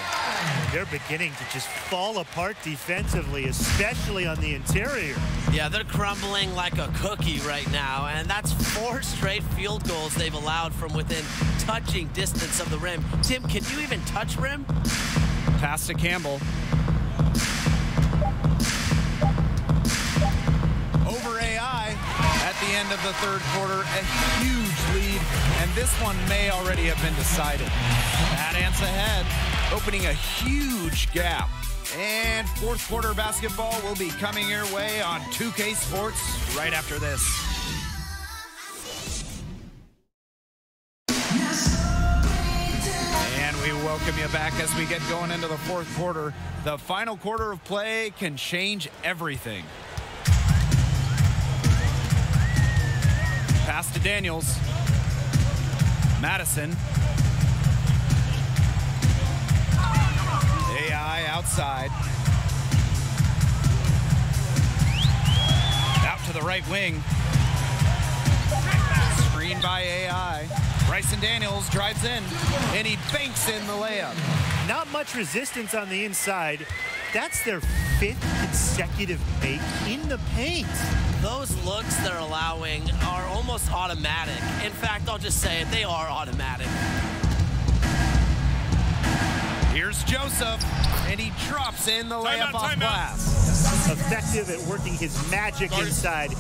They're beginning to just fall apart defensively, especially on the interior. Yeah, they're crumbling like a cookie right now, and that's 4 straight field goals they've allowed from within touching distance of the rim. Tim, can you even touch rim? Pass to Campbell. Over AI at the end of the third quarter, a huge lead, and this one may already have been decided. Mad Ants ahead, opening a huge gap. And fourth quarter basketball will be coming your way on 2K Sports right after this. And we welcome you back as we get going into the fourth quarter. The final quarter of play can change everything. Pass to Daniels. Madison. AI outside. Out to the right wing. Screen by AI. Bryson Daniels drives in, and he banks in the layup. Not much resistance on the inside. That's their 5th consecutive make in the paint. Those looks they're allowing are almost automatic. In fact, I'll just say it, they are automatic. Here's Joseph, and he drops in the layup off glass. Effective at working his magic inside.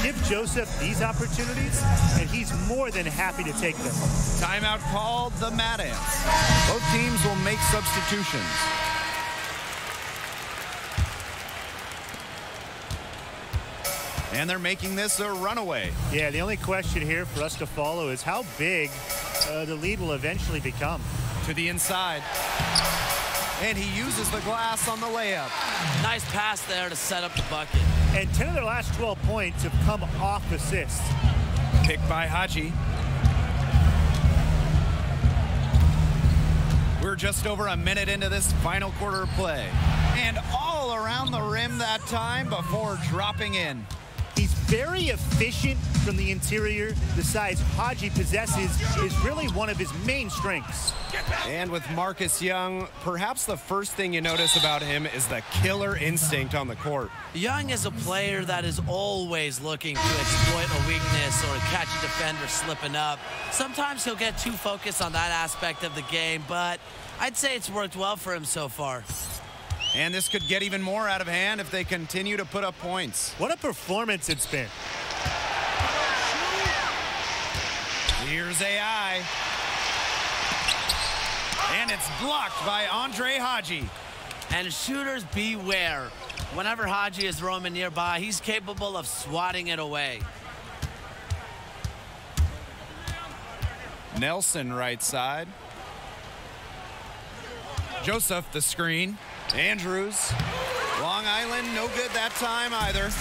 Give Joseph these opportunities, and he's more than happy to take them. Timeout called, the Mad Ants. Both teams will make substitutions. And they're making this a runaway. Yeah, the only question here for us to follow is how big the lead will eventually become. To the inside. And he uses the glass on the layup. Nice pass there to set up the bucket. And 10 of their last 12 points have come off assists. Picked by Haji. We're just over a minute into this final quarter of play. And all around the rim that time before dropping in. He's very efficient from the interior. The size Haji possesses is really one of his main strengths. And with Marcus Young, perhaps the first thing you notice about him is the killer instinct on the court. Young is a player that is always looking to exploit a weakness or catch a defender slipping up. Sometimes he'll get too focused on that aspect of the game, but I'd say it's worked well for him so far. And this could get even more out of hand if they continue to put up points. What a performance it's been. Here's AI. And it's blocked by Andre Haji. And shooters beware. Whenever Haji is roaming nearby, he's capable of swatting it away. Nelson right side. Joseph the screen. Andrews. Long Island, no good that time either.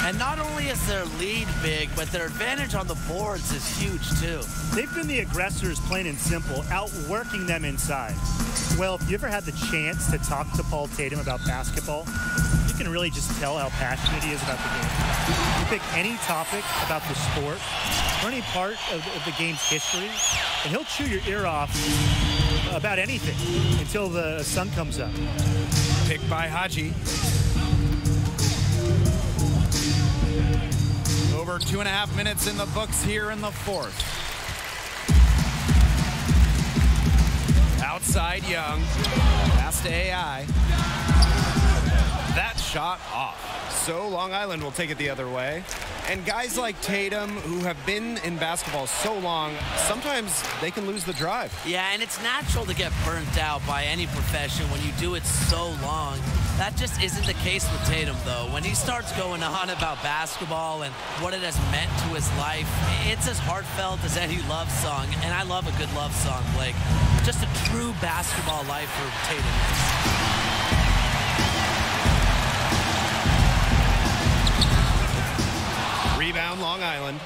And not only is their lead big, but their advantage on the boards is huge too. They've been the aggressors, plain and simple, outworking them inside. Well, if you ever had the chance to talk to Paul Tatum about basketball, you can really just tell how passionate he is about the game. You pick any topic about the sport or any part of the game's history, and he'll chew your ear off about anything until the sun comes up. Picked by Haji. Over 2.5 minutes in the books here in the fourth. Outside Young. Pass to AI. That shot off. So Long Island will take it the other way. And guys like Tatum, who have been in basketball so long, sometimes they can lose the drive. Yeah, and it's natural to get burnt out by any profession when you do it so long. That just isn't the case with Tatum, though. When he starts going on about basketball and what it has meant to his life, it's as heartfelt as any love song. And I love a good love song, Blake. Just a true basketball life for Tatum. Rebound, Long Island.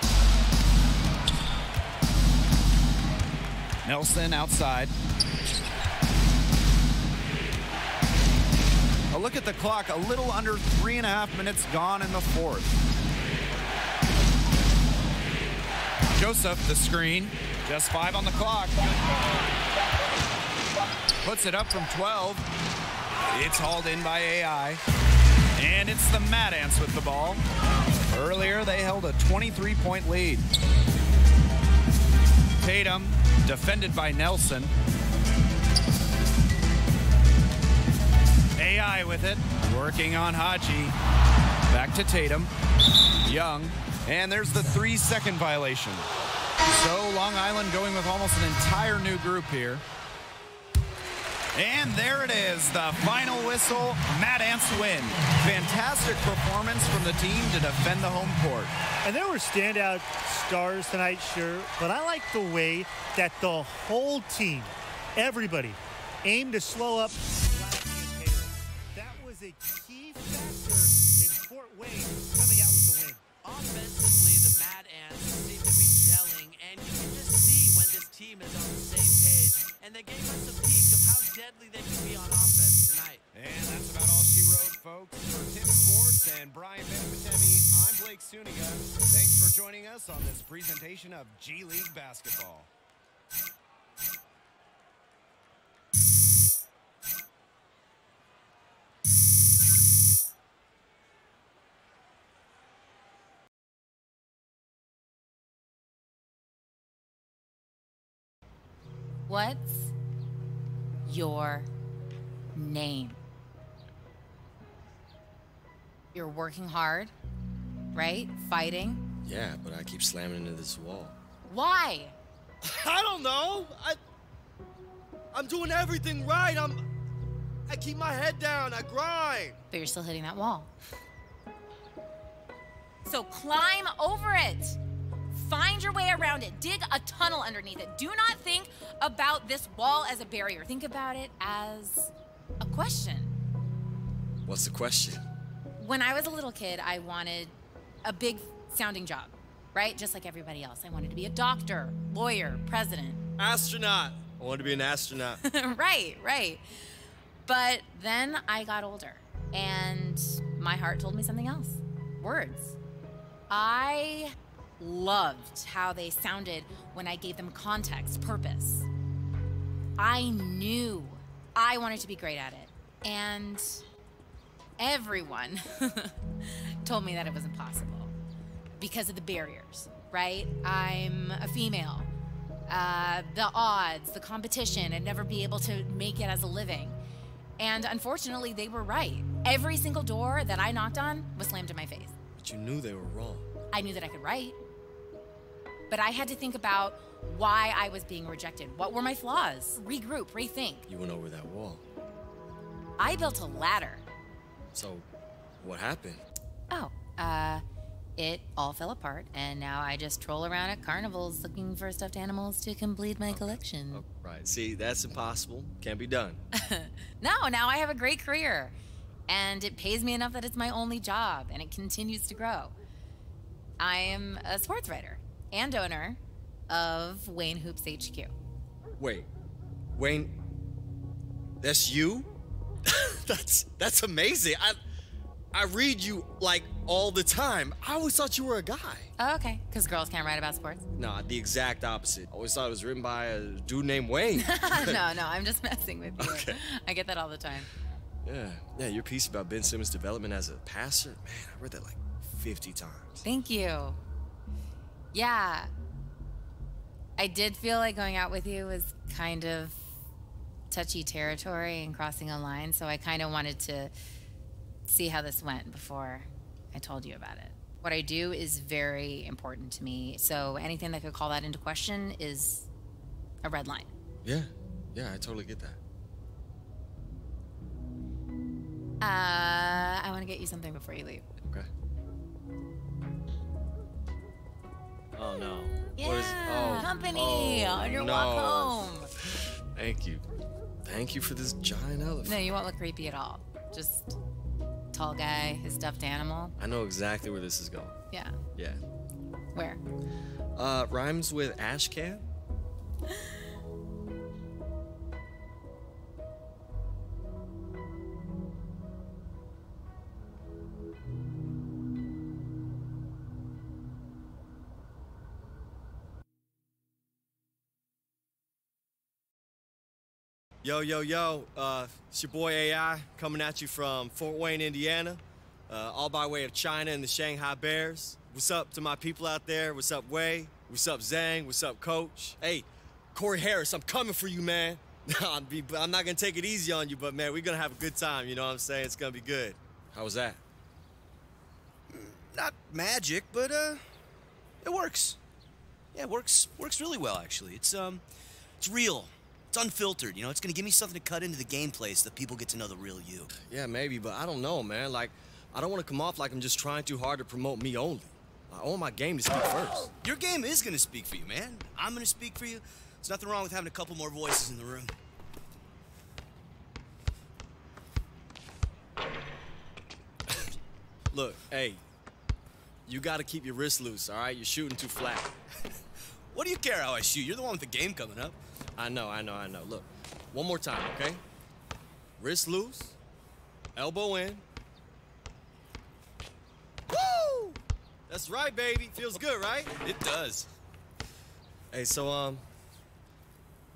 Nelson outside. A look at the clock, a little under 3.5 minutes gone in the fourth. Joseph, the screen, just 5 on the clock. Puts it up from 12. It's hauled in by AI. And it's the Mad Ants with the ball. Earlier, they held a 23-point lead. Tatum, defended by Nelson. AI with it, working on Haji. Back to Tatum. Young. And there's the 3-second violation. So Long Island going with almost an entire new group here. And there it is, the final whistle. Mad Ants win. Fantastic performance from the team to defend the home court. And there were standout stars tonight, sure, but I like the way that the whole team, everybody, aimed to slow up Taylor. That was a key factor in Fort Wayne coming out with the win. Offensively, the Mad Ants seem to be gelling, and you can just see when this team is on the same page, and they gave us a peek of how deadly they can be on offense tonight. And that's about all she wrote, folks. For Tim Sports and Brian Benefitemi, I'm Blake Suniga. Thanks for joining us on this presentation of G League basketball. What's your name? You're working hard, right? Fighting. Yeah, but I keep slamming into this wall. Why? I don't know. I'm doing everything right. I keep my head down. I grind. But you're still hitting that wall. So climb over it. Find your way around it. Dig a tunnel underneath it. Do not think about this wall as a barrier. Think about it as a question. What's the question? When I was a little kid, I wanted a big sounding job, right? Just like everybody else. I wanted to be a doctor, lawyer, president. Astronaut. I wanted to be an astronaut. Right. But then I got older, and my heart told me something else. Words. I loved how they sounded when I gave them context, purpose. I knew I wanted to be great at it. And everyone told me that it was impossible because of the barriers, right? I'm a female. The odds, the competition, I'd never be able to make it as a living. And unfortunately, they were right. Every single door that I knocked on was slammed in my face. But you knew they were wrong. I knew that I could write. But I had to think about why I was being rejected. What were my flaws? Regroup, rethink. You went over that wall. I built a ladder. So, what happened? It all fell apart, and now I just troll around at carnivals looking for stuffed animals to complete my collection. Oh, right. See, that's impossible. Can't be done. No, now I have a great career, and it pays me enough that it's my only job, and it continues to grow. I am a sports writer and owner of Wayne Hoops HQ. Wait, Wayne, that's you? That's amazing. I read you like all the time. I always thought you were a guy. Oh, okay, because girls can't write about sports? Nah, the exact opposite. I always thought it was written by a dude named Wayne. No, I'm just messing with you. Okay. I get that all the time. Yeah, your piece about Ben Simmons' development as a passer, man, I read that like 50 times. Thank you. Yeah. I did feel like going out with you was kind of touchy territory and crossing a line, so I kind of wanted to see how this went before I told you about it. What I do is very important to me, so anything that could call that into question is a red line. Yeah, I totally get that. I want to get you something before you leave. Okay. Oh no. Yeah, what is company on your walk home. Thank you. Thank you for this giant elephant. No, you won't look creepy at all. Just tall guy, his stuffed animal. I know exactly where this is going. Yeah. Yeah. Where? Rhymes with ash can. Yo, it's your boy AI coming at you from Fort Wayne, Indiana, all by way of China and the Shanghai Bears. What's up to my people out there? What's up, Wei? What's up, Zhang? What's up, Coach? Hey, Corey Harris, I'm coming for you, man. I'm not gonna take it easy on you, but man, we're gonna have a good time, you know what I'm saying? It's gonna be good. How was that? Not magic, but it works. Yeah, it works really well, actually. It's real. It's unfiltered, you know? It's gonna give me something to cut into the gameplay so that people get to know the real you. Yeah, maybe, but I don't know, man. Like, I don't want to come off like I'm just trying too hard to promote me only. I want my game to speak first. Your game is gonna speak for you, man. I'm gonna speak for you. There's nothing wrong with having a couple more voices in the room. Look, hey, you gotta keep your wrist loose, all right? You're shooting too flat. What do you care how I shoot? You're the one with the game coming up. I know. Look, one more time, okay? Wrist loose, elbow in. Woo! That's right, baby. Feels good, right? It does. Hey, so,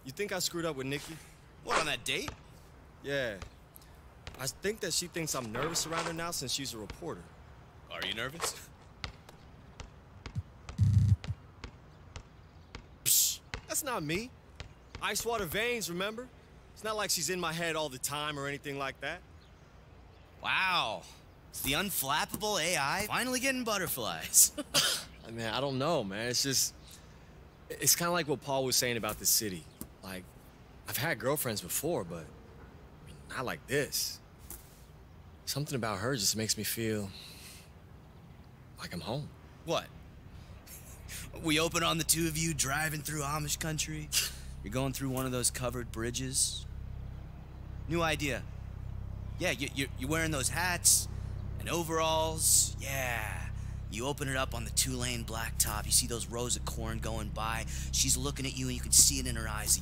you think I screwed up with Nikki? What, on that date? Yeah. I think that she thinks I'm nervous around her now since she's a reporter. Are you nervous? Psh, that's not me. Ice water veins, remember? It's not like she's in my head all the time or anything like that. Wow. It's the unflappable AI finally getting butterflies. I mean, I don't know, man. It's kind of like what Paul was saying about the city. Like, I've had girlfriends before, but I mean, not like this. Something about her just makes me feel like I'm home. What? We open on the two of you driving through Amish country. You're going through one of those covered bridges. New idea. Yeah, you're wearing those hats and overalls. Yeah. You open it up on the 2-lane blacktop. You see those rows of corn going by. She's looking at you, and you can see it in her eyes.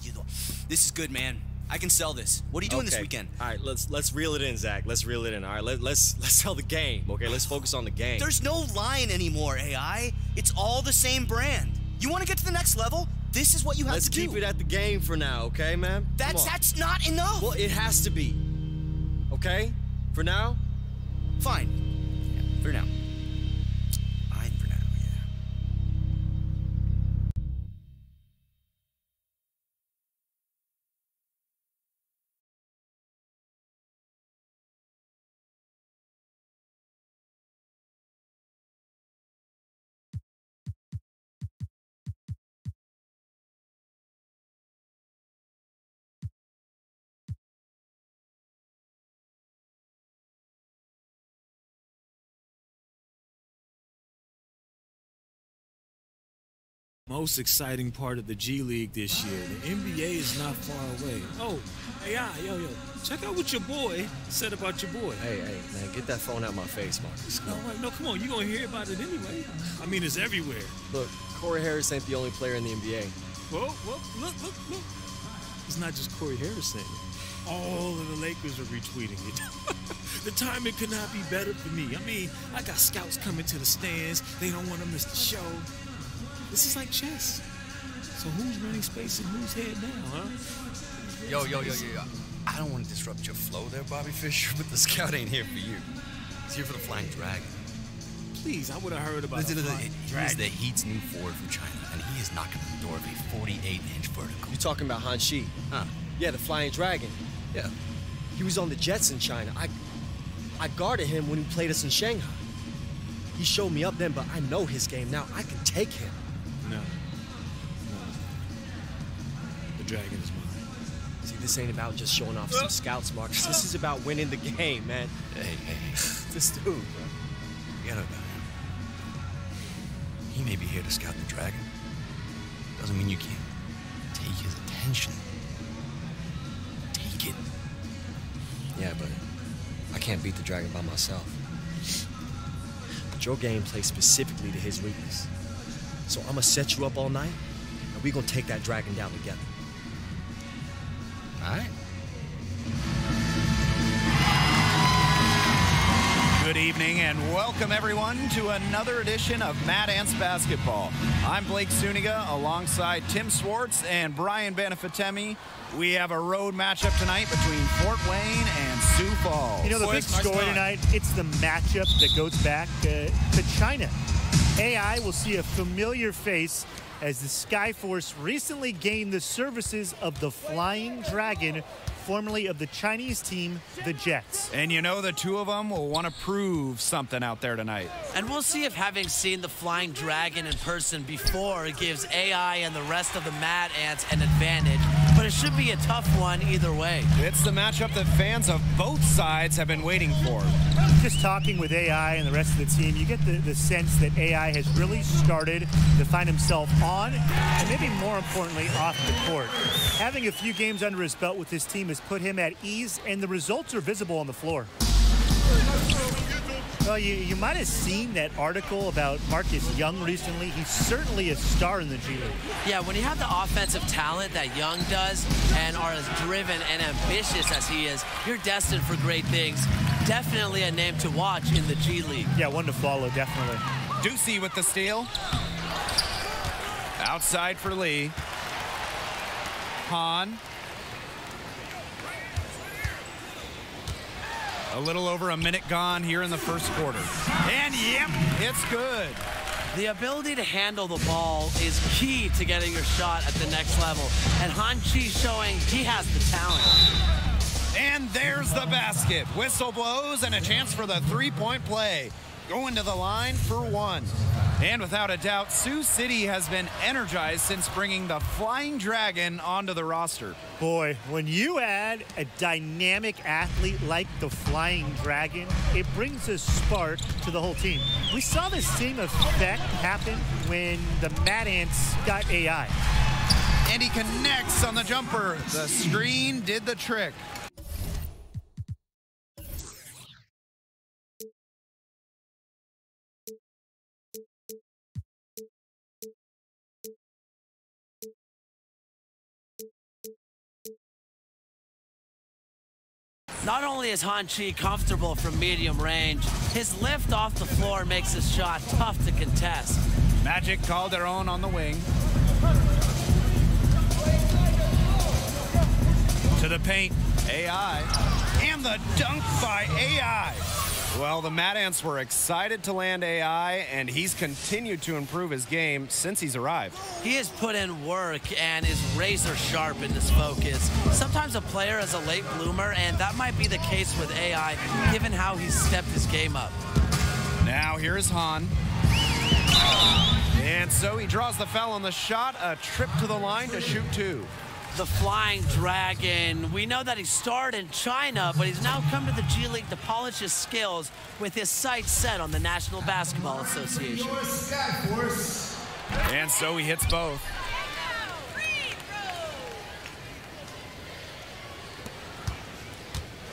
This is good, man. I can sell this. What are you doing this weekend? All right, let's reel it in, Zach. Let's reel it in. All right, let's sell the game. Okay, let's focus on the game. There's no line anymore, AI. It's all the same brand. You want to get to the next level? This is what you have to do. Let's keep it at the game for now, okay, man? That's not enough. Well, it has to be. Okay? For now? Fine. Yeah, for now. Fine for now, yeah. Most exciting part of the G League this year. The NBA is not far away. Oh, AI, yo, check out what your boy said about your boy. Hey, man, get that phone out my face, Marcus. Come on, you're gonna hear about it anyway. I mean, it's everywhere. Look, Corey Harris ain't the only player in the NBA. Well, look. It's not just Corey Harris saying it. All of the Lakers are retweeting it. The timing could not be better for me. I mean, I got scouts coming to the stands. They don't want to miss the show. This is like chess. So who's running space in whose head now, huh? Yo. I don't want to disrupt your flow there, Bobby Fischer, but the scout ain't here for you. He's here for the Flying Dragon. Please, I would have heard about Listen, the Flying Dragon. He's the Heat's new forward from China, and he is knocking on the door of a 48-inch vertical. You talking about Han Shi? Huh? Yeah, the Flying Dragon. Yeah. He was on the Jets in China. I guarded him when he played us in Shanghai. He showed me up then, but I know his game now. I can take him. No. The dragon is mine. See, this ain't about just showing off some scouts, Marcus. This is about winning the game, man. Hey. This dude, bro. Forget about him. He may be here to scout the dragon. Doesn't mean you can't take his attention. Take it. Yeah, but I can't beat the dragon by myself. But your game plays specifically to his weakness. So I'm gonna set you up all night, and we're gonna take that dragon down together. All right. Good evening and welcome everyone to another edition of Mad Ants Basketball. I'm Blake Suniga alongside Tim Swartz and Brian Benefitemi. We have a road matchup tonight between Fort Wayne and Sioux Falls. You know, the big story tonight, it's the matchup that goes back to China. AI will see a familiar face as the Skyforce recently gained the services of the Flying Dragon, formerly of the Chinese team, the Jets. And you know the two of them will want to prove something out there tonight. And we'll see if having seen the Flying Dragon in person before gives AI and the rest of the Mad Ants an advantage. But it should be a tough one either way. It's the matchup that fans of both sides have been waiting for. Just talking with AI and the rest of the team, you get the sense that AI has really started to find himself on, and maybe more importantly, off the court. Having a few games under his belt with his team has put him at ease, and the results are visible on the floor. Well, you might have seen that article about Marcus Young recently. He's certainly a star in the G League. Yeah, when you have the offensive talent that Young does and are as driven and ambitious as he is, you're destined for great things. Definitely a name to watch in the G League. Yeah, one to follow, definitely. Ducey with the steal. Outside for Lee. Han. A little over a minute gone here in the first quarter. And yep, it's good. The ability to handle the ball is key to getting your shot at the next level. And Han Chi showing he has the talent. And there's the basket. Whistle blows and a chance for the three-point play. Going to the line for one. And without a doubt, Sioux City has been energized since bringing the Flying Dragon onto the roster. Boy, when you add a dynamic athlete like the Flying Dragon, it brings a spark to the whole team. We saw the same effect happen when the Mad Ants got AI. And he connects on the jumper. The screen did the trick. Not only is Han Chi comfortable from medium range, his lift off the floor makes his shot tough to contest. Magic Calderon on the wing. To the paint, AI. And the dunk by AI. Well, the Mad Ants were excited to land AI, and he's continued to improve his game since he's arrived. He has put in work and is razor sharp in his focus. Sometimes a player is a late bloomer, and that might be the case with AI, given how he's stepped his game up. Now here's Han. And so he draws the foul on the shot, a trip to the line to shoot two. The Flying Dragon. We know that he starred in China, but he's now come to the G League to polish his skills with his sights set on the National Basketball Association. And so he hits both.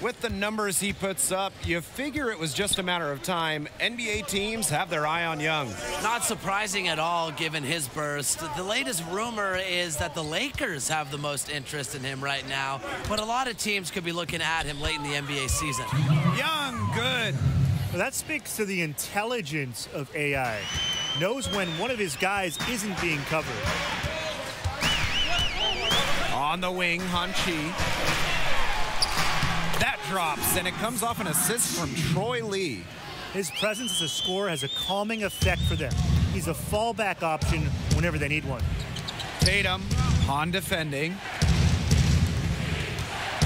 With the numbers he puts up, you figure it was just a matter of time. NBA teams have their eye on Young. Not surprising at all, given his burst. The latest rumor is that the Lakers have the most interest in him right now, but a lot of teams could be looking at him late in the NBA season. Young, good. Well, that speaks to the intelligence of AI. Knows when one of his guys isn't being covered. On the wing, Han Chi. That drops, and it comes off an assist from Troy Lee. His presence as a scorer has a calming effect for them. He's a fallback option whenever they need one. Tatum, Han defending.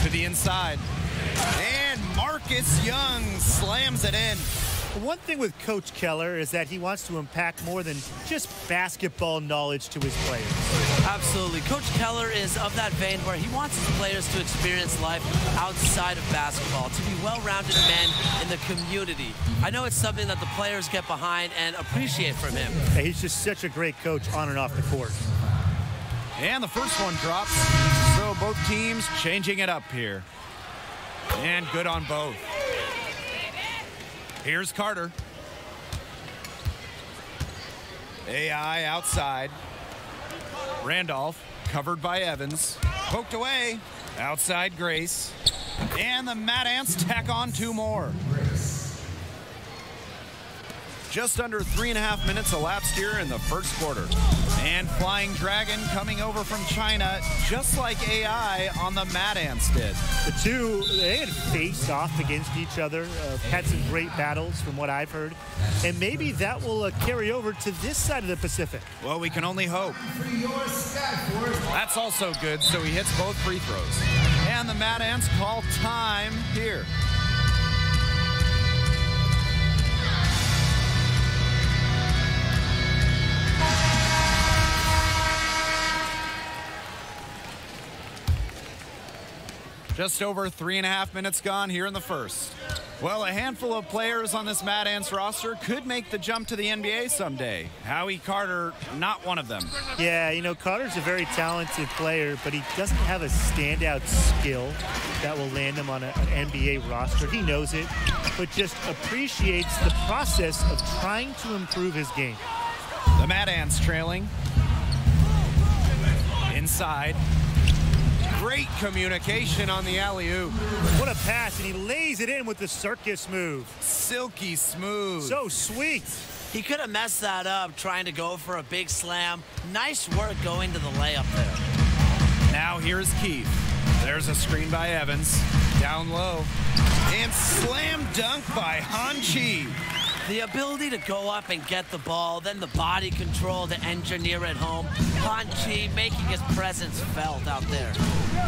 To the inside. And Marcus Young slams it in. One thing with Coach Keller is that he wants to impact more than just basketball knowledge to his players. Absolutely. Coach Keller is of that vein where he wants his players to experience life outside of basketball, to be well-rounded men in the community. I know it's something that the players get behind and appreciate from him. Yeah, he's just such a great coach on and off the court. And the first one drops, so both teams changing it up here. And good on both. Here's Carter. AI outside. Randolph covered by Evans. Poked away. Outside Grace. And the Mad Ants tack on two more. Just under 3.5 minutes elapsed here in the first quarter. And Flying Dragon coming over from China, just like AI on the Mad Ants did. The two, they had faced off against each other, had some great battles from what I've heard. And maybe that will carry over to this side of the Pacific. Well, we can only hope. That's also good, so he hits both free throws. And the Mad Ants call time here. Just over 3.5 minutes gone here in the first. Well, a handful of players on this Mad Ants roster could make the jump to the NBA someday. Howie Carter, not one of them. Yeah, you know, Carter's a very talented player, but he doesn't have a standout skill that will land him on an NBA roster. He knows it, but just appreciates the process of trying to improve his game. The Mad Ants trailing. Inside. Great communication on the alley-oop. What a pass, and he lays it in with the circus move. Silky smooth. So sweet. He could have messed that up trying to go for a big slam. Nice work going to the layup there. Now here's Keith. There's a screen by Evans. Down low. And slam dunk by Hanchi. The ability to go up and get the ball, then the body control to engineer it home. Hanchi making his presence felt out there.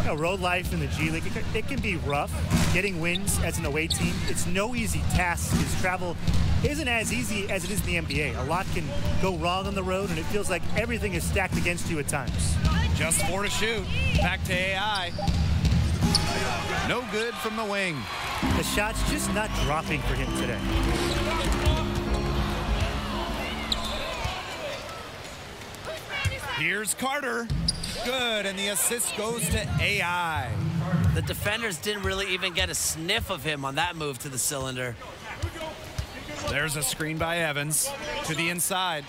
You know, road life in the G League, it can be rough. Getting wins as an away team, it's no easy task. His travel isn't as easy as it is in the NBA. A lot can go wrong on the road, and it feels like everything is stacked against you at times. Just 4 to shoot. Back to AI. No good from the wing. The shot's just not dropping for him today. Here's Carter. Good, and the assist goes to AI. The defenders didn't really even get a sniff of him on that move to the cylinder. There's a screen by Evans to the inside.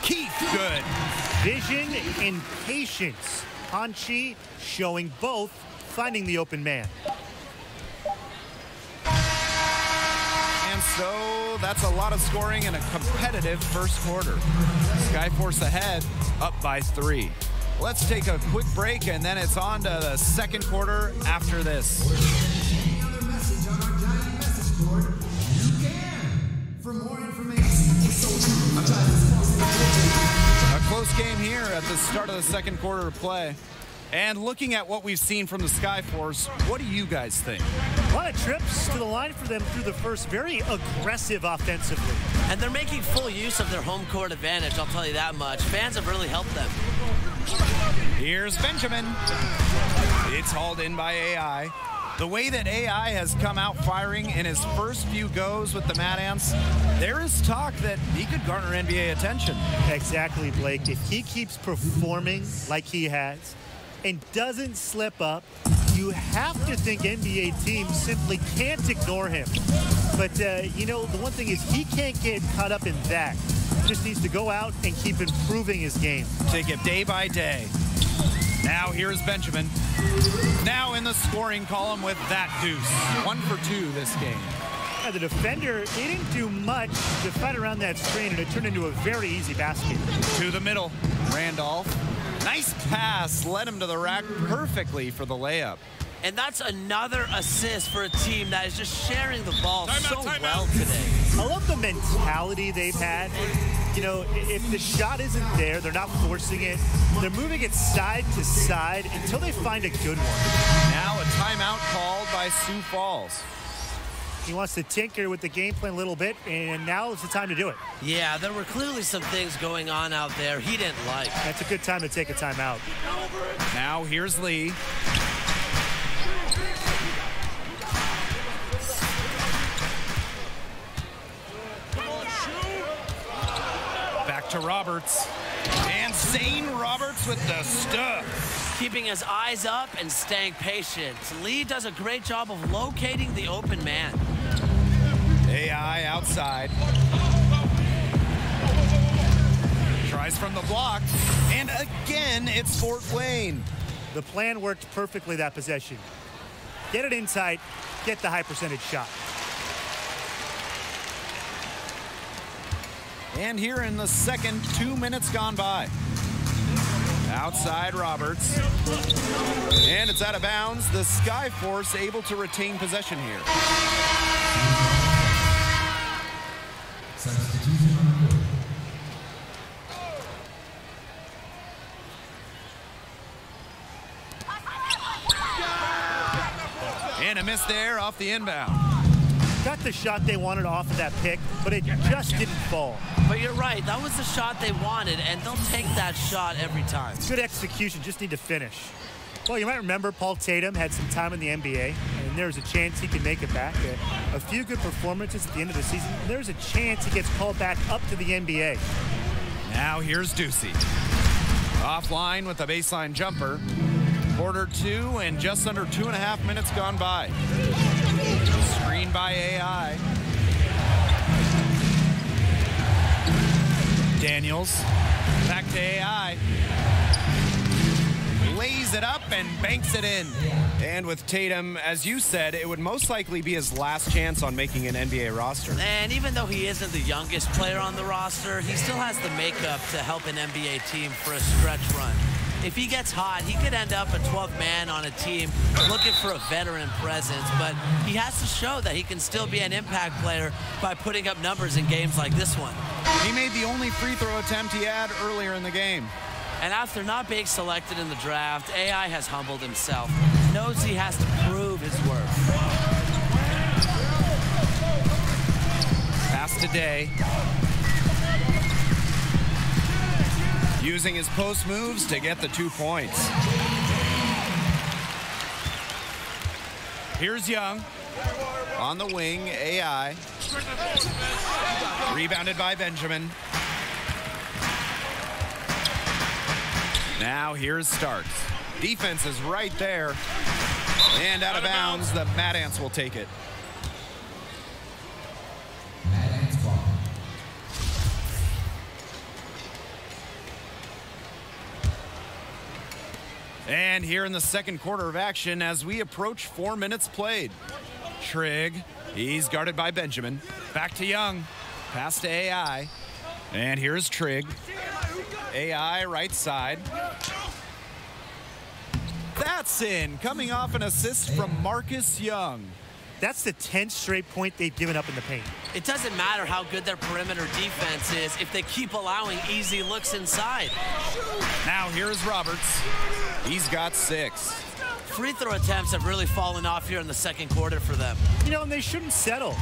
Keith, good. Vision and patience. Hanchi showing both, finding the open man. And so that's a lot of scoring in a competitive first quarter. Skyforce ahead, up by 3. Let's take a quick break, and then it's on to the second quarter after this. For more information, A close game here at the start of the second quarter of play. And looking at what we've seen from the Skyforce, what do you guys think? A lot of trips to the line for them through the first, very aggressive offensively. And they're making full use of their home court advantage, I'll tell you that much. Fans have really helped them. Here's Benjamin. It's hauled in by AI. The way that AI has come out firing in his first few goes with the Mad Ants, there is talk that he could garner NBA attention. Exactly, Blake. If he keeps performing like he has and doesn't slip up, you have to think NBA teams simply can't ignore him. But, you know, the one thing is he can't get caught up in that. He just needs to go out and keep improving his game. Take it day by day. Now here's Benjamin. Now in the scoring column with that deuce. 1 for 2 this game. Yeah, the defender didn't do much to fight around that screen, and it turned into a very easy basket. To the middle, Randolph. Nice pass, led him to the rack perfectly for the layup. And that's another assist for a team that is just sharing the ball well today. I love the mentality they've had. You know, if the shot isn't there, they're not forcing it. They're moving it side to side until they find a good one. Now a timeout called by Sioux Falls. He wants to tinker with the game plan a little bit, and now is the time to do it. Yeah, there were clearly some things going on out there he didn't like. That's a good time to take a timeout. Now here's Lee. Back to Roberts. And Zane Roberts with the stuff. Keeping his eyes up and staying patient. Lee does a great job of locating the open man. AI outside. Tries from the block. And again, it's Fort Wayne. The plan worked perfectly that possession. Get it inside, get the high percentage shot. And here in the second, 2 minutes gone by. Outside Roberts. And it's out of bounds. The Skyforce able to retain possession here. And a miss there off the inbound. Got the shot they wanted off of that pick, but it just didn't fall. But you're right, that was the shot they wanted, and they'll take that shot every time. Good execution, just need to finish. Well, you might remember Paul Tatum had some time in the NBA, and and there's a chance he can make it back. A few good performances at the end of the season, and there's a chance he gets called back up to the NBA. Now here's Ducey. Offline with a baseline jumper. Quarter 2 and just under 2.5 minutes gone by. Screen by AI. Daniels, back to AI. Lays it up and banks it in. And with Tatum, as you said, it would most likely be his last chance on making an NBA roster. And even though he isn't the youngest player on the roster, he still has the makeup to help an NBA team for a stretch run. If he gets hot, he could end up a 12th man on a team looking for a veteran presence, but he has to show that he can still be an impact player by putting up numbers in games like this one. He made the only free throw attempt he had earlier in the game. And after not being selected in the draft, AI has humbled himself. Knows he has to prove his worth. Pass to Day. Using his post moves to get the 2 points. Here's Young. On the wing, AI. Rebounded by Benjamin. Now here's Starks. Defense is right there. And out of bounds, the Mad Ants will take it. And here in the second quarter of action as we approach 4 minutes played. Trigg, he's guarded by Benjamin. Back to Young, pass to AI. And here's Trigg. AI right side. That's in, coming off an assist from Marcus Young. That's the 10th straight point they've given up in the paint. It doesn't matter how good their perimeter defense is if they keep allowing easy looks inside. Now here's Roberts. He's got 6. Free throw attempts have really fallen off here in the second quarter for them. You know, and they shouldn't settle.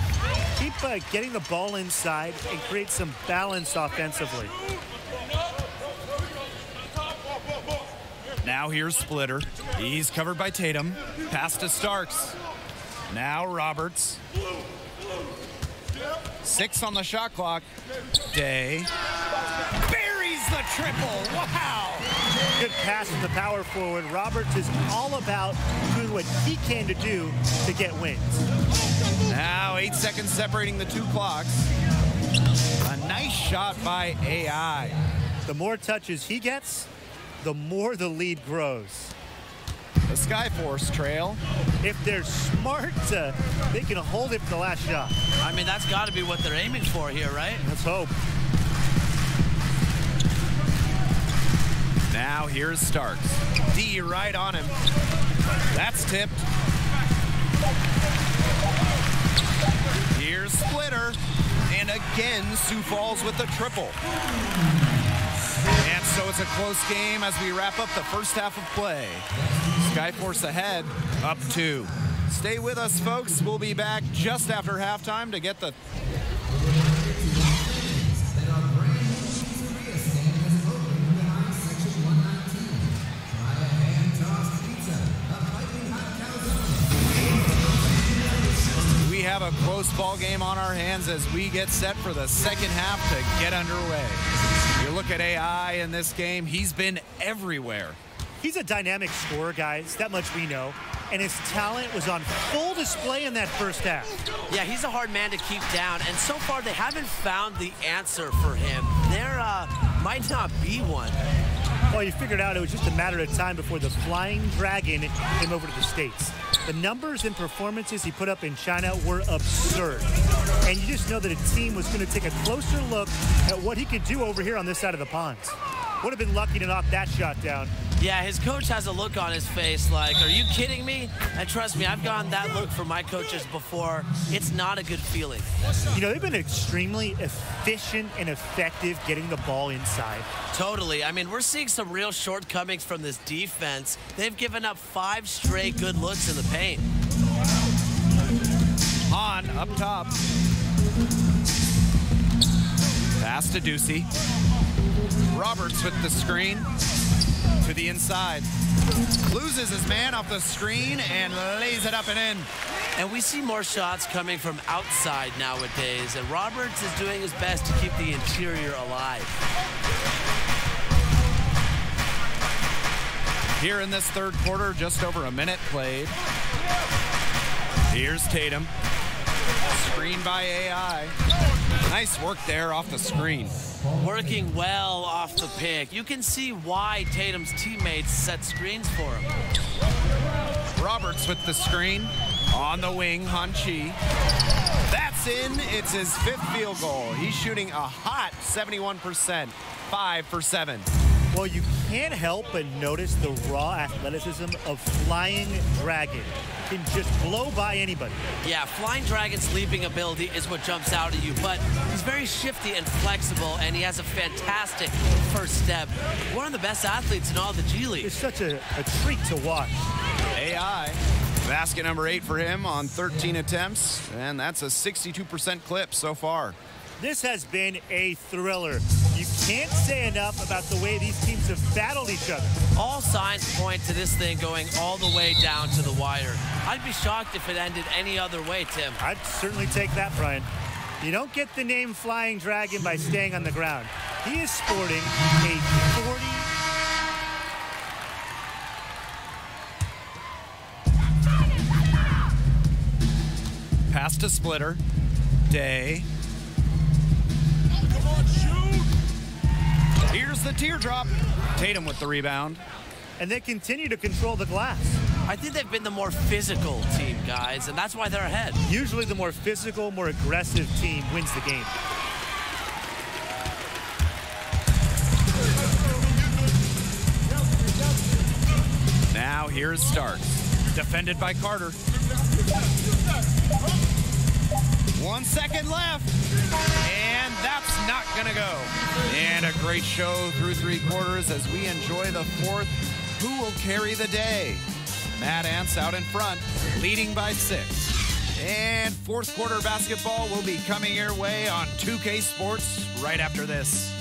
Keep getting the ball inside and create some balance offensively. Now here's Splitter. He's covered by Tatum. Pass to Starks. Now Roberts. 6 on the shot clock. Day. Buries the triple. Wow. Good pass from the power forward. Roberts is all about doing what he can to do to get wins. Now 8 seconds separating the 2 clocks. A nice shot by AI. The more touches he gets, the more the lead grows. The Skyforce trail. If they're smart, they can hold it for the last shot. I mean, that's got to be what they're aiming for here, right? Let's hope. Now here's Starks. D right on him. That's tipped. Here's Splitter. And again, Sioux Falls with the triple. And so it's a close game as we wrap up the first half of play. Skyforce ahead, up 2. Stay with us, folks. We'll be back just after halftime to get the... We have a close ball game on our hands as we get set for the second half to get underway. You look at AI in this game, he's been everywhere. He's a dynamic scorer, guys. That much we know. And his talent was on full display in that first half. Yeah, he's a hard man to keep down. And so far, they haven't found the answer for him. There might not be one. Well, you figured out it was just a matter of time before the Flying Dragon came over to the States. The numbers and performances he put up in China were absurd. And you just know that a team was going to take a closer look at what he could do over here on this side of the pond. Would have been lucky to knock that shot down. Yeah, his coach has a look on his face like, are you kidding me? And trust me, I've gotten that look from my coaches before. It's not a good feeling. You know, they've been extremely efficient and effective getting the ball inside. Totally. I mean, we're seeing some real shortcomings from this defense. They've given up 5 straight good looks in the paint. Hahn up top. Pass to Ducey. Roberts with the screen. To the inside. Loses his man off the screen and lays it up and in. And we see more shots coming from outside nowadays, and Roberts is doing his best to keep the interior alive. Here in this third quarter, just over a minute played. Here's Tatum. Screen by AI. Nice work there off the screen. Working well off the pick. You can see why Tatum's teammates set screens for him. Roberts with the screen. On the wing, Hanchi. That's in. It's his 5th field goal. He's shooting a hot 71%. 5 for 7. Well, you can't help but notice the raw athleticism of Flying Dragon. Can just blow by anybody. Yeah, Flying Dragon's leaping ability is what jumps out at you, but he's very shifty and flexible, and he has a fantastic first step. One of the best athletes in all the G League. It's such a treat to watch. AI. Basket number 8 for him on 13 attempts, and that's a 62% clip so far. This has been a thriller. You can't say enough about the way these teams have battled each other. All signs point to this thing going all the way down to the wire. I'd be shocked if it ended any other way, Tim. I'd certainly take that, Brian. You don't get the name Flying Dragon by staying on the ground. He is sporting a 40... Pass to Splitter. Day. Come on, shoot! Here's the teardrop. Tatum with the rebound. And they continue to control the glass. I think they've been the more physical team, guys, and that's why they're ahead. Usually the more physical, more aggressive team wins the game. Now here's Starks. Defended by Carter. 1 second left. And that's not gonna go. And a great show through 3 quarters as we enjoy the 4th. Who will carry the day? Mad Ants out in front, leading by 6. And 4th quarter basketball will be coming your way on 2K Sports right after this.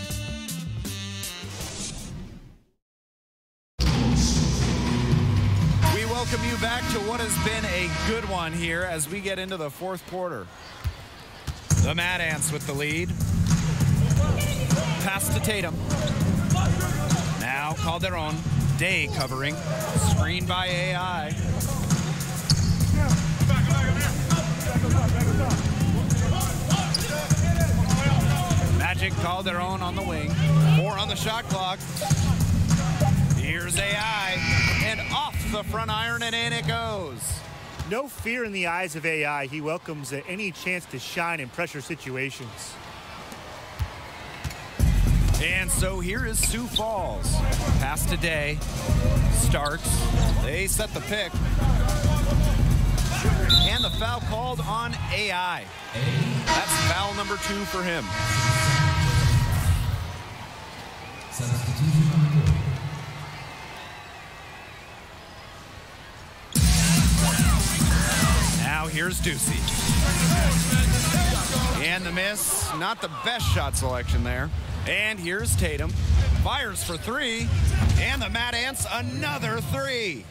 We welcome you back to what has been a good one here as we get into the 4th quarter. The Mad Ants with the lead. Pass to Tatum. Now Calderon. Day covering. Screen by AI. Magic Calderon on the wing. 4 on the shot clock. Here's AI. And off the front iron and in it goes. No fear in the eyes of AI. He welcomes any chance to shine in pressure situations. And so here is Sioux Falls. Pass to Day. Starks. They set the pick. And the foul called on AI. That's foul number 2 for him. Now here's Ducey. And the miss. Not the best shot selection there. And here's Tatum. Fires for 3. And the Mad Ants another 3.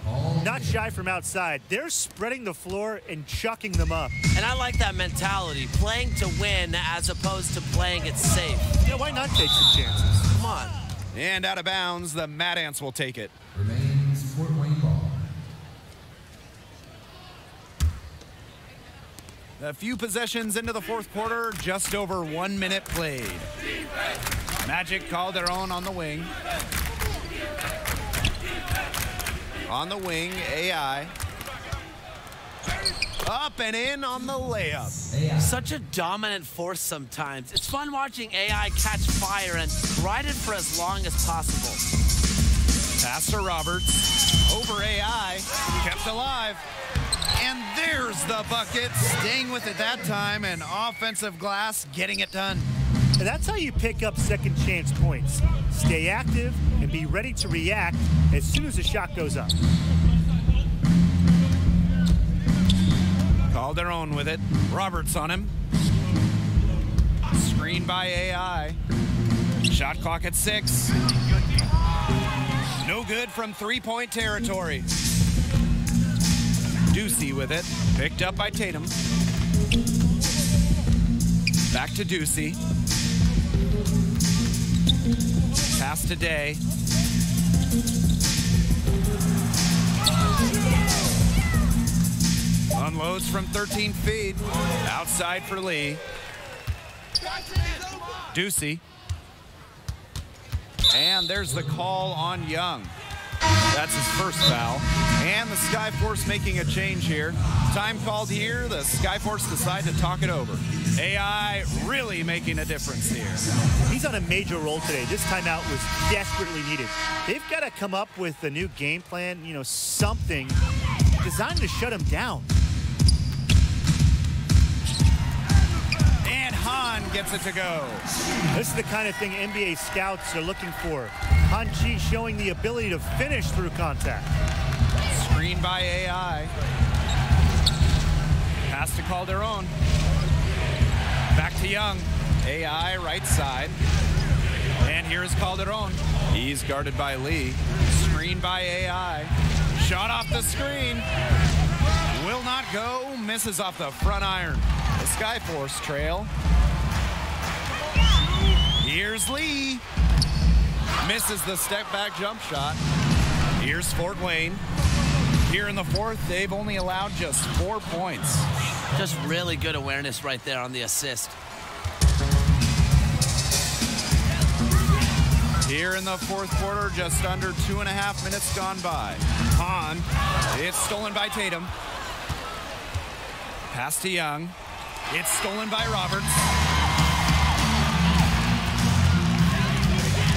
Not shy from outside. They're spreading the floor and chucking them up. And I like that mentality, playing to win as opposed to playing it safe. Yeah, why not take some chances? Come on. And out of bounds, the Mad Ants will take it. Remains Fort Wayne ball. A few possessions into the 4th quarter, just over 1 minute played. Magic Calderon on the wing. On the wing, AI. Up and in on the layup. Such a dominant force sometimes. It's fun watching AI catch fire and ride it for as long as possible. Pass to Roberts. Over AI. Kept alive. And there's the bucket. Staying with it that time, and offensive glass getting it done. And that's how you pick up second chance points. Stay active and be ready to react as soon as the shot goes up. Calderon with it. Roberts on him. Screen by AI. Shot clock at 6. No good from three-point territory. Ducey with it. Picked up by Tatum. Back to Ducey. Pass to Day. Unloads from 13 feet. Outside for Lee. Ducey. And there's the call on Young. That's his first foul. And the Skyforce making a change here. Time called here. The Skyforce decide to talk it over. AI really making a difference here. He's on a major role today. This timeout was desperately needed. They've got to come up with a new game plan, you know, something designed to shut him down. And Hahn gets it to go. This is the kind of thing NBA scouts are looking for. Han Chi showing the ability to finish through contact. Screen by AI. Pass to Calderon. Back to Young. AI right side. And here's Calderon. He's guarded by Lee. Screen by AI. Shot off the screen. Will not go. Misses off the front iron. The Skyforce trail. Here's Lee. Misses the step back jump shot. Here's Fort Wayne. Here in the fourth, they've only allowed just 4 points. Just really good awareness right there on the assist. Here in the fourth quarter, just under 2.5 minutes gone by. Hahn, it's stolen by Tatum. Pass to Young. It's stolen by Roberts.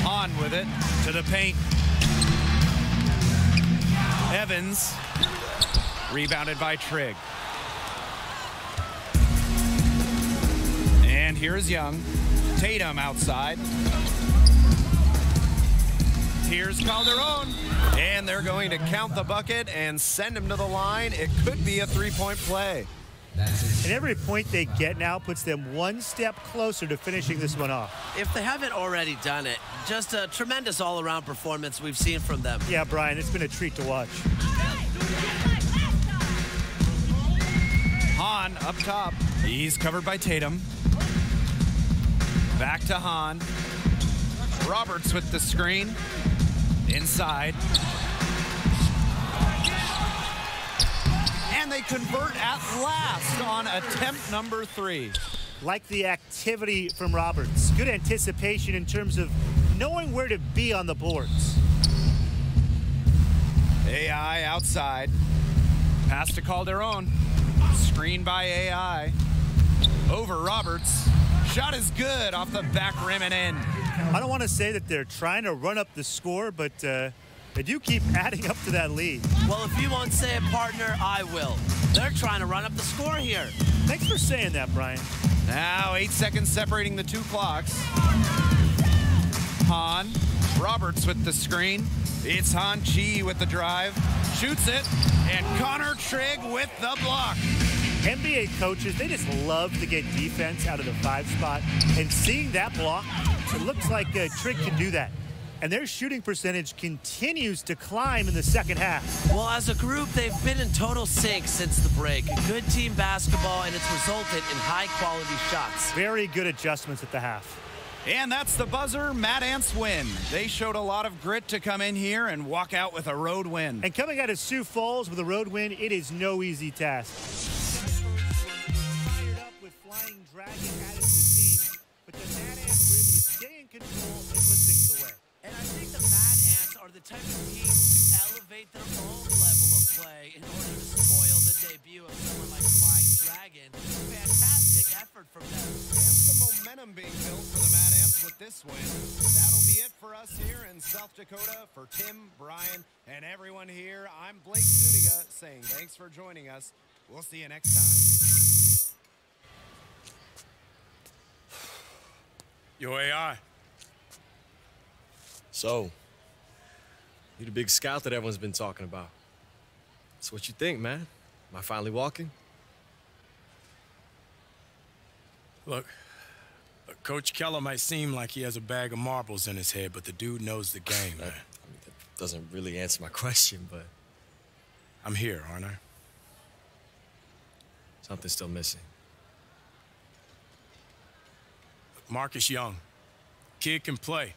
Hahn with it to the paint. Evans, rebounded by Trigg. And here's Young. Tatum outside. Here's Calderon. And they're going to count the bucket and send him to the line. It could be a three-point play. And every point they get now puts them one step closer to finishing this one off. If they haven't already done it, just a tremendous all-around performance we've seen from them. Yeah, Brian, it's been a treat to watch. Hahn up top. He's covered by Tatum. Back to Hahn. Roberts with the screen. Inside. And they convert at last on attempt number 3. Like the activity from Roberts. Good anticipation in terms of knowing where to be on the boards. AI outside. Pass to Calderon. Screen by AI. Over Roberts. Shot is good off the back rim and in. I don't want to say that they're trying to run up the score, but they do keep adding up to that lead. Well, if you won't say it, partner, I will. They're trying to run up the score here. Thanks for saying that, Brian. Now 8 seconds separating the two clocks. Hahn. Roberts with the screen. It's Han Chi with the drive. Shoots it. And Connor Trigg with the block. NBA coaches, they just love to get defense out of the 5 spot. And seeing that block, it looks like Trigg can do that. And their shooting percentage continues to climb in the second half. Well, as a group, they've been in total sync since the break. Good team basketball, and it's resulted in high-quality shots. Very good adjustments at the half. And that's the buzzer. Mad Ants win. They showed a lot of grit to come in here and walk out with a road win. And coming out of Sioux Falls with a road win, it is no easy task. Fired up with Flying Dragon added to the team, but the Mad Ants were able to stay in control and put things away. And I think the Mad Ants are the type of team to elevate their own level of play in order to spoil the debut of someone like Flying Dragon. Fantastic effort from them. And some momentum being built for the Mad Ants with this win. That'll be it for us here in South Dakota. For Tim, Brian, and everyone here, I'm Blake Suniga saying thanks for joining us. We'll see you next time. Yo, AI. So, you the big scout that everyone's been talking about. So what you think, man? Am I finally walking? Look, Coach Keller might seem like he has a bag of marbles in his head, but the dude knows the game, man. doesn't really answer my question, but I'm here, aren't I? something's still missing. Marcus Young. Kid can play.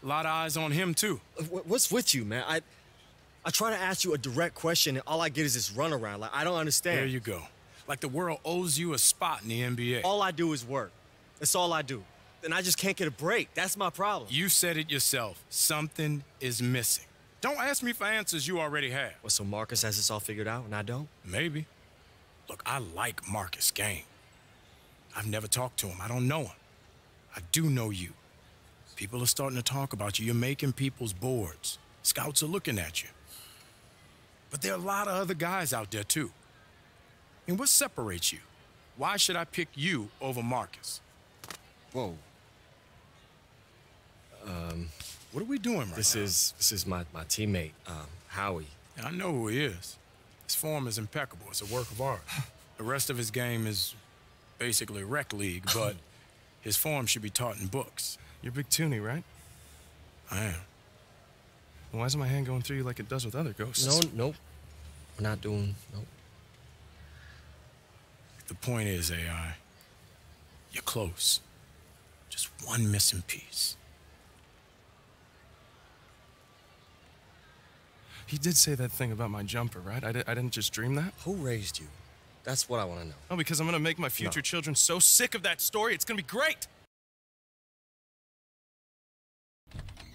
A lot of eyes on him, too. What's with you, man? I try to ask you a direct question, and all I get is this runaround. Like, I don't understand. There you go. Like the world owes you a spot in the NBA. All I do is work. That's all I do. And I just can't get a break. That's my problem. You said it yourself. Something is missing. Don't ask me for answers you already have. Well, so Marcus has this all figured out, and I don't? Maybe. Look, I like Marcus' game. I've never talked to him. I don't know him. I do know you. People are starting to talk about you. You're making people's boards. Scouts are looking at you. But there are a lot of other guys out there, too. And what separates you? Why should I pick you over Marcus? Whoa. What are we doing right now? This is my teammate, Howie. I know who he is. His form is impeccable. It's a work of art. The rest of his game is basically rec league, but his form should be taught in books. You're Big Toonie, right? I am. Well, why isn't my hand going through you like it does with other ghosts? Nope. We're not doing, nope. The point is, AI, you're close. Just one missing piece. He did say that thing about my jumper, right? I didn't just dream that? Who raised you? That's what I want to know. Oh, because I'm going to make my future children so sick of that story, it's going to be great.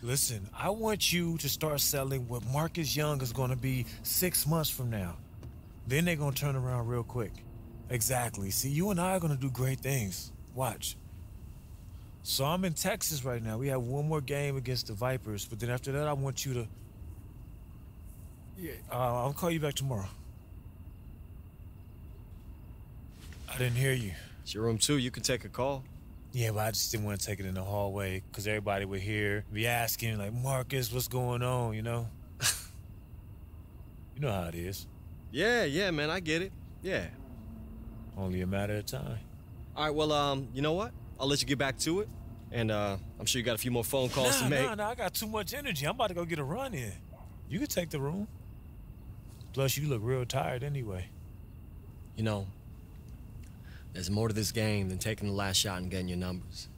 Listen, I want you to start selling what Marcus Young is going to be 6 months from now. Then they're going to turn around real quick. Exactly. See, you and I are going to do great things. Watch. So I'm in Texas right now. We have one more game against the Vipers, but then after that, I want you to... Yeah, I'll call you back tomorrow. I didn't hear you. It's your room, too. You can take a call. Yeah, but I just didn't want to take it in the hallway because everybody would hear, be asking, like, Marcus, what's going on, you know? You know how it is. Yeah, man, I get it. Yeah. Only a matter of time. All right, well, you know what? I'll let you get back to it. And I'm sure you got a few more phone calls to make. Nah, I got too much energy. I'm about to go get a run in. You can take the room. Plus, you look real tired anyway. You know, there's more to this game than taking the last shot and getting your numbers.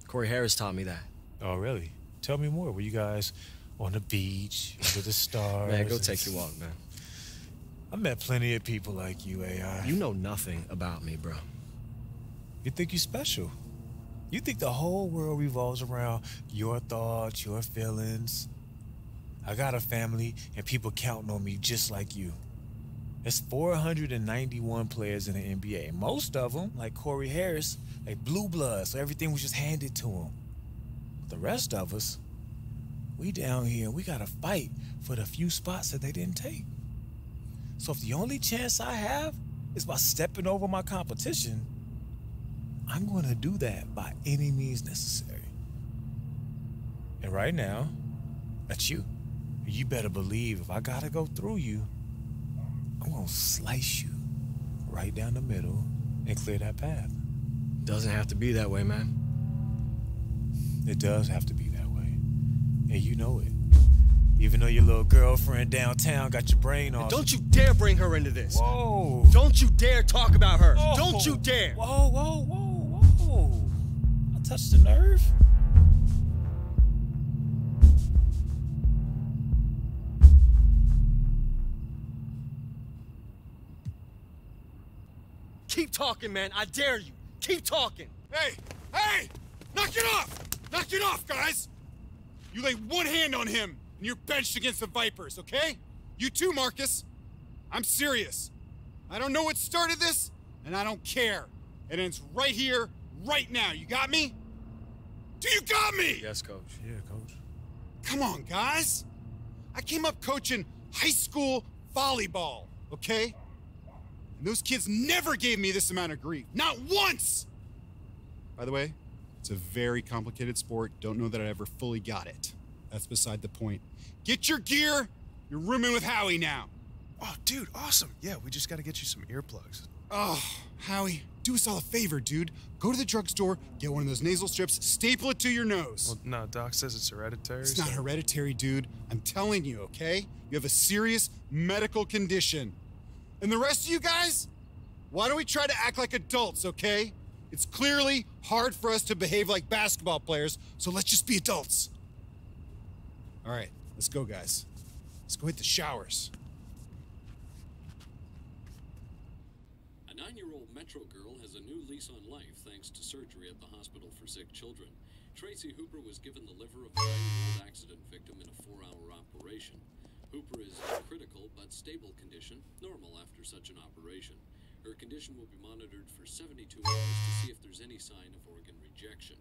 Corey Harris taught me that. Oh, really? Tell me more. Were you guys on the beach, under the stars? Man, go take your walk, man. I met plenty of people like you, AI. You know nothing about me, bro. You think you're special. You think the whole world revolves around your thoughts, your feelings. I got a family, and people counting on me just like you. There's 491 players in the NBA. Most of them, like Corey Harris, like blue blood, so everything was just handed to him. The rest of us, we down here, we gotta fight for the few spots that they didn't take. So if the only chance I have is by stepping over my competition, I'm gonna do that by any means necessary. And right now, that's you. You better believe if I gotta go through you, I'm gonna slice you right down the middle and clear that path. Doesn't have to be that way, man. It does have to be that way. And you know it. Even though your little girlfriend downtown got your brain off. Don't you dare bring her into this. Whoa. Don't you dare talk about her. Whoa. Don't you dare. Whoa. I touched the nerve. Keep talking, man. I dare you. Keep talking. Hey! Knock it off! Knock it off, guys! You lay one hand on him, and you're benched against the Vipers, okay? You too, Marcus. I'm serious. I don't know what started this, and I don't care. It ends right here, right now. You got me? Do you got me? Yes, Coach. Yeah, Coach. Come on, guys. I came up coaching high school volleyball, okay? And those kids never gave me this amount of grief. Not once! By the way, it's a very complicated sport. Don't know that I ever fully got it. That's beside the point. Get your gear. You're rooming with Howie now. Oh, dude, awesome. Yeah, we just got to get you some earplugs. Oh, Howie, do us all a favor, dude. Go to the drugstore, get one of those nasal strips, staple it to your nose. Well, no, Doc says it's hereditary. It's not hereditary, dude. I'm telling you, okay? You have a serious medical condition. And the rest of you guys, why don't we try to act like adults, okay? It's clearly hard for us to behave like basketball players, so let's just be adults. All right, let's go, guys. Let's go hit the showers. A 9-year-old Metro girl has a new lease on life thanks to surgery at the hospital for sick children. Tracy Hooper was given the liver of a 9-year-old accident victim in a 4-hour operation. Hooper is in critical but stable condition, normal after such an operation. Her condition will be monitored for 72 hours to see if there's any sign of organ rejection.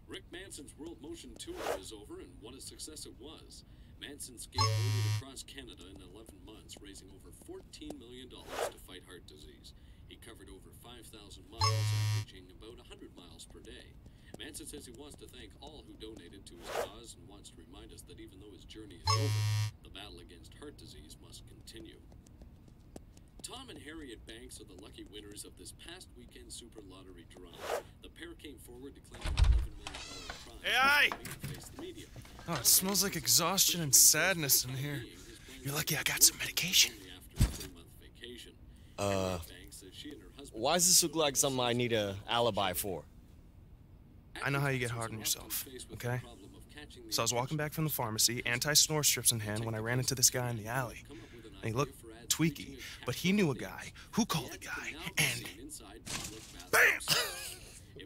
Rick Manson's World Motion Tour is over, and what a success it was. Manson skateboarded across Canada in 11 months, raising over $14 million to fight heart disease. He covered over 5,000 miles, averaging about 100 miles per day. Manson says he wants to thank all who donated to his cause and wants to remind us that even though his journey is over, the battle against heart disease must continue. Tom and Harriet Banks are the lucky winners of this past weekend Super Lottery draw. The pair came forward to claim an $11 million prize. Hey! Face the media. Oh, it smells like exhaustion and sadness in here. You're lucky I got some medication. Why does this look like something I need an alibi for? I know how you get hard on yourself, okay? So I was walking back from the pharmacy, anti-snore strips in hand, when I ran into this guy in the alley. And he looked tweaky, but he knew a guy who called a guy, and BAM!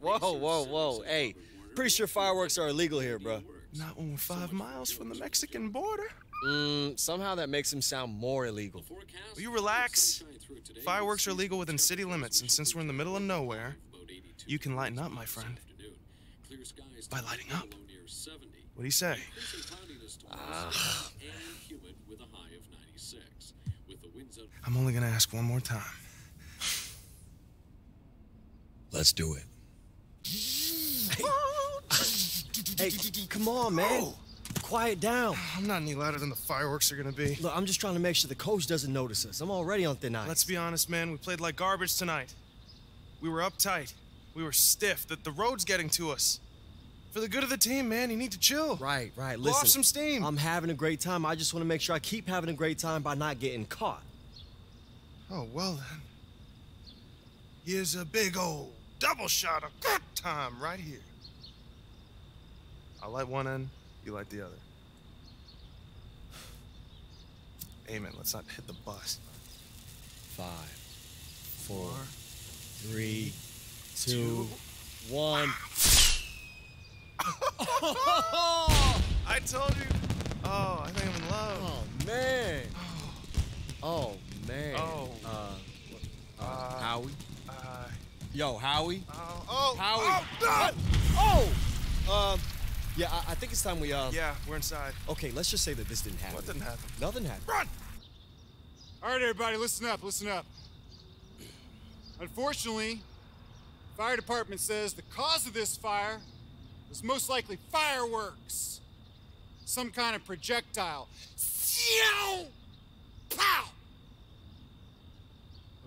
Whoa. Hey, pretty sure fireworks are illegal here, bro. Not when we're 5 miles from the Mexican border. Somehow that makes him sound more illegal. Will you relax? Fireworks are legal within city limits, and since we're in the middle of nowhere, you can lighten up, my friend. By lighting up. What do you say? I'm only gonna ask one more time. Let's do it. Hey, come on, man. Quiet down. I'm not any louder than the fireworks are gonna be. Look, I'm just trying to make sure the coach doesn't notice us. I'm already on thin ice. Let's be honest, man. We played like garbage tonight. We were uptight. We were stiff. The road's getting to us. For the good of the team, man, you need to chill. Right. Blow Listen, off some steam. I'm having a great time. I just want to make sure I keep having a great time by not getting caught. Oh, well then. Here's a big old double shot of good time right here. I'll light one end, you light the other. Amen. Let's not hit the bus. 5, 4, 3, 2, 1. I told you. Oh, I think I'm in love. Oh, man. Oh, man. Oh. Howie? Yo, Howie? Howie. Yeah, I think it's time we, Yeah, we're inside. Okay, let's just say that this didn't happen. What didn't happen? Nothing happened. Run! All right, everybody, listen up. Unfortunately, the fire department says the cause of this fire was most likely fireworks. Some kind of projectile. Pow!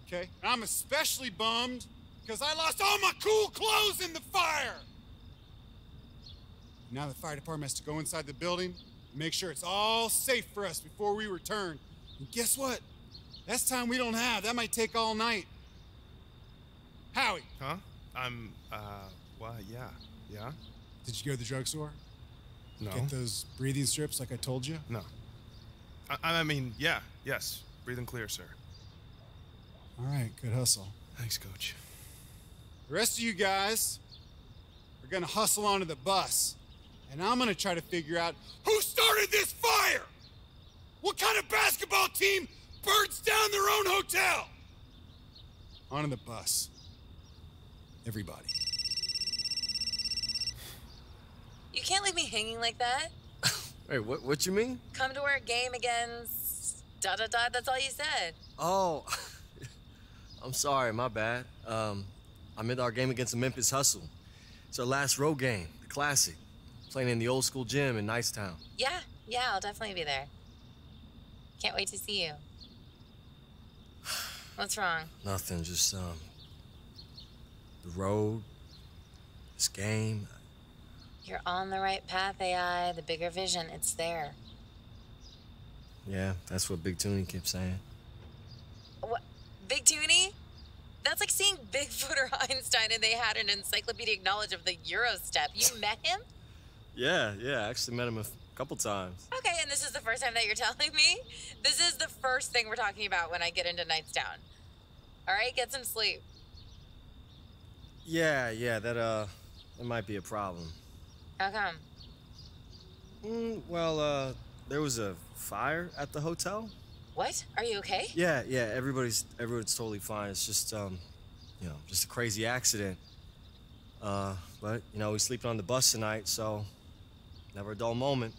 Okay, and I'm especially bummed because I lost all my cool clothes in the fire. Now the fire department has to go inside the building and make sure it's all safe for us before we return. And guess what? That's time we don't have. That might take all night. Howie. Huh? Well, yeah. Did you go to the drugstore? No. Get those breathing strips like I told you? No. I mean, yes. Breathing clear, sir. All right, good hustle. Thanks, Coach. The rest of you guys are gonna hustle onto the bus, and I'm gonna try to figure out who started this fire! What kind of basketball team burns down their own hotel? Onto the bus. Everybody. You can't leave me hanging like that. Wait, what you mean? Come to our game against... ... That's all you said. Oh, I'm sorry, my bad. I'm at our game against the Memphis Hustle. It's our last road game, the Classic. Playing in the old school gym in Nicetown. Yeah, I'll definitely be there. Can't wait to see you. What's wrong? Nothing, just, the road, this game. You're on the right path, AI. The bigger vision, it's there. Yeah, that's what Big Toonie keeps saying. What? Big Toonie? That's like seeing Bigfoot or Einstein and they had an encyclopedic knowledge of the Euro step. You met him? Yeah, I actually met him a couple times. Okay, and this is the first time that you're telling me? This is the first thing we're talking about when I get into Nightstown. All right, get some sleep. Yeah, that might be a problem. How come? Well, there was a fire at the hotel. What? Are you okay? Yeah, everybody's totally fine. It's just, just a crazy accident. But, we sleeping on the bus tonight, so never a dull moment.